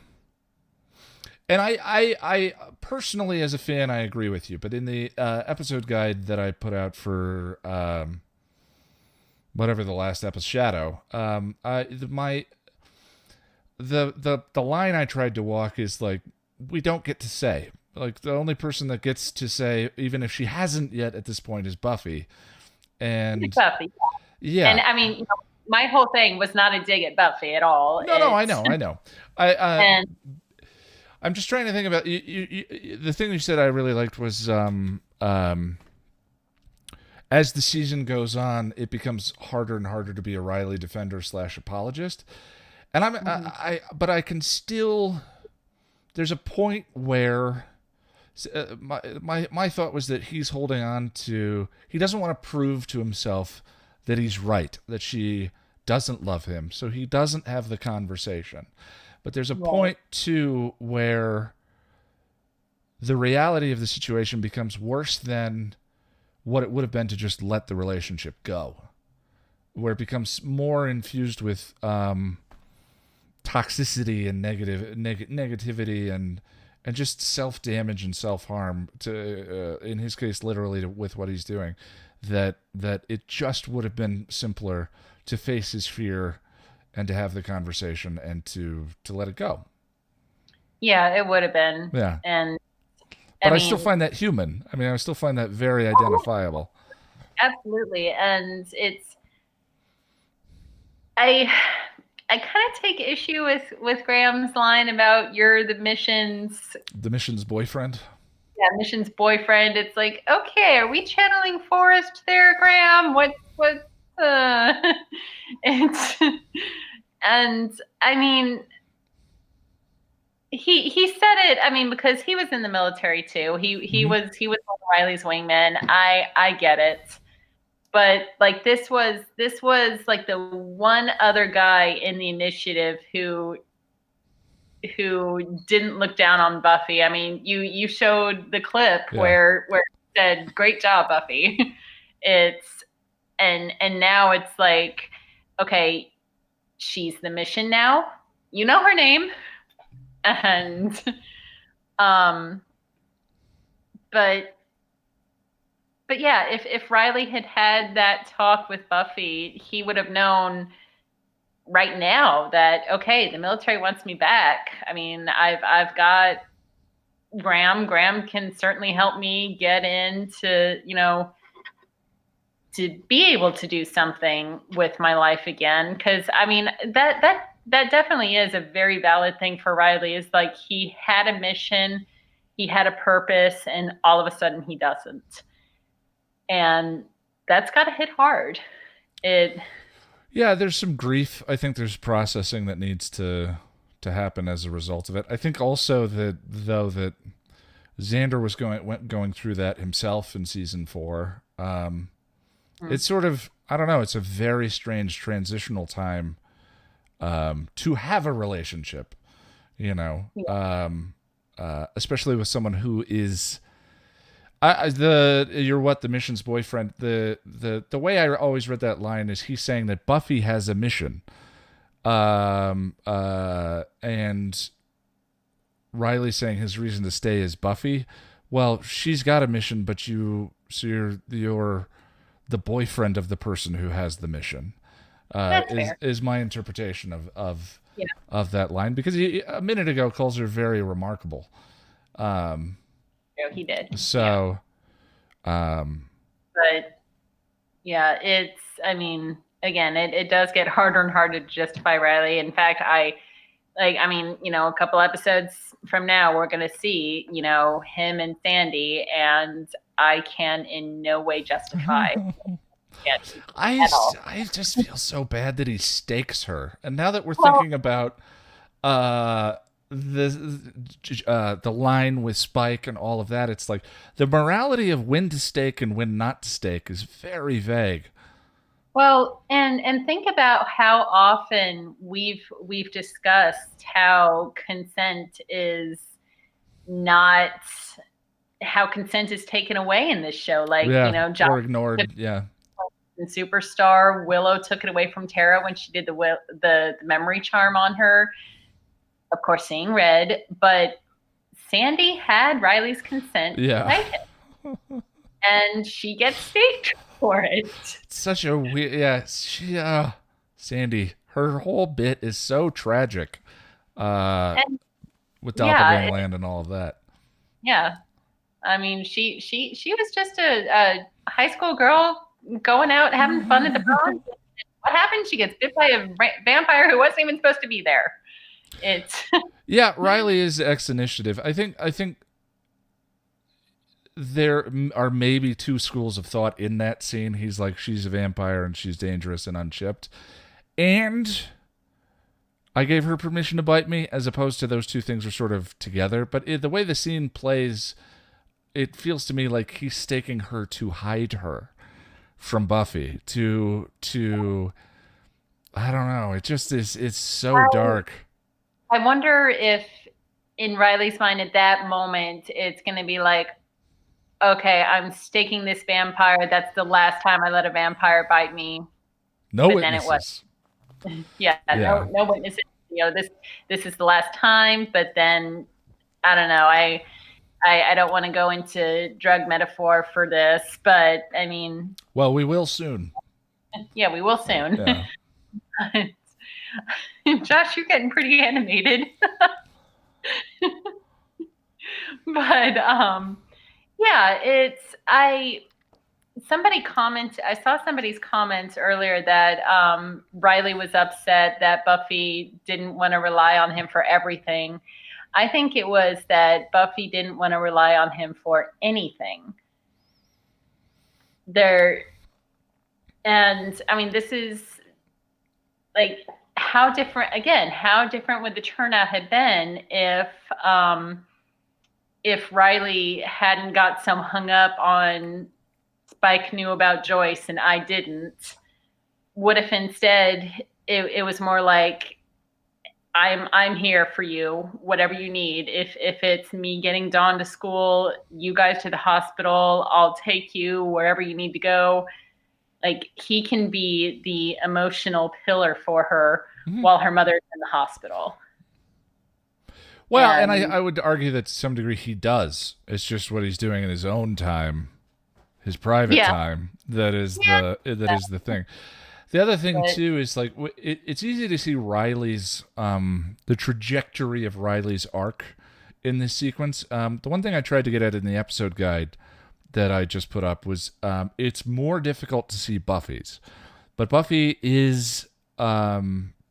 I personally, as a fan, I agree with you. But in the episode guide that I put out for whatever the last episode, Shadow, the line I tried to walk is like, we don't get to say. Like, the only person that gets to say, even if she hasn't yet at this point, is Buffy. And Buffy. Yeah. And I mean, my whole thing was not a dig at Buffy at all. No, I know. I'm just trying to think about the thing you said I really liked was as the season goes on, it becomes harder and harder to be a Riley defender / apologist. And but I can still, there's a point where my thought was that he's holding on to, he doesn't want to prove to himself that he's right, that she doesn't love him, so he doesn't have the conversation. But there's a point too where the reality of the situation becomes worse than what it would have been to just let the relationship go, where it becomes more infused with toxicity and negativity and just self-damage and self-harm, to in his case literally with what he's doing, that it just would have been simpler to face his fear and to have the conversation and to let it go. Yeah, it would have been. Yeah. But I still find that human. I mean, I still find that very identifiable. Absolutely. And I kind of take issue with Graham's line about you're the mission's boyfriend. Yeah, mission's boyfriend. It's like, okay, are we channeling Forrest there, Graham? And I mean, he said it. I mean, because he was in the military too. He was Riley's wingman. I get it, but like this was like the one other guy in the initiative who didn't look down on Buffy. I mean, you showed the clip where it said, "Great job, Buffy." And now it's like, okay, she's the mission now. You know her name. And but yeah, if Riley had that talk with Buffy, he would have known right now that, okay, the military wants me back. I mean, I've got Graham. Graham can certainly help me get into, to be able to do something with my life again. Cause I mean, that definitely is a very valid thing for Riley, is like, he had a mission, he had a purpose, and all of a sudden he doesn't. And that's gotta hit hard. Yeah, there's some grief. I think there's processing that needs to happen as a result of it. I think also that Xander was going through that himself in season 4. It's sort of, I don't know, it's a very strange transitional time to have a relationship, especially with someone who is the mission's boyfriend. The way I always read that line is he's saying that Buffy has a mission, and Riley saying his reason to stay is Buffy. Well, she's got a mission, but you're the boyfriend of the person who has the mission. Is my interpretation of that line, because he a minute ago calls her very remarkable. He did. So, but yeah, it's, I mean, again, it does get harder and harder to justify Riley. In fact, a couple episodes from now, we're going to see, him and Sandy, and I can in no way justify it. I just feel so bad that he stakes her. And now that we're thinking about the line with Spike and all of that, it's like the morality of when to stake and when not to stake is very vague. Well, and think about how often we've discussed how consent is taken away in this show. Like, or ignored. Yeah. In Superstar, Willow took it away from Tara when she did the memory charm on her. Of course, seeing red, but Sandy had Riley's consent to like it. And she gets staked for it. It's such a weird, Sandy, her whole bit is so tragic, with Doppelganger Land and all of that. Yeah, I mean, she was just a high school girl going out having fun at the prom. What happened? She gets bit by a vampire who wasn't even supposed to be there. It's yeah, Riley is ex-initiative. I think there are maybe two schools of thought in that scene. He's like, she's a vampire and she's dangerous and unchipped, and I gave her permission to bite me, as opposed to those two things are sort of together. But the way the scene plays, it feels to me like he's staking her to hide her from Buffy, to I don't know. It just is. It's so dark. I wonder if in Riley's mind at that moment, it's going to be like, okay, I'm staking this vampire. That's the last time I let a vampire bite me. No but witnesses. Then it was. Yeah. No witnesses. This is the last time. But then, I don't know. I don't want to go into drug metaphor for this, but I mean. Well, we will soon. Yeah, we will soon. Yeah. Josh, you're getting pretty animated. But yeah, I saw somebody's comments earlier that Riley was upset that Buffy didn't want to rely on him for everything. I think it was that Buffy didn't want to rely on him for anything. And I mean, this is like, how different would the turnout have been if Riley hadn't got so hung up on Spike knew about Joyce and I didn't? What if instead it was more like, I'm here for you, whatever you need. If it's me getting Dawn to school, you guys to the hospital, I'll take you wherever you need to go. Like, he can be the emotional pillar for her while her mother's in the hospital. Well, and I would argue that to some degree he does. It's just what he's doing in his own time, his private time. That is the thing. The other thing But- too is like it's easy to see Riley's the trajectory of Riley's arc in this sequence. The one thing I tried to get at in the episode guide that I just put up was it's more difficult to see Buffy's, but Buffy is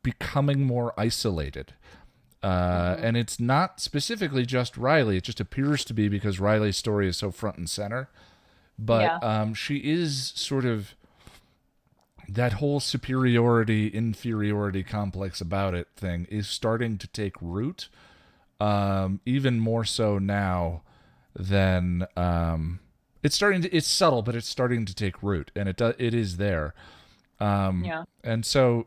becoming more isolated. And it's not specifically just Riley. It just appears to be because Riley's story is so front and center. But she is sort of that whole superiority, inferiority complex about it thing is starting to take root, even more so now than it's subtle, but it's starting to take root, and it is there. And so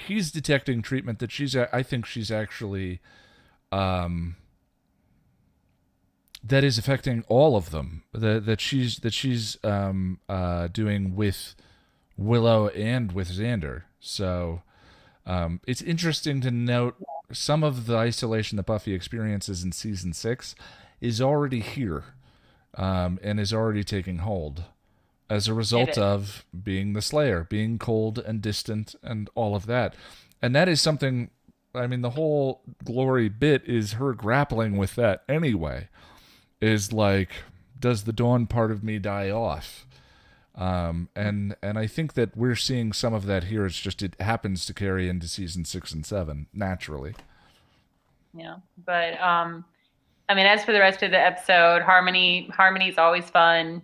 he's detecting treatment that I think she's actually that is affecting all of them, that she's doing with Willow and with Xander. So it's interesting to note some of the isolation that Buffy experiences in season 6 is already here, and is already taking hold as a result of being the Slayer, being cold and distant and all of that. And that is something, I mean, the whole Glory bit is her grappling with that anyway, is like, does the Dawn part of me die off? And I think that we're seeing some of that here. It's just, it happens to carry into season 6 and 7 naturally. Yeah. But, I mean, as for the rest of the episode, Harmony's always fun.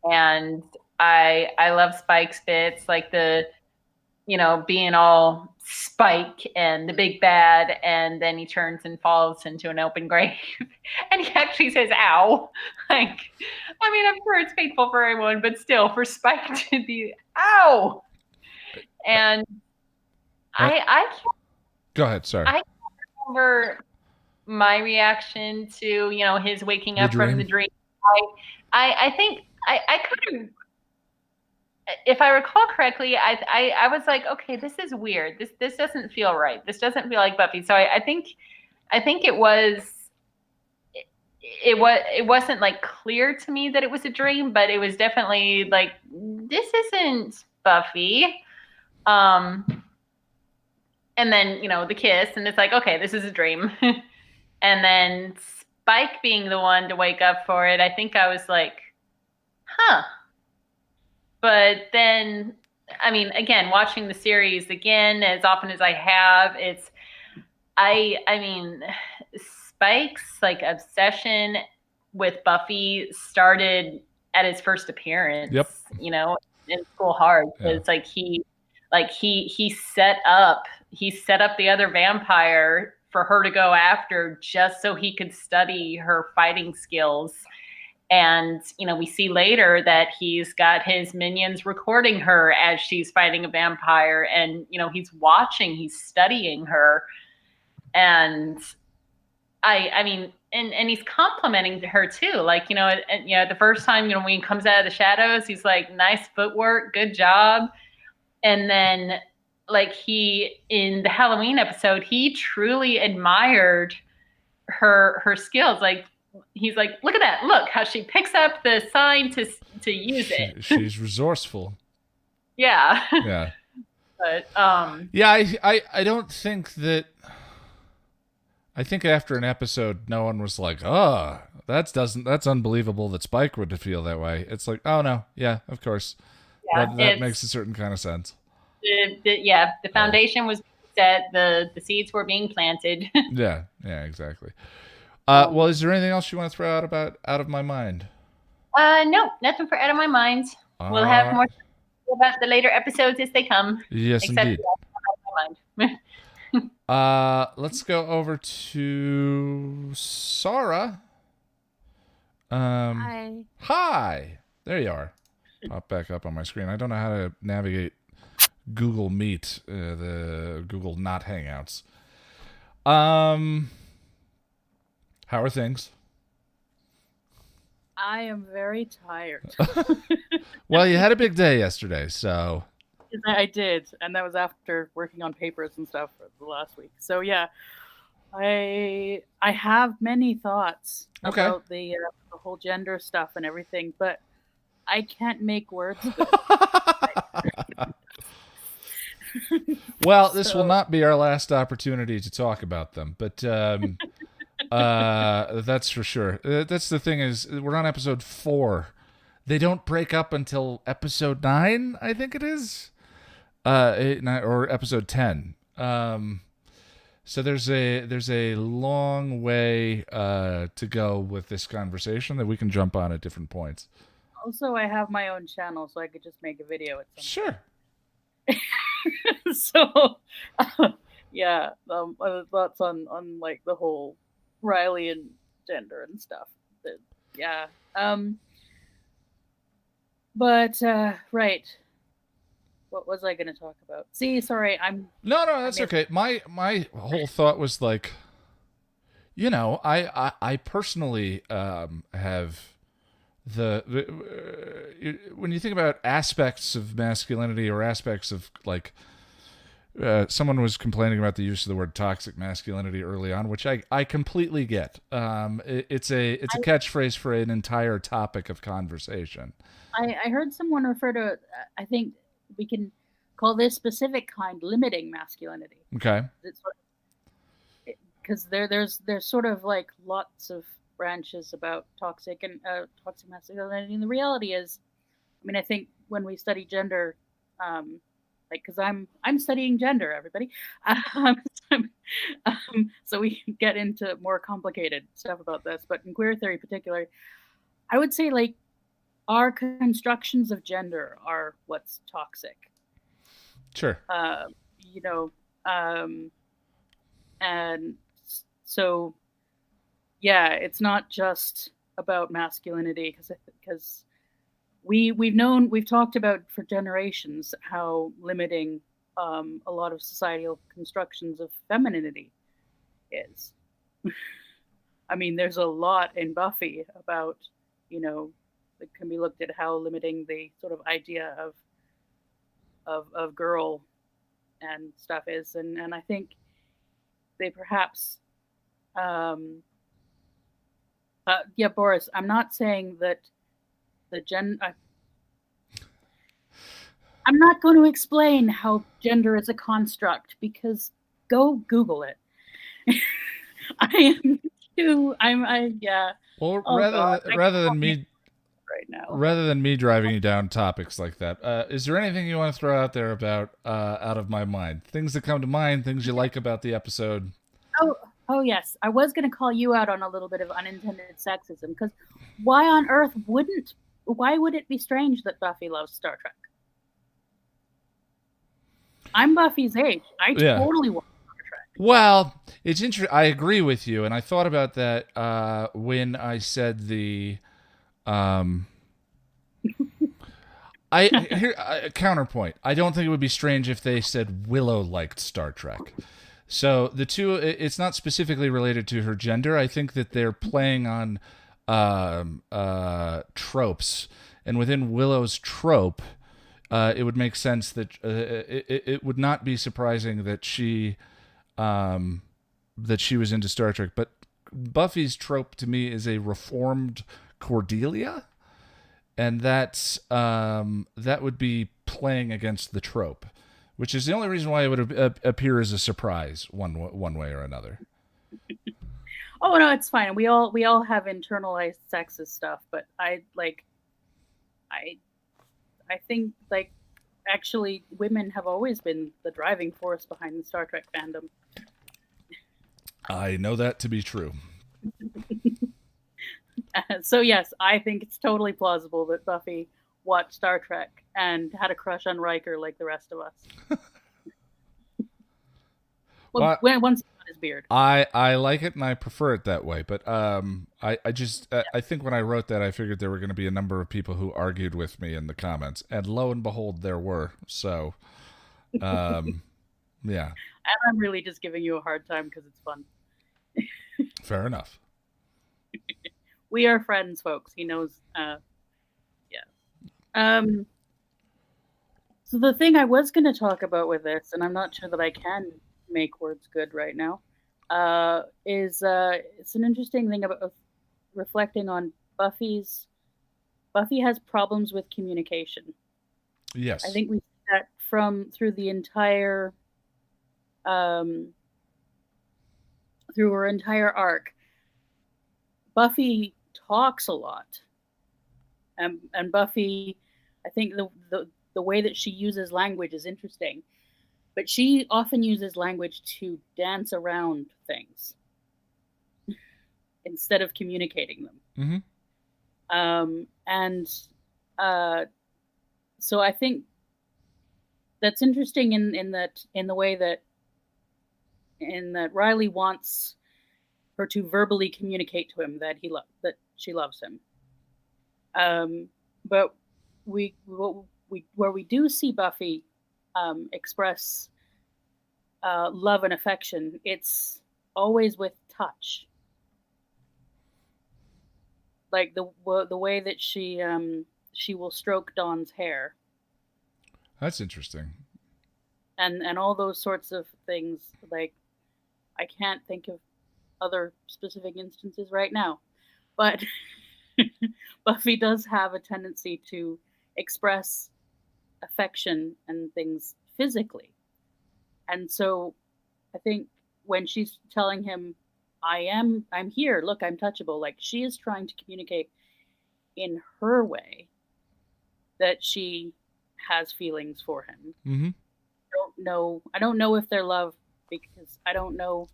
And I love Spike's bits, like the, being all Spike and the big bad, and then he turns and falls into an open grave, and he actually says "ow." Like, I mean, I'm sure it's painful for everyone, but still, for Spike to be "ow," and I can't. Go ahead, sorry. I can't remember my reaction to his waking up from the dream. I think I kind of, if I recall correctly, I was like, okay, this is weird. This doesn't feel right. This doesn't feel like Buffy. So I think it wasn't like clear to me that it was a dream, but it was definitely like, this isn't Buffy. And then the kiss, and it's like, okay, this is a dream. And then Spike being the one to wake up for it, I think I was like, huh. But then, I mean, again, watching the series again as often as I have, I mean, Spike's like obsession with Buffy started at his first appearance. Yep. In School Hard. Yeah. It's like he set up the other vampire for her to go after just so he could study her fighting skills. And, we see later that he's got his minions recording her as she's fighting a vampire. And, he's watching, he's studying her. And I mean, and he's complimenting her too. Like, the first time, when he comes out of the shadows, he's like, nice footwork, good job. And then like in the Halloween episode, he truly admired her skills. Like, he's like, look at that. Look how she picks up the sign to use it. She's resourceful. Yeah. Yeah. But yeah, I don't think that. I think after an episode, no one was like, "Oh, that's unbelievable that Spike would feel that way." It's like, "Oh no, yeah, of course, yeah, that makes a certain kind of sense." The foundation was set. The seeds were being planted. yeah, exactly. Well, is there anything else you want to throw out of my mind? No, nothing for out of my mind. We'll have more about the later episodes as they come. Yes, indeed. Out of my mind. Let's go over to Sarah. Hi. There you are. Pop back up on my screen. I don't know how to navigate Google Meet, the Google not Hangouts. How are things? I am very tired. Well, you had a big day yesterday, so. I did, and that was after working on papers and stuff for the last week. So yeah, I have many thoughts about the whole gender stuff and everything, but I can't make words. Well, this will not be our last opportunity to talk about them, but that's for sure. That's the thing is, we're on episode 4. They don't break up until episode 9, I think it is, 8, 9, or episode 10. So there's a long way to go with this conversation that we can jump on at different points. Also, I have my own channel, so I could just make a video at some Sure. So, yeah, thoughts on like the whole Riley and gender and stuff. Yeah. But right. What was I going to talk about? See, sorry, No, that's okay. My whole thought was like, you know, I personally have when you think about aspects of masculinity or aspects of like, someone was complaining about the use of the word toxic masculinity early on, which I completely get. It's a catchphrase for an entire topic of conversation. I heard someone refer to, I think we can call this specific kind limiting masculinity. Okay. Because there's sort of like lots of branches about toxic masculinity, and the reality is, I mean, I think when we study gender, like, because I'm studying gender, everybody, so we can get into more complicated stuff about this. But in queer theory, particularly, I would say like our constructions of gender are what's toxic. Sure. You know, and so. Yeah, it's not just about masculinity because we've talked about for generations how limiting a lot of societal constructions of femininity is. I mean, there's a lot in Buffy about, you know, that can be looked at how limiting the sort of idea of girl and stuff is, and I think they perhaps. Yeah, Boris, I'm not saying that I'm not going to explain how gender is a construct because go Google it. Yeah. Well, rather than me right now. Rather than me driving you down topics like that, is there anything you want to throw out there about Out of My Mind? Things that come to mind, things you like about the episode? Oh yes, I was going to call you out on a little bit of unintended sexism because why on earth would it be strange that Buffy loves Star Trek? I'm Buffy's age. I totally watch Star Trek. Well, it's interesting. I agree with you, and I thought about that when I said the counterpoint. I don't think it would be strange if they said Willow liked Star Trek. So the two, it's not specifically related to her gender. I think that they're playing on tropes, and within Willow's trope, it would make sense that it would not be surprising that she was into Star Trek. But Buffy's trope to me is a reformed Cordelia, and that would be playing against the trope, which is the only reason why it would appear as a surprise one way or another. Oh no, it's fine. We all have internalized sexist stuff, but I think like actually women have always been the driving force behind the Star Trek fandom. I know that to be true. So yes, I think it's totally plausible that Buffy watched Star Trek and had a crush on Riker like the rest of us. Once he got his beard. I like it and I prefer it that way, but I think when I wrote that I figured there were going to be a number of people who argued with me in the comments, and lo and behold there were. So yeah. And I'm really just giving you a hard time because it's fun. Fair enough. We are friends, folks. He knows. So the thing I was going to talk about with this, and I'm not sure that I can make words good right now, is it's an interesting thing about reflecting on Buffy has problems with communication. Yes. I think we see that through the entire through her entire arc. Buffy talks a lot, and Buffy, I think the way that she uses language is interesting, but she often uses language to dance around things instead of communicating them. And so I think that's interesting in the way that Riley wants her to verbally communicate to him that that she loves him. But where we do see Buffy express love and affection, it's always with touch. Like the way that she will stroke Dawn's hair. That's interesting. And all those sorts of things. Like, I can't think of other specific instances right now, but Buffy does have a tendency to express affection and things physically. And so I think when she's telling him, I'm here, look, I'm touchable, like, she is trying to communicate in her way that she has feelings for him. Mm-hmm. I don't know if they're love, because I don't know.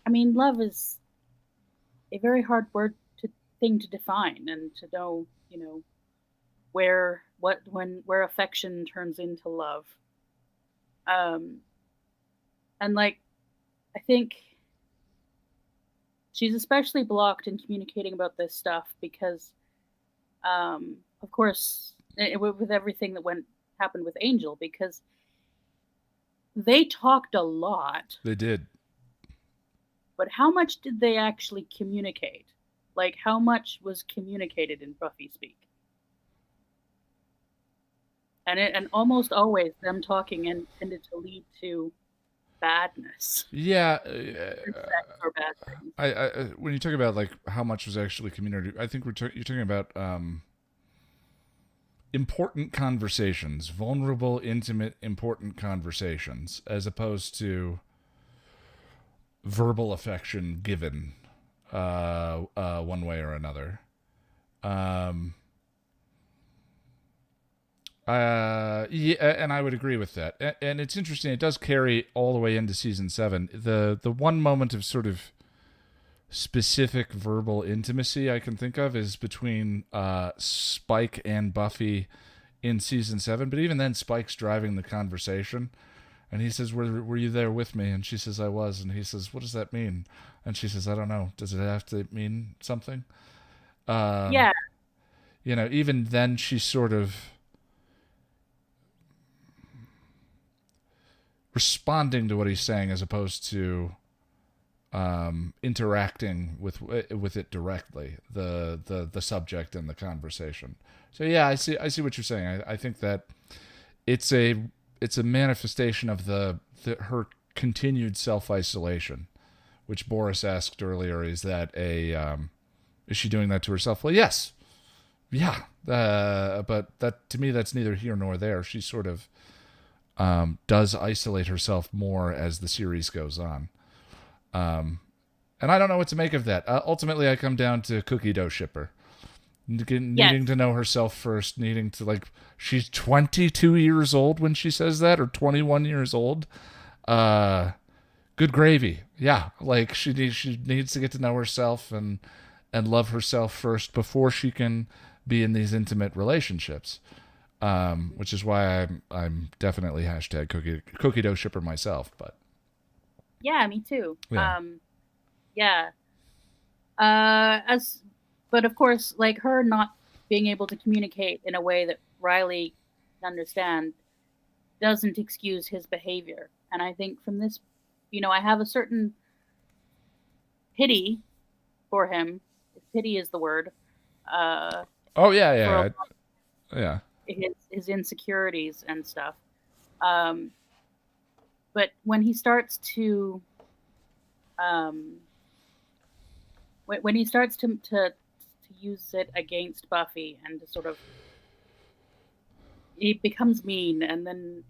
I mean, love is a very hard thing to define, and to know, where affection turns into love. And like, I think she's especially blocked in communicating about this stuff because, of course, with everything that happened with Angel, because they talked a lot. They did. But how much did they actually communicate? Like, how much was communicated in Buffy speak? And almost always them talking tended to lead to badness. Yeah. Or bad things. I when you talk about like how much was actually community, I think you're talking about important conversations, vulnerable, intimate, important conversations, as opposed to verbal affection given one way or another. Yeah, and I would agree with that. And it's interesting, it does carry all the way into season 7. The one moment of sort of specific verbal intimacy I can think of is between Spike and Buffy in season 7, but even then Spike's driving the conversation. And he says, were you there with me? And she says, I was. And he says, what does that mean? And she says, I don't know. Does it have to mean something? Yeah. Even then she's sort of responding to what he's saying as opposed to interacting with it directly, the subject and the conversation. So yeah, I see what you're saying. I think that it's a manifestation of her continued self-isolation, which Boris asked earlier. Is she doing that to herself? Well, yes. Yeah. But that, to me, that's neither here nor there. She sort of does isolate herself more as the series goes on. And I don't know what to make of that. Ultimately, I come down to cookie dough shipper. Needing to know herself first, needing to, she's 22 years old when she says that, or 21 years old. Good gravy. Yeah, she needs to get to know herself and love herself first before she can be in these intimate relationships. Which is why I'm definitely hashtag cookie dough shipper myself. But yeah, me too. Yeah. But of course, her not being able to communicate in a way that Riley can understand doesn't excuse his behavior. And I think from this, I have a certain pity for him. If pity is the word. Yeah. His insecurities and stuff. But when he starts to use it against Buffy and to sort of he becomes mean, and then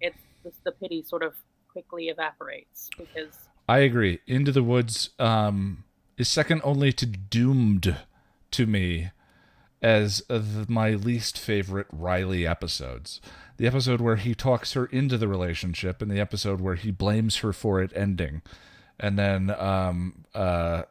the pity sort of quickly evaporates because I agree. Into the Woods is second only to Doomed to me as my least favorite Riley episodes. The episode where he talks her into the relationship, and the episode where he blames her for it ending, and then the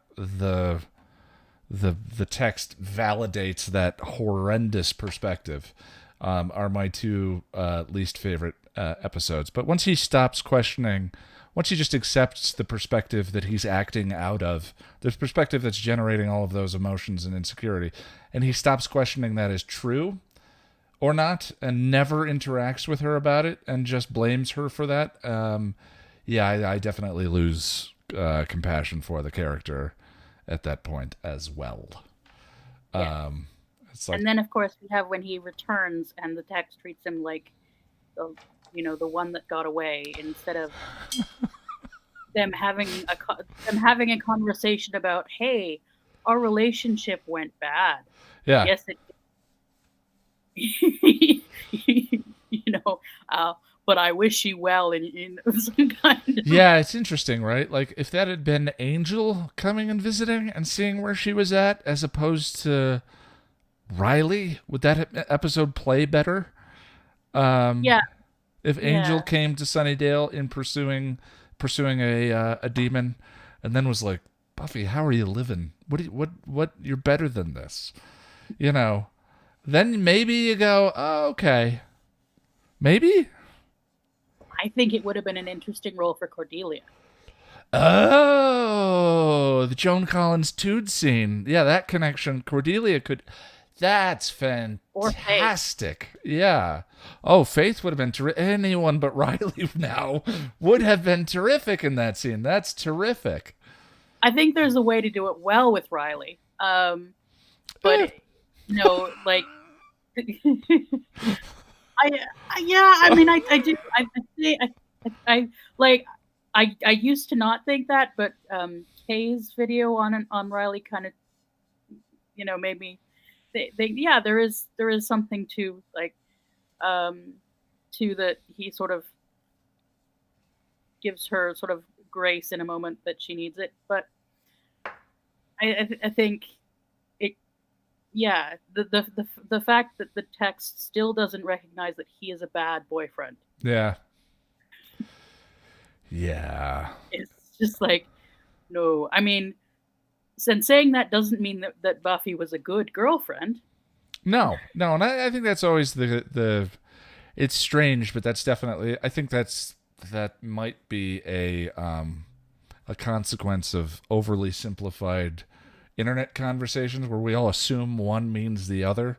text validates that horrendous perspective, are my two least favorite episodes. But once he stops questioning, once he just accepts the perspective that he's acting out of, the perspective that's generating all of those emotions and insecurity, and he stops questioning that as true or not, and never interacts with her about it, and just blames her for that, I definitely lose compassion for the character at that point as well. Yeah. It's like, and then of course we have when he returns and the text treats him like the one that got away, instead of them having a conversation about, hey, our relationship went bad. Yeah. Yes, it but I wish you well in some kind of... Yeah, it's interesting, right? Like, if that had been Angel coming and visiting and seeing where she was at, as opposed to Riley, would that episode play better? Yeah. If Angel came to Sunnydale in pursuing a demon, and then was like, Buffy, how are you living? What? You're better than this, Then maybe you go, oh, okay, maybe. I think it would have been an interesting role for Cordelia. Oh, the Joan Collins Tude scene. Yeah, that connection. Cordelia could. That's fantastic. Yeah. Oh, Faith would have been terrific. Anyone but Riley now would have been terrific in that scene. That's terrific. I think there's a way to do it well with Riley. But like, I used to not think that, but Kay's video on Riley kind of, made me. There is something to like, to that he sort of gives her sort of grace in a moment that she needs it. But I think it, the fact that the text still doesn't recognize that he is a bad boyfriend. Yeah. Yeah. It's just like, no, I mean, and saying that doesn't mean that Buffy was a good girlfriend. No, and I think that's always the it's strange, but that's definitely, I think that might be a consequence of overly simplified internet conversations where we all assume one means the other.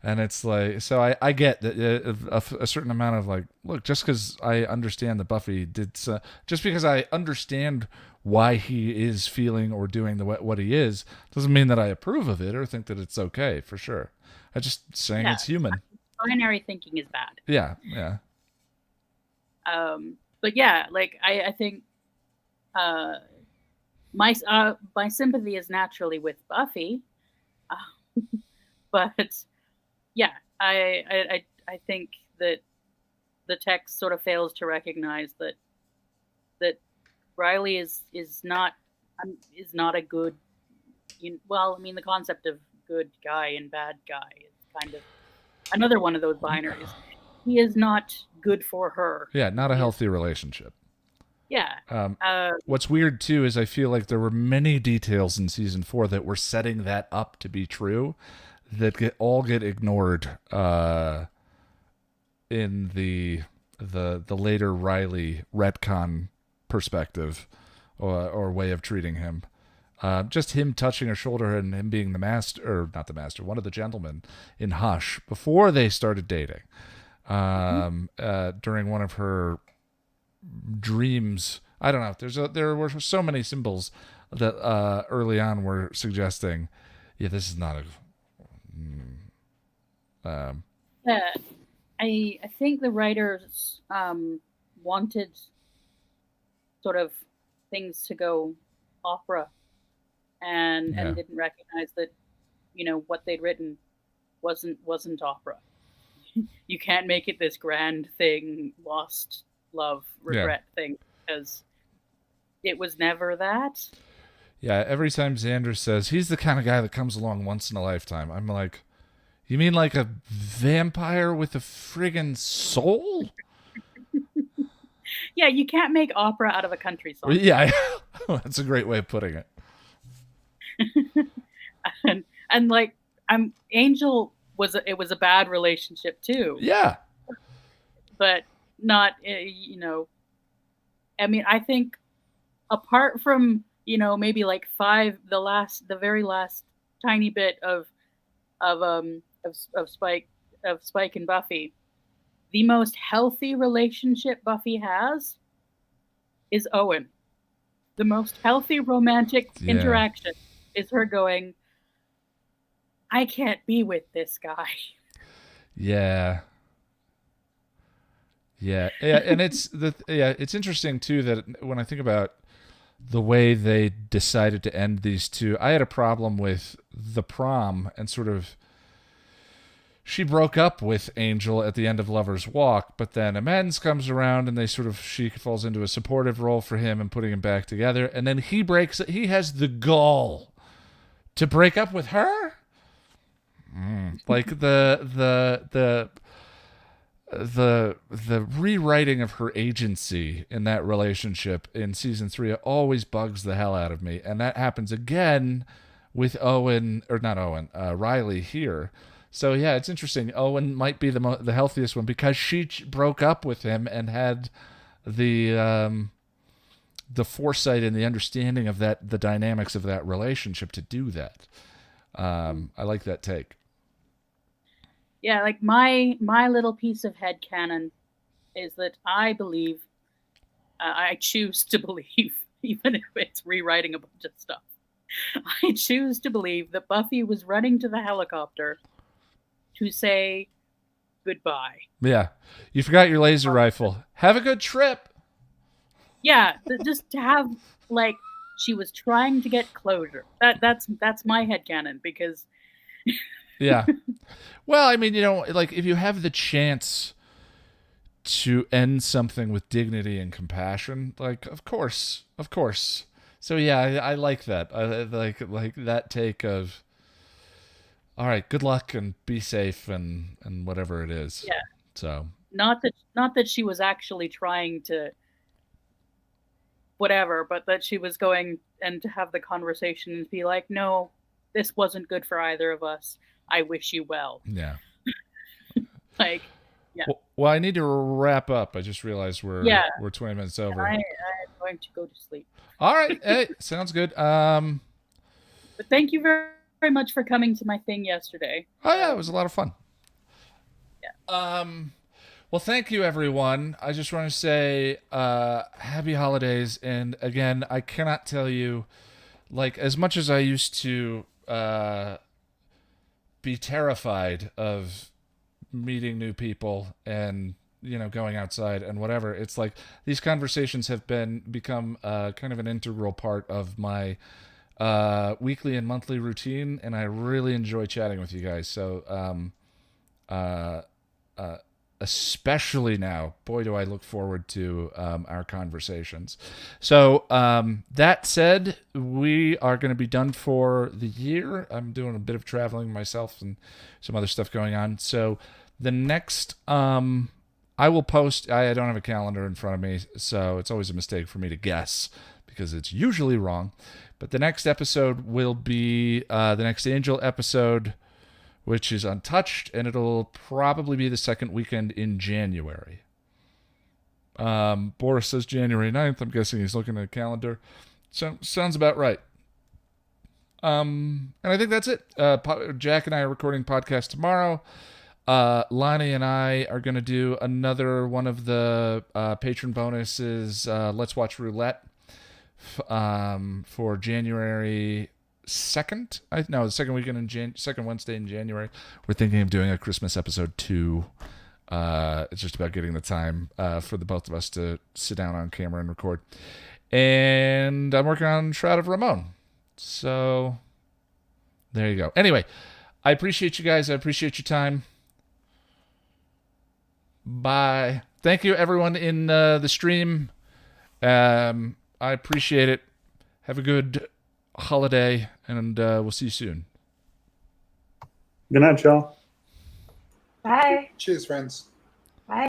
And it's like, so I get that a certain amount of like, look, just because I understand that Buffy did, just because I understand why he is feeling or doing what he is, doesn't mean that I approve of it or think that it's okay, for sure. I'm just saying it's human. Binary thinking is bad. Yeah. But yeah, like I think my sympathy is naturally with Buffy, but yeah, I think that the text sort of fails to recognize that Riley is not a good. Well, I mean, the concept of good guy and bad guy is kind of another one of those binaries. He is not good for her. Yeah, not a healthy relationship. Yeah. What's weird too is I feel like there were many details in season 4 that were setting that up to be true that all get ignored in the later Riley retcon perspective or way of treating him. Just him touching her shoulder and him being the master, or not the master, one of the gentlemen in Hush before they started dating. During one of her dreams, I don't know. There were so many symbols that early on were suggesting, yeah, this is not a. I think the writers wanted sort of things to go opera, and didn't recognize that what they'd written wasn't opera. you can't make it this grand thing, lost love, regret thing, because it was never that. Yeah, every time Xander says he's the kind of guy that comes along once in a lifetime, I'm like, you mean like a vampire with a friggin' soul? Yeah, you can't make opera out of a country song. Yeah, that's a great way of putting it. and like, Angel was a bad relationship too. Yeah, but not, you know. I mean, I think apart from, you know, maybe like the very last tiny bit of Spike and Buffy, the most healthy relationship Buffy has is Owen. The most healthy romantic interaction is her going, I can't be with this guy. Yeah. Yeah, and it's interesting too that when I think about the way they decided to end these two, I had a problem with the prom and sort of she broke up with Angel at the end of Lover's Walk, but then Amends comes around and she falls into a supportive role for him and putting him back together, and then he has the gall to break up with her. Like the rewriting of her agency in that relationship in season 3 always bugs the hell out of me, and that happens again with Riley here. So yeah, it's interesting. Owen might be the healthiest one because she broke up with him and had the foresight and the understanding of the dynamics of that relationship to do that. I like that take. Yeah, like my little piece of headcanon is that I believe, I choose to believe, even if it's rewriting a bunch of stuff, I choose to believe that Buffy was running to the helicopter to say goodbye. Yeah, you forgot your laser rifle. Have a good trip. Yeah, just to have, like, she was trying to get closure. That's my headcanon, because... Yeah. Well, I mean, you know, like, if you have the chance to end something with dignity and compassion, like, of course. So yeah, I like that. I like that take of, all right, good luck and be safe and whatever it is. Yeah. So not that she was actually trying to whatever, but that she was going and to have the conversation and be like, no, this wasn't good for either of us. I wish you well. Yeah. Like, yeah. Well, I need to wrap up. I just realized we're 20 minutes over. I'm going to go to sleep. All right. Hey, sounds good. But thank you very, very much for coming to my thing yesterday. Oh yeah, it was a lot of fun. Yeah. Well, thank you, everyone. I just want to say happy holidays. And again, I cannot tell you, like, as much as I used to be terrified of meeting new people and, you know, going outside and whatever, it's like these conversations have become kind of an integral part of my weekly and monthly routine, and I really enjoy chatting with you guys. So especially now, boy, do I look forward to our conversations. So that said, we are going to be done for the year. I'm doing a bit of traveling myself and some other stuff going on. So the next, I will post, I don't have a calendar in front of me, so it's always a mistake for me to guess because it's usually wrong. But the next episode will be the next Angel episode, which is Untouched, and it'll probably be the second weekend in January. Boris says January 9th. I'm guessing he's looking at a calendar. So, sounds about right. And I think that's it. Jack and I are recording podcast tomorrow. Lonnie and I are going to do another one of the patron bonuses, Let's Watch Roulette, for January 2nd. The second weekend in second Wednesday in January. We're thinking of doing a Christmas episode too. It's just about getting the time for the both of us to sit down on camera and record. And I'm working on Shroud of Ramon. So there you go. Anyway, I appreciate you guys. I appreciate your time. Bye. Thank you, everyone in the stream. I appreciate it. Have a good holiday, and we'll see you soon. Good night, y'all. Bye. Cheers, friends.